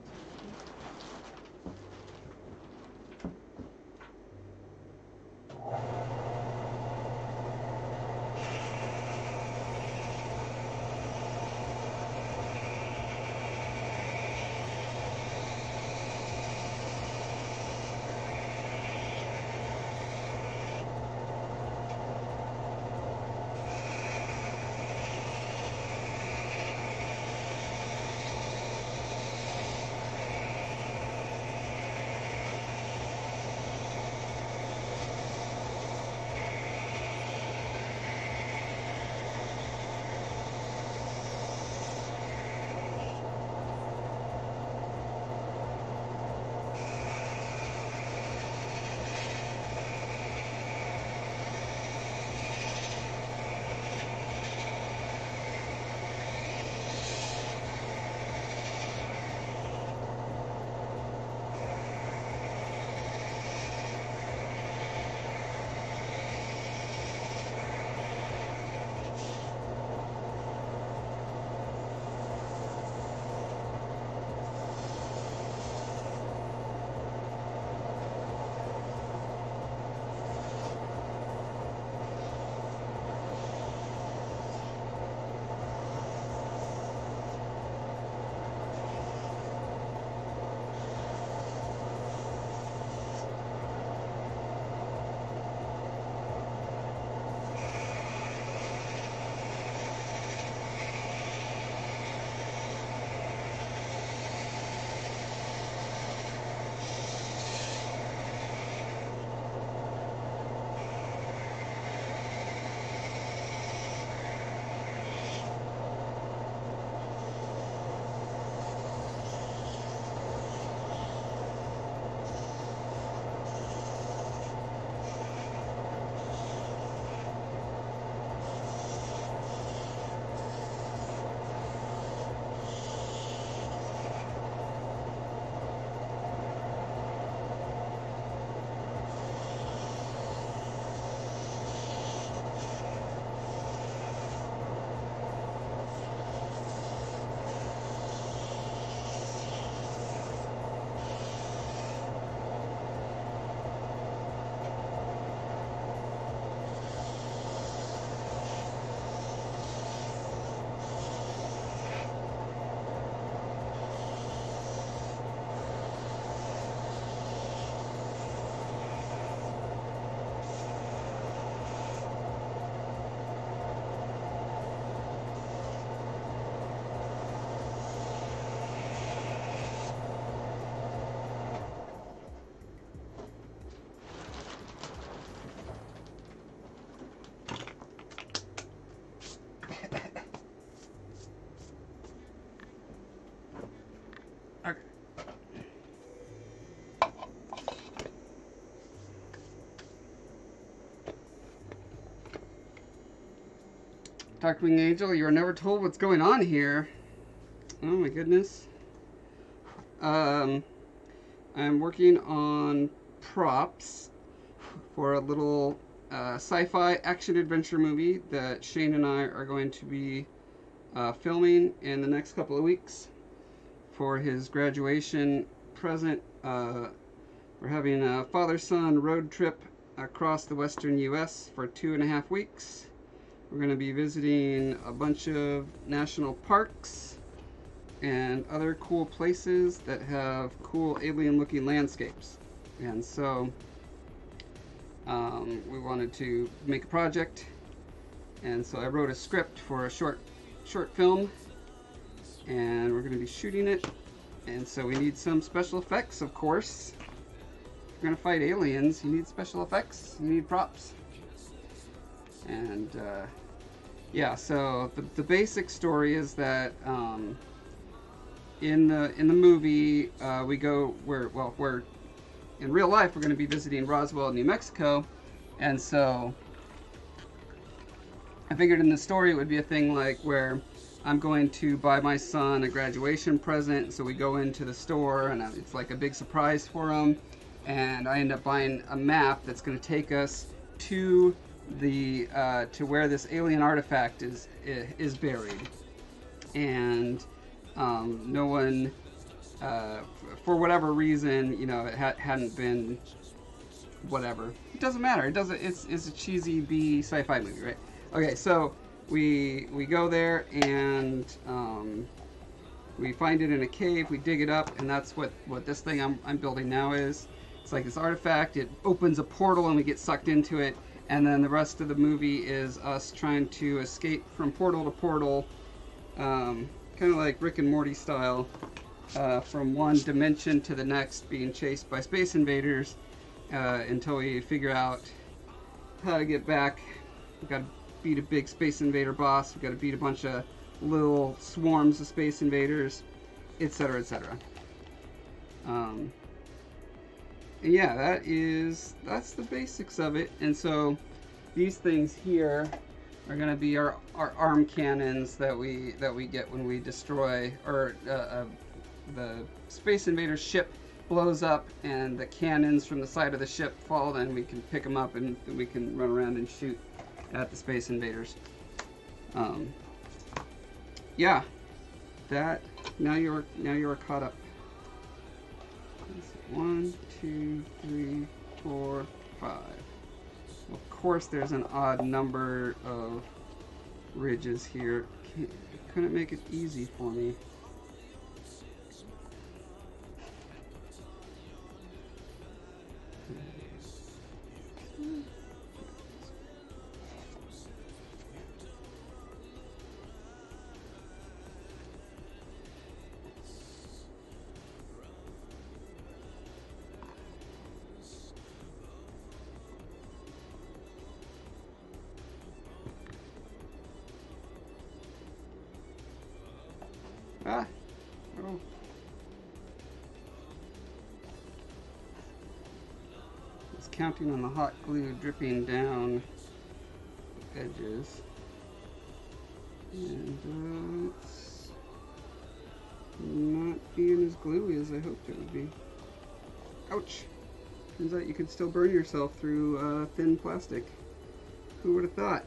Okay. Darkwing Angel, you are never told what's going on here. Oh my goodness. I'm working on props for a little sci-fi action-adventure movie that Shane and I are going to be filming in the next couple of weeks for his graduation present. We're having a father-son road trip across the western U.S. for 2.5 weeks. We're going to be visiting a bunch of national parks and other cool places that have cool alien-looking landscapes. And so we wanted to make a project, and so I wrote a script for a short film, and we're going to be shooting it. And so we need some special effects, of course. If you're going to fight aliens, you need special effects, you need props. And yeah, so the basic story is that in the movie we're in real life we're going to be visiting Roswell, New Mexico, and so I figured in the story it would be a thing like where I'm going to buy my son a graduation present, so we go into the store and it's like a big surprise for him, and I end up buying a map that's going to take us to the to where this alien artifact is buried, and no one for whatever reason, you know, it hadn't been whatever. It doesn't matter. It doesn't. It's a cheesy B sci-fi movie, right? Okay, so we go there and we find it in a cave. We dig it up, and that's what this thing I'm building now is. It's like this artifact. It opens a portal, and we get sucked into it. And then the rest of the movie is us trying to escape from portal to portal, kind of like Rick and Morty style, from one dimension to the next, being chased by space invaders until we figure out how to get back. We've got to beat a big space invader boss. We've got to beat a bunch of little swarms of space invaders, etc., etc. Yeah, that's the basics of it. And so these things here are going to be our arm cannons that we get when we destroy, or the space invader ship blows up and the cannons from the side of the ship fall. Then we can pick them up and we can run around and shoot at the space invaders. Yeah, that now you're caught up. 1, 2, 3, 4, 5. Of course, there's an odd number of ridges here. Couldn't make it easy for me. Ah! Oh. I was counting on the hot glue dripping down the edges. And it's not being as gluey as I hoped it would be. Ouch! Turns out you can still burn yourself through thin plastic. Who would have thought?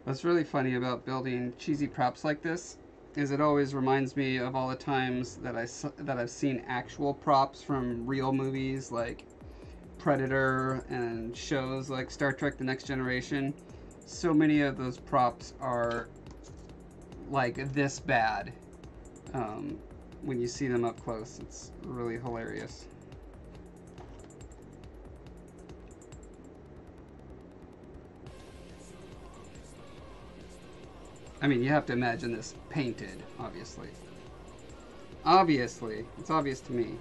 What's really funny about building cheesy props like this is it always reminds me of all the times that I've seen actual props from real movies like Predator and shows like Star Trek: The Next Generation. So many of those props are like this bad when you see them up close. It's really hilarious. I mean, you have to imagine this painted, obviously. Obviously. It's obvious to me.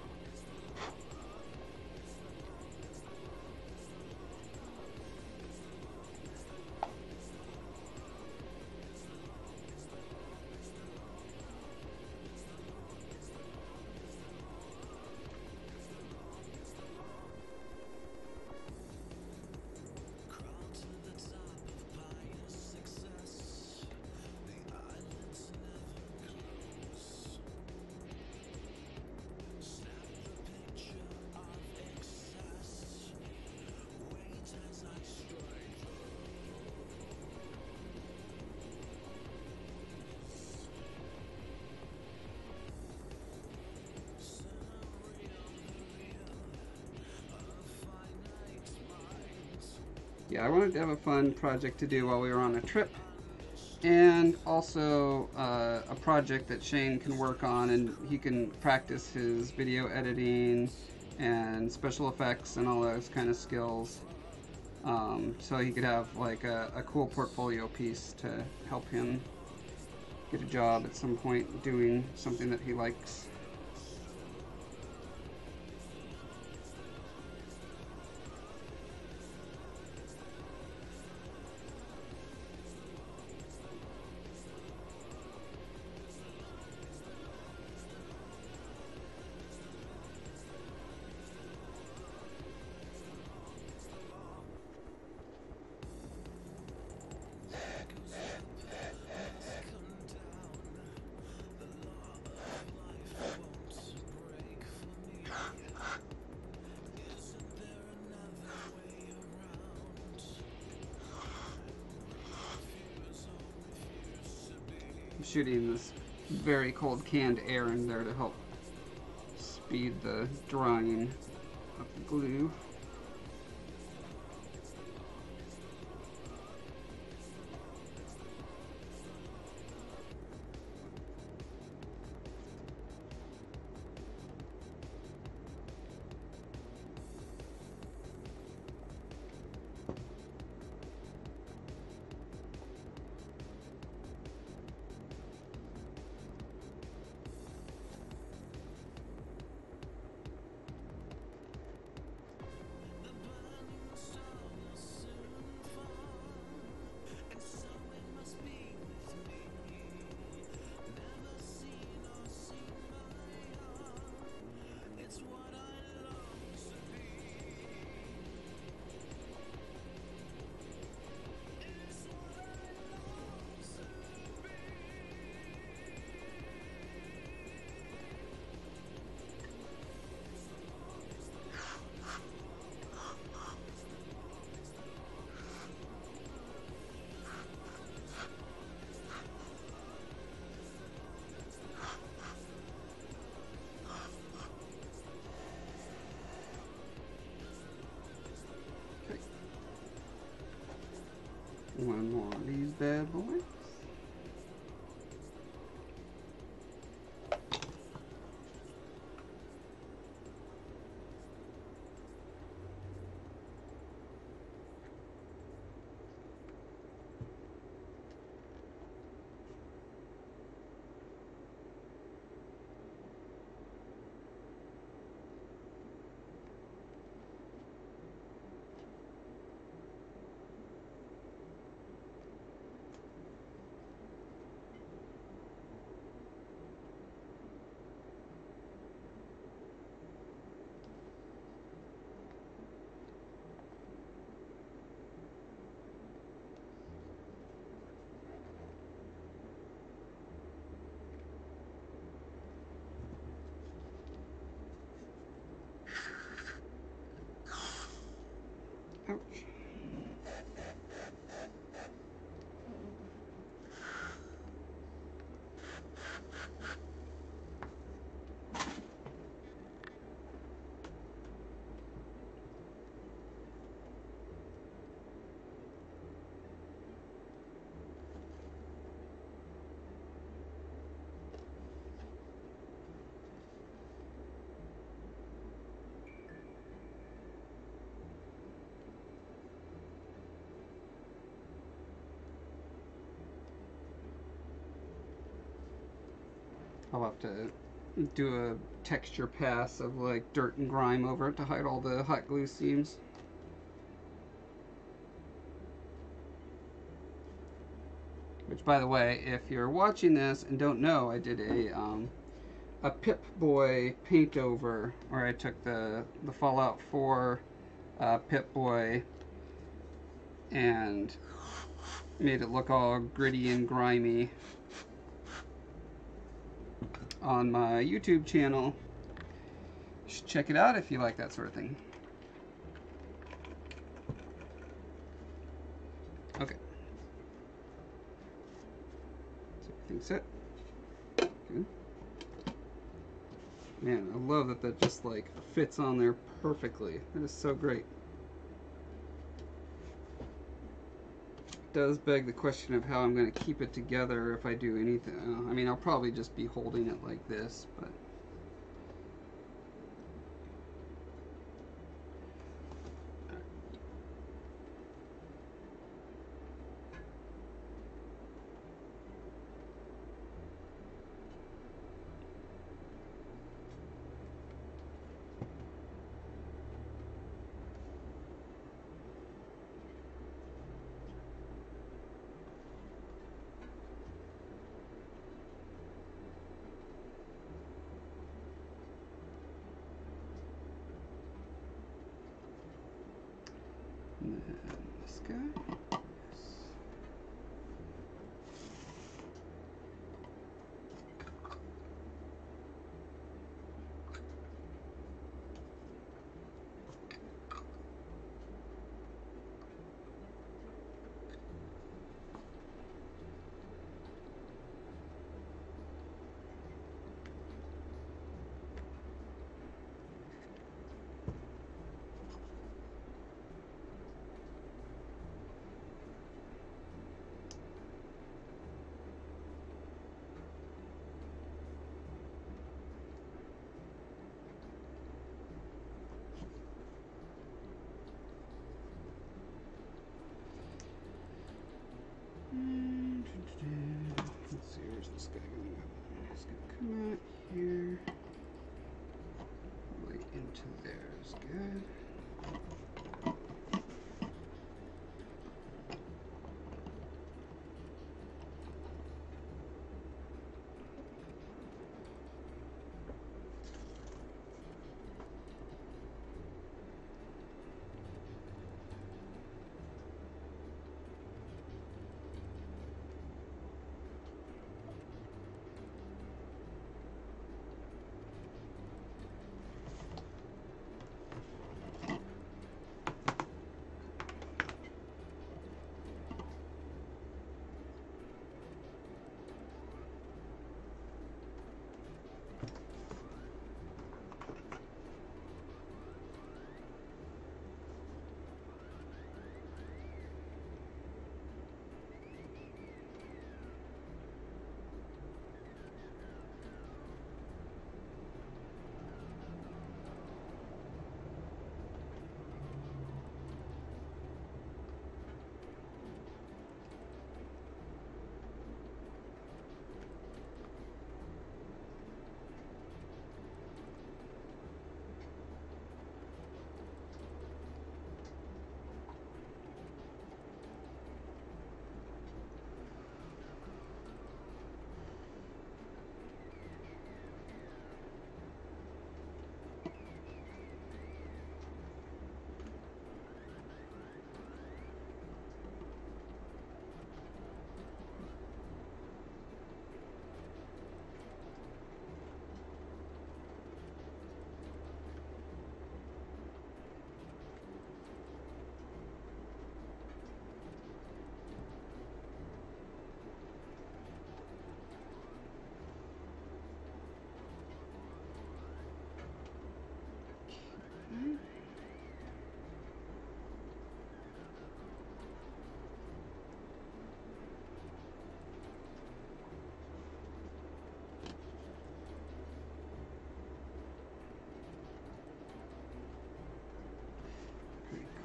Yeah, I wanted to have a fun project to do while we were on a trip, and also a project that Shane can work on, and he can practice his video editing and special effects and all those kind of skills. So he could have like a cool portfolio piece to help him get a job at some point doing something that he likes. I'm shooting this very cold canned air in there to help speed the drying of the glue. One more of these bad boys. I'll have to do a texture pass of like dirt and grime over it to hide all the hot glue seams. Which, by the way, if you're watching this and don't know, I did a Pip-Boy paint over, where I took the Fallout 4 Pip-Boy and made it look all gritty and grimy on my YouTube channel. You should check it out if you like that sort of thing. Okay. So everything's set. Good. Man, I love that that just like fits on there perfectly. That is so great. Does beg the question of how I'm going to keep it together if I do anything. I mean, I'll probably just be holding it like this, but and then this guy. Let's see, where's this guy going to go? He's going to come out here. Probably into there is good.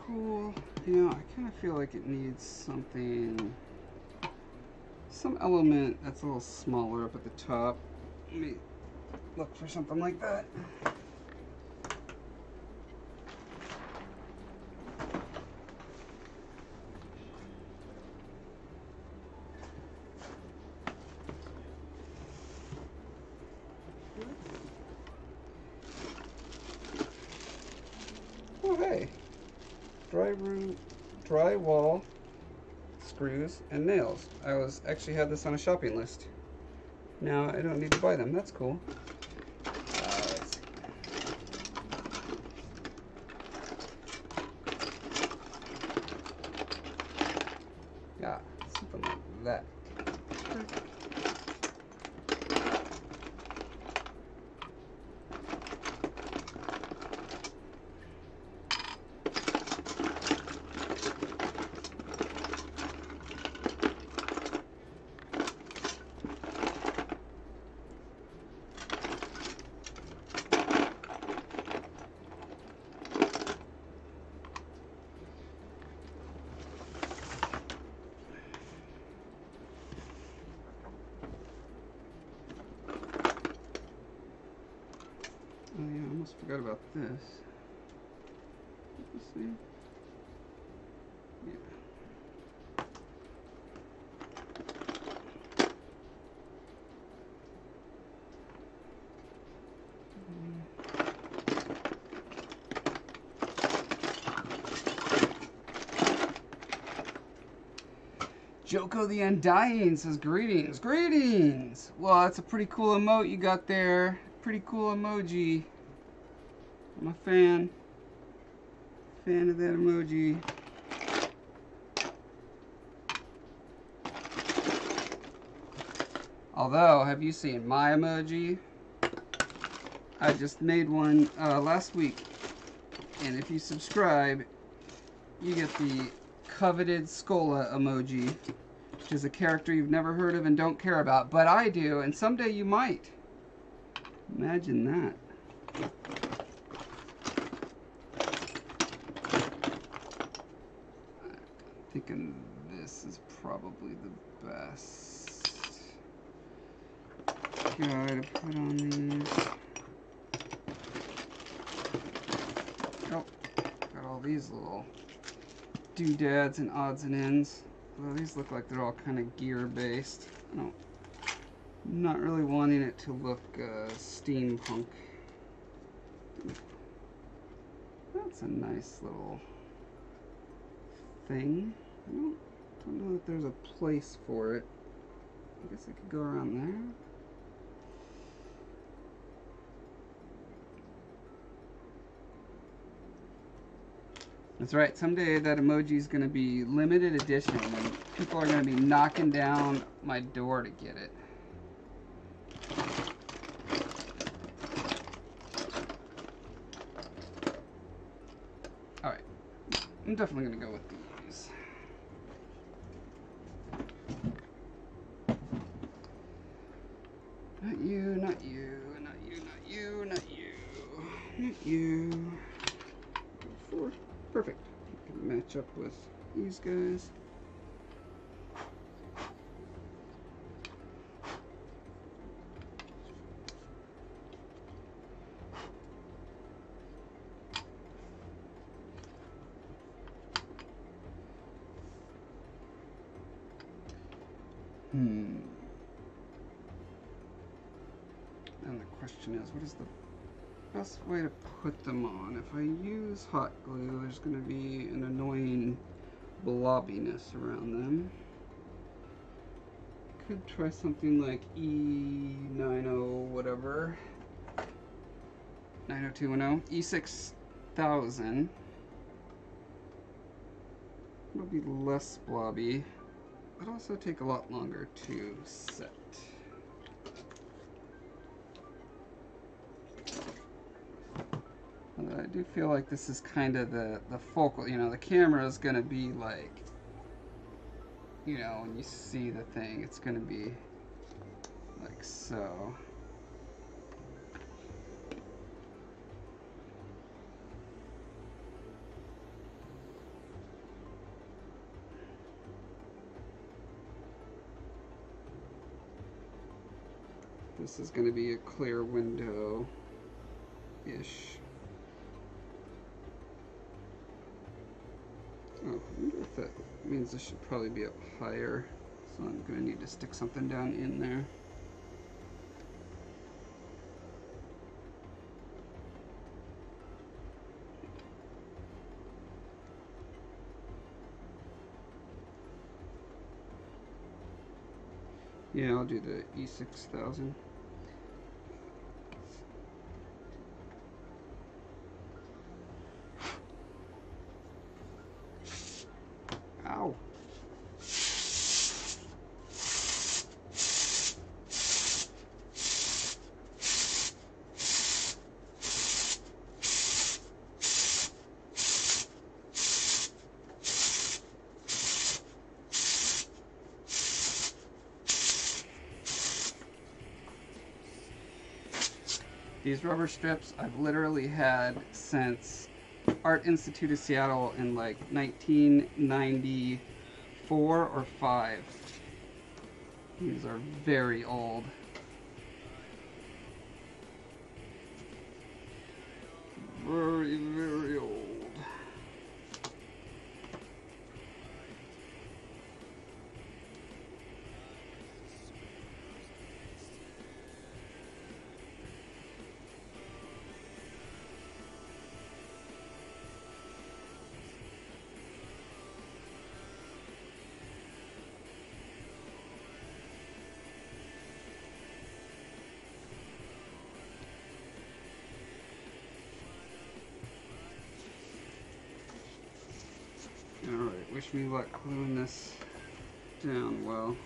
Cool. You know, I kind of feel like it needs something, some element that's a little smaller up at the top. Let me look for something like that. Oh, hey. Drywall screws and nails. Actually had this on a shopping list. Now I don't need to buy them. That's cool. Let's see. Yeah, something like that. Oh yeah, I almost forgot about this. Let's see. Yeah. Joko the Undying says greetings. Greetings! Well, that's a pretty cool emote you got there. Pretty cool emoji. I'm a fan. Fan of that emoji. Although, have you seen my emoji? I just made one last week. And if you subscribe, you get the coveted Scola emoji, which is a character you've never heard of and don't care about. But I do, and someday you might. Imagine that. I'm thinking this is probably the best guy to put on these. Oh, got all these little doodads and odds and ends. Well, these look like they're all kind of gear based. I'm not really wanting it to look steampunk. That's a nice little thing. I don't know that there's a place for it. I guess I could go around there. That's right, someday that emoji is going to be limited edition and people are going to be knocking down my door to get it. Alright, I'm definitely going to go with these. Not you, not you, not you, not you, not you, not you. 4. Perfect. Can match up with these guys. And the question is, what is the best way to put them on? If I use hot glue, there's going to be an annoying blobbiness around them. Could try something like E90 whatever. 90210. E6000. It'll be less blobby, but also take a lot longer to set. I do feel like this is kind of the focal, you know, the camera is going to be like, you know, when you see the thing, it's going to be like so. This is going to be a clear window-ish. Oh, I wonder if that means this should probably be up higher. So I'm going to need to stick something down in there. Yeah, I'll do the E6000. Ow. These rubber strips I've literally had since Art Institute of Seattle in like 1994 or 5. These are very old. Very, very old. Alright, wish me luck gluing this down well.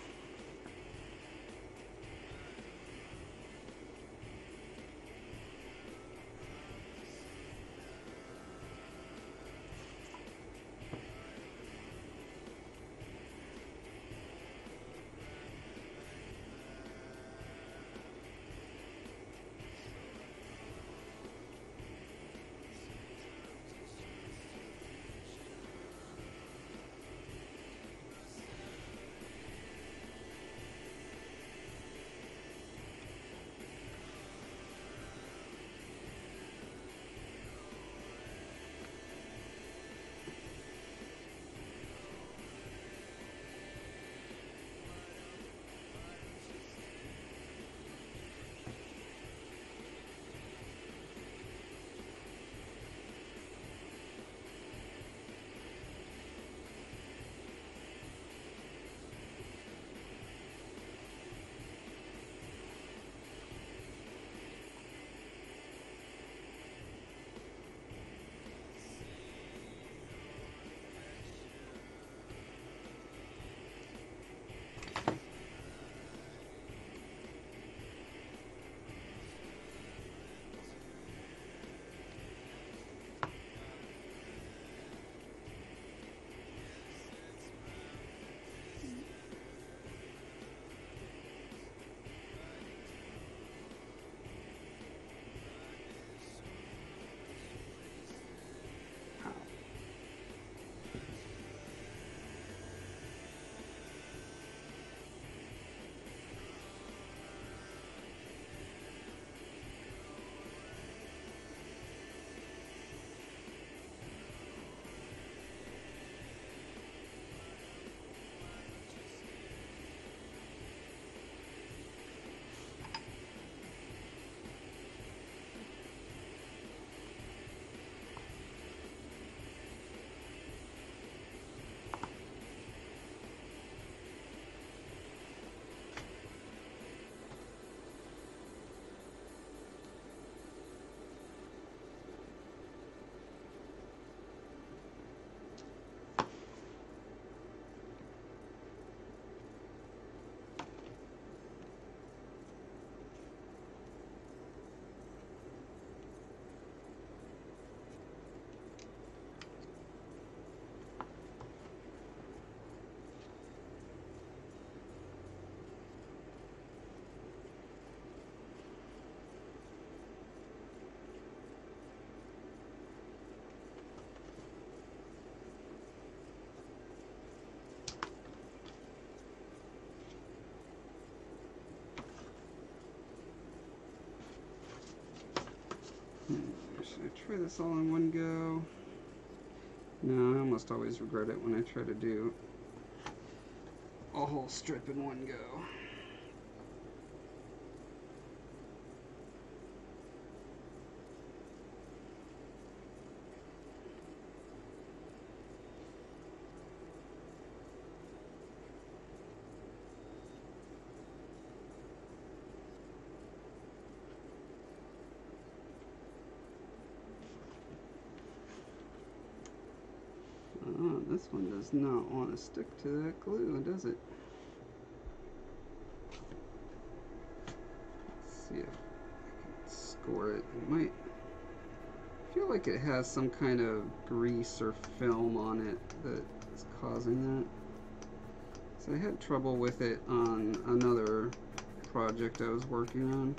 try this all in one go. No, I almost always regret it when I try to do a whole strip in one go. This one does not want to stick to that glue, does it? Let's see if I can score it. It might feel like it has some kind of grease or film on it that is causing that. So I had trouble with it on another project I was working on.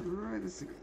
Try this again.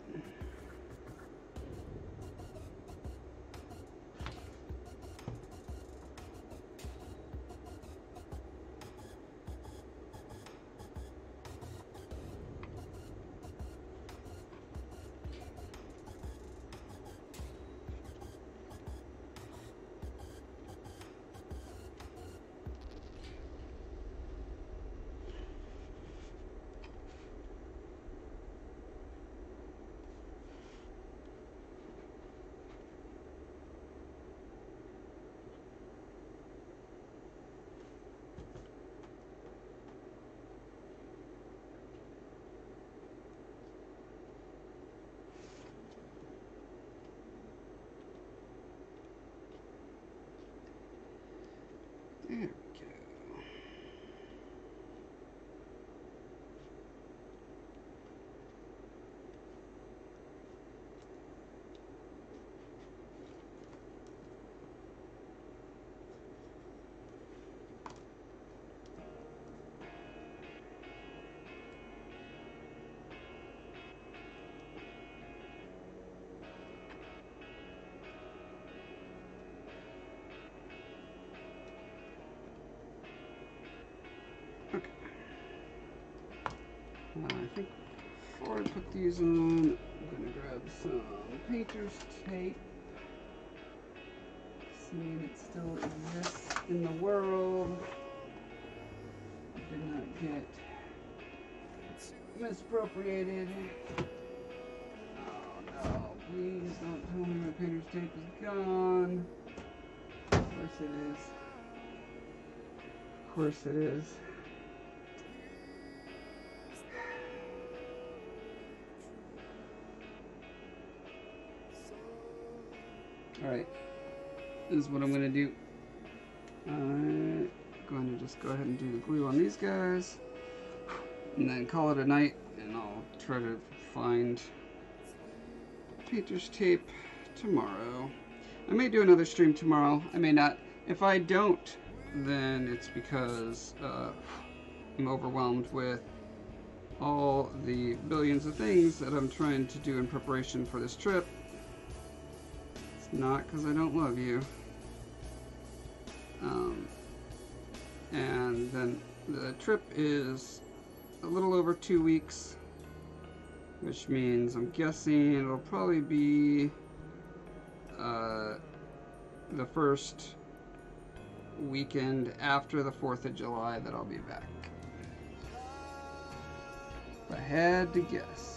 There we go. I think before I put these on, I'm going to grab some painter's tape. Seeing it still exists in the world. Did not get misappropriated. Oh no, please don't tell me my painter's tape is gone. Of course it is. Of course it is. Alright, this is what I'm going to do. I'm going to just go ahead and do the glue on these guys, and then call it a night, and I'll try to find painter's tape tomorrow. I may do another stream tomorrow. I may not. If I don't, then it's because I'm overwhelmed with all the billions of things that I'm trying to do in preparation for this trip. It's not because I don't love you. And then the trip is a little over 2 weeks, which means I'm guessing it'll probably be the first weekend after the 4th of July that I'll be back. If I had to guess.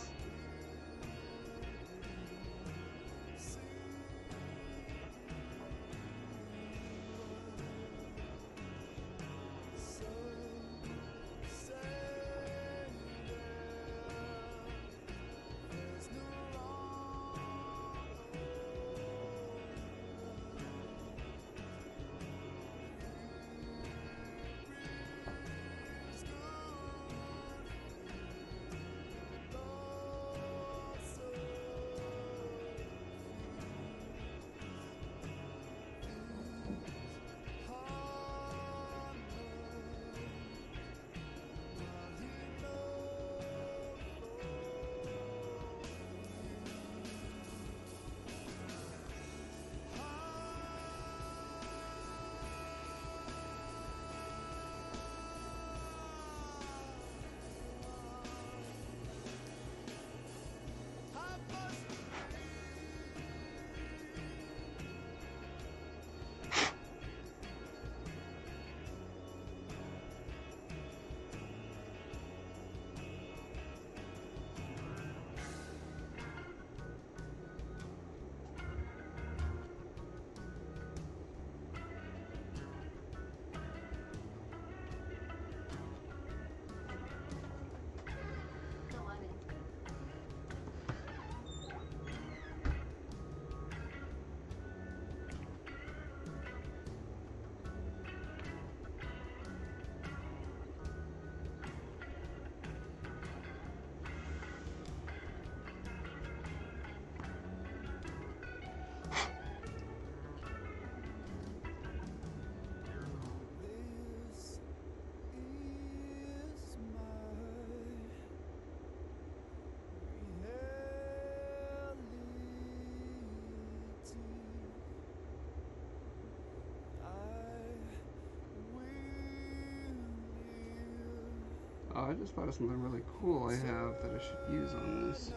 Oh, I just thought of something really cool I have that I should use on this.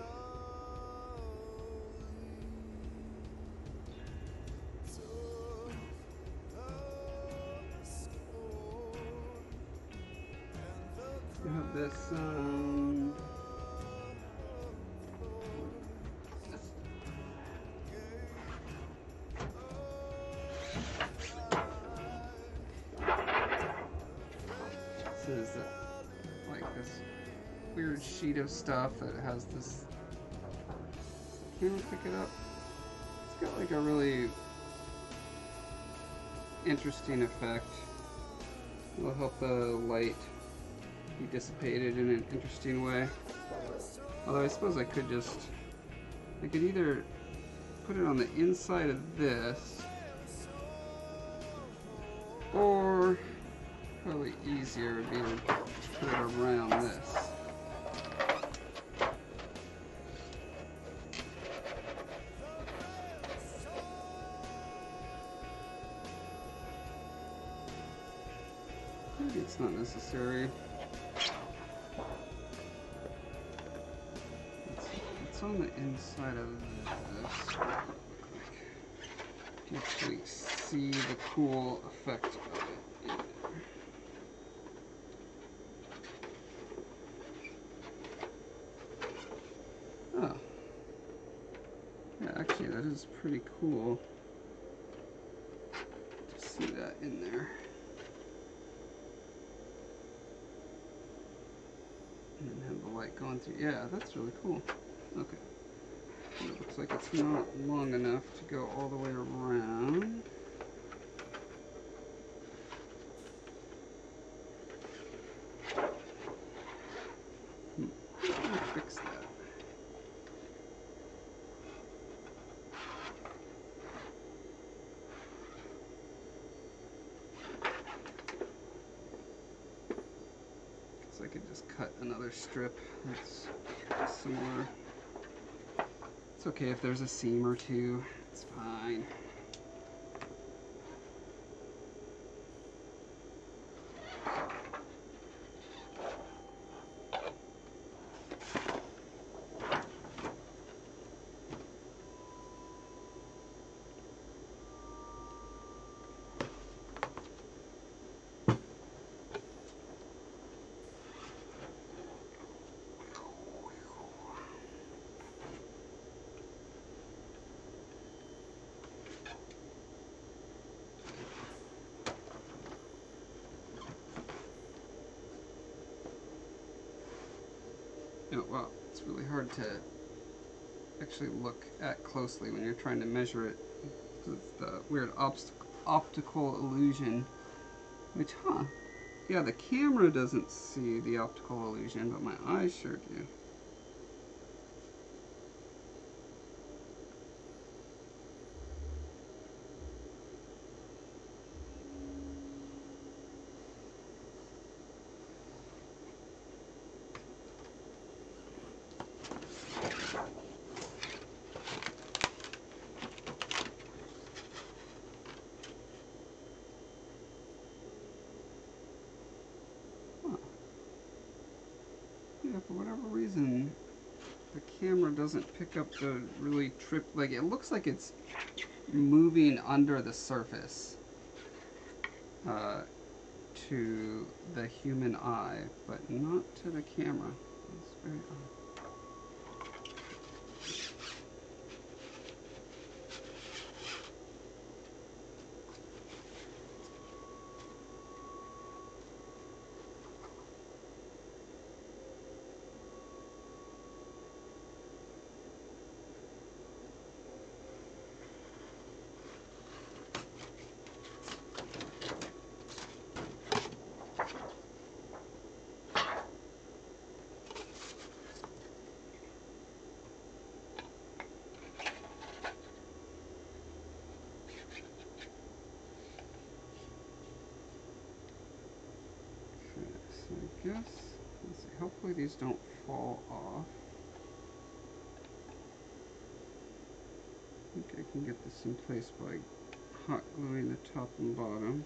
I have this, this is like this weird sheet of stuff that has this, can you pick it up? It's got like a really interesting effect. It'll help the light be dissipated in an interesting way. Although I suppose I could either put it on the inside of this, or probably easier would be to put it around this. Maybe it's not necessary. It's on the inside of this. You actually see the cool effect of it in there. Oh. Yeah, actually that is pretty cool to see that in there. And then have the light going through. Yeah, that's really cool. Okay. It looks like it's not long enough to go all the way around. How do I fix that? Guess I could just cut another strip that's similar. It's okay if there's a seam or two. It's fine. Oh, wow, it's really hard to actually look at closely when you're trying to measure it. It's the weird optical illusion, which, yeah, the camera doesn't see the optical illusion, but my eyes sure do. Yeah, for whatever reason, the camera doesn't pick up the really like, it looks like it's moving under the surface to the human eye, but not to the camera. It's very odd. So I guess, let's see, hopefully these don't fall off. I think I can get this in place by hot gluing the top and bottom.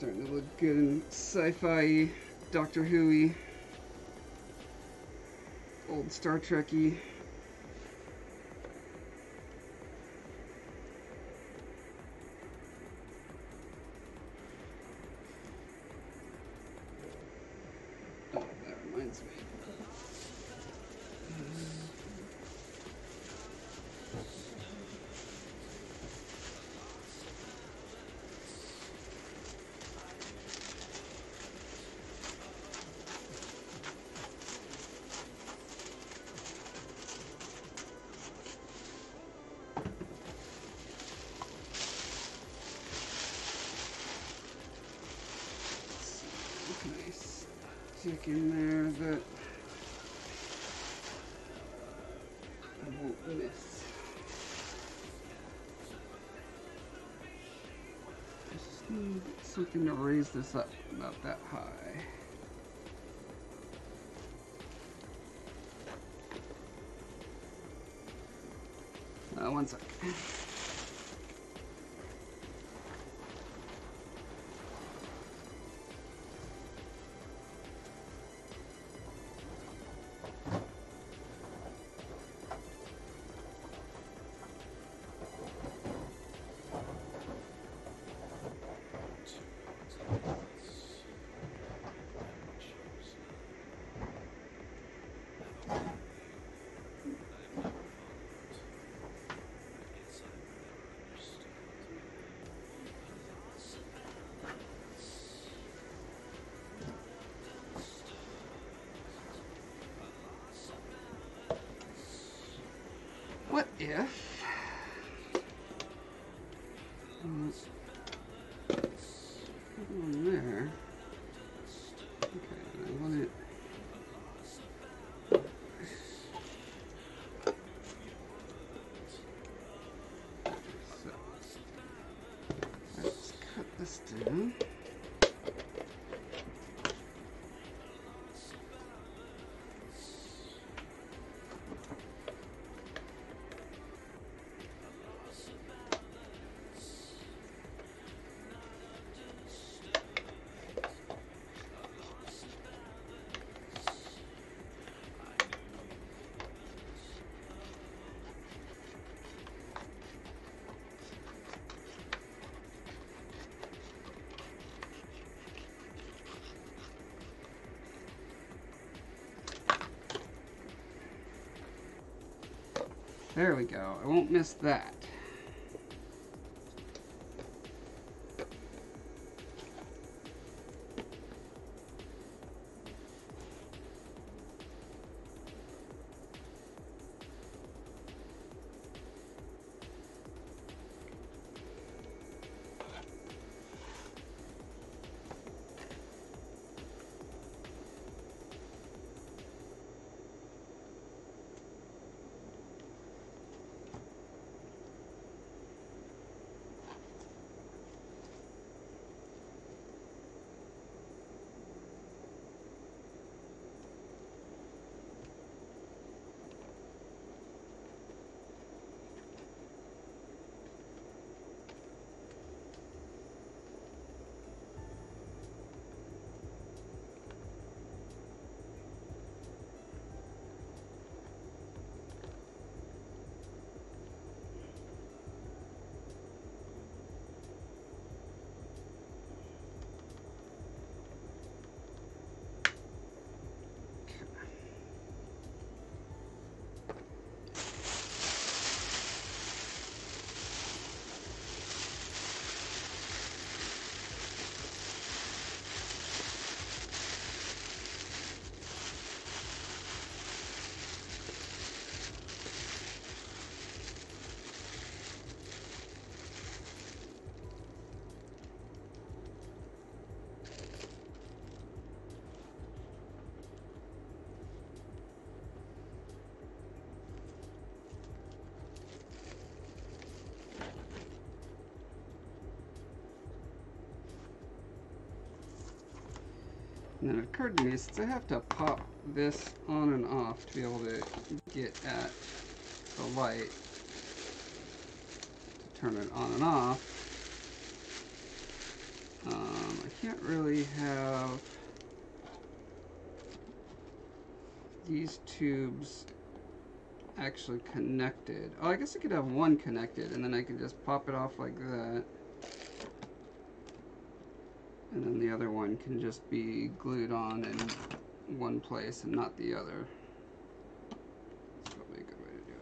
starting to look good in sci-fi, Doctor Who-y, old Star Trek-y. Oh, that reminds me. Nice stick in there that I won't miss. Just need something to raise this up about that high. One sec. What if put one there? Okay, and I want it. So let's cut this down. There we go. I won't miss that. And then it occurred to me, since I have to pop this on and off to be able to get at the light, to turn it on and off, I can't really have these tubes actually connected. Oh, I guess I could have one connected, and then I could just pop it off like that. And then the other one can just be glued on in one place and not the other. That's probably a good way to do it.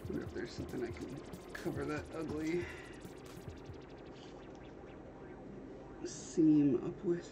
I wonder if there's something I can cover that ugly seam up with.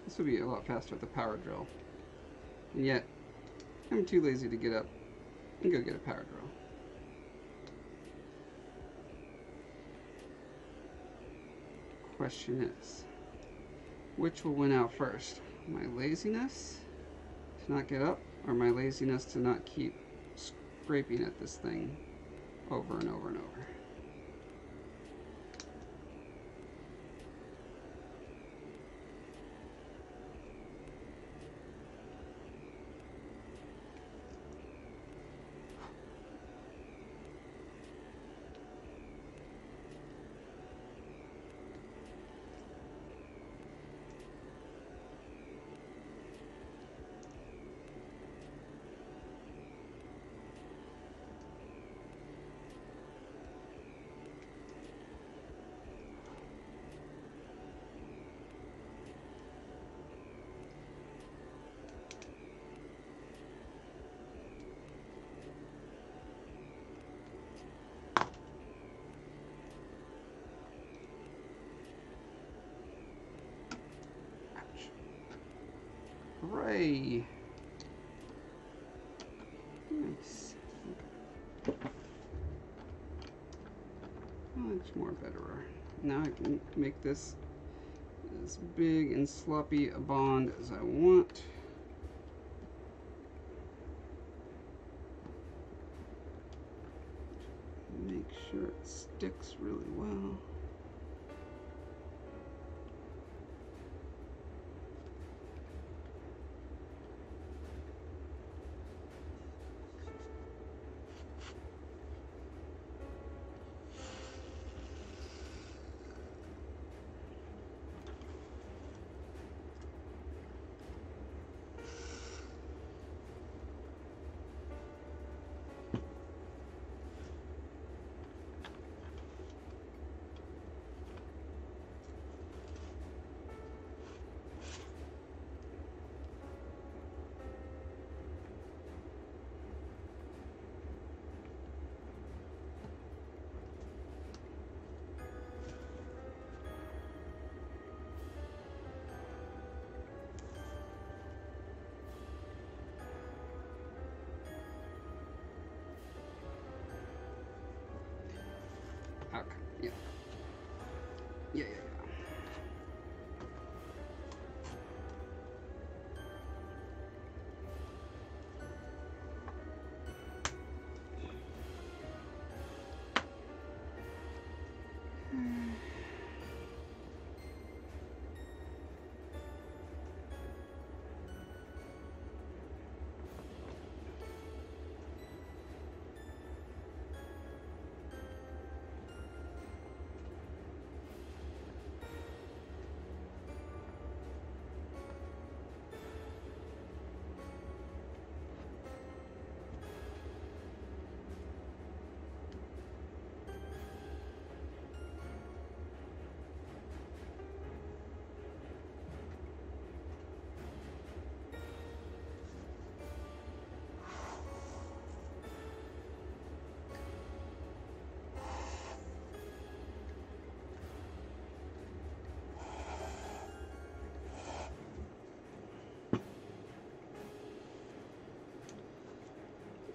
This would be a lot faster with a power drill. And yet, I'm too lazy to get up and go get a power drill. Question is, which will win out first? My laziness to not get up, or my laziness to not keep scraping at this thing? over and over and over. Hooray! Nice. Okay. Much more better. Now I can make this as big and sloppy a bond as I want. Make sure it sticks really well. Okay, yeah. Yeah.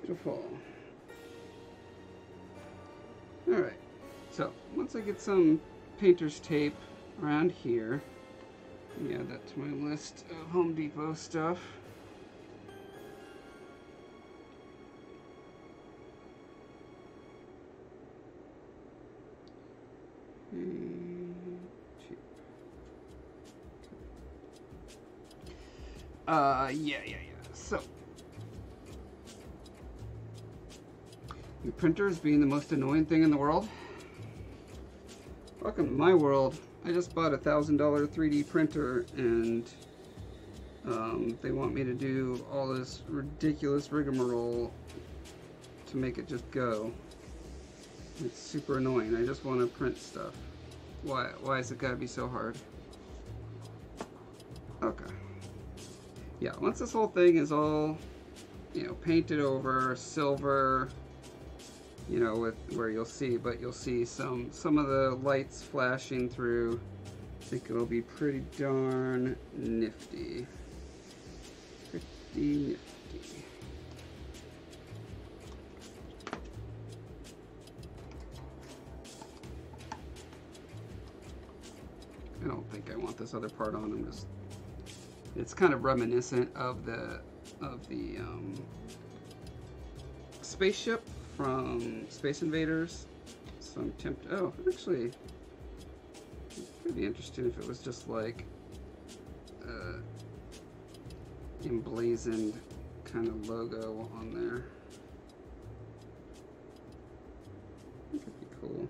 Beautiful. Alright, so once I get some painter's tape around here, let me add that to my list of Home Depot stuff. Yeah. So, your printers being the most annoying thing in the world. Welcome to my world. I just bought a $1,000 3D printer, and they want me to do all this ridiculous rigmarole to make it just go. It's super annoying. I just want to print stuff. Why is it gotta be so hard? Okay. Yeah, once this whole thing is all, painted over, silver, with where you'll see some of the lights flashing through. I think it'll be pretty darn nifty. Pretty nifty. I don't think I want this other part on. It's kind of reminiscent of the spaceship from Space Invaders. So I'm tempted. Oh, actually, it could be interesting if it was just like emblazoned kind of logo on there. I think it'd be cool.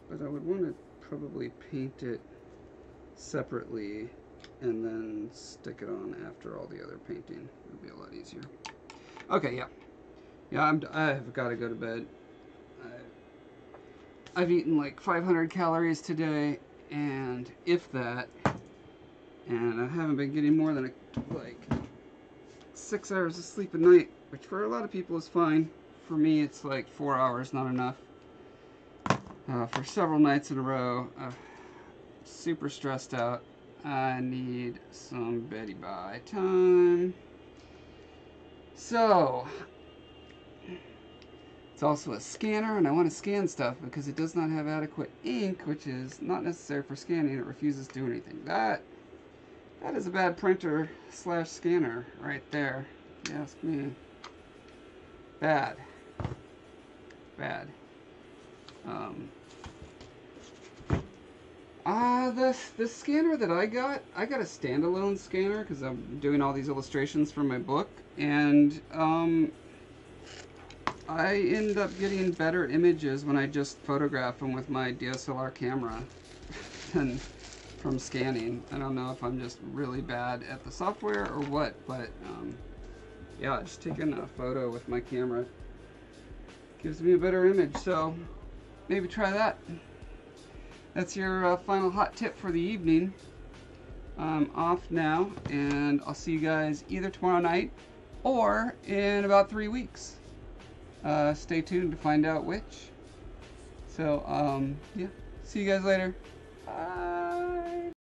But I would want to probably paint it separately and then stick it on after all the other painting. It would be a lot easier. Okay, yeah. Yeah, I've got to go to bed. I've eaten like 500 calories today, and if that, and I haven't been getting more than like 6 hours of sleep a night, which for a lot of people is fine. For me, it's like 4 hours, not enough. For several nights in a row, super stressed out. I need some Betty Bye time. So, it's also a scanner, and I want to scan stuff because it does not have adequate ink, which is not necessary for scanning. It refuses to do anything. That is a bad printer / scanner right there, if you ask me. Bad. Bad. The scanner that I got a standalone scanner because I'm doing all these illustrations for my book, and I end up getting better images when I just photograph them with my DSLR camera than from scanning. I don't know if I'm just really bad at the software or what, but yeah, just taking a photo with my camera gives me a better image, so maybe try that. That's your final hot tip for the evening. I'm off now, and I'll see you guys either tomorrow night or in about 3 weeks. Stay tuned to find out which. So, yeah, see you guys later. Bye.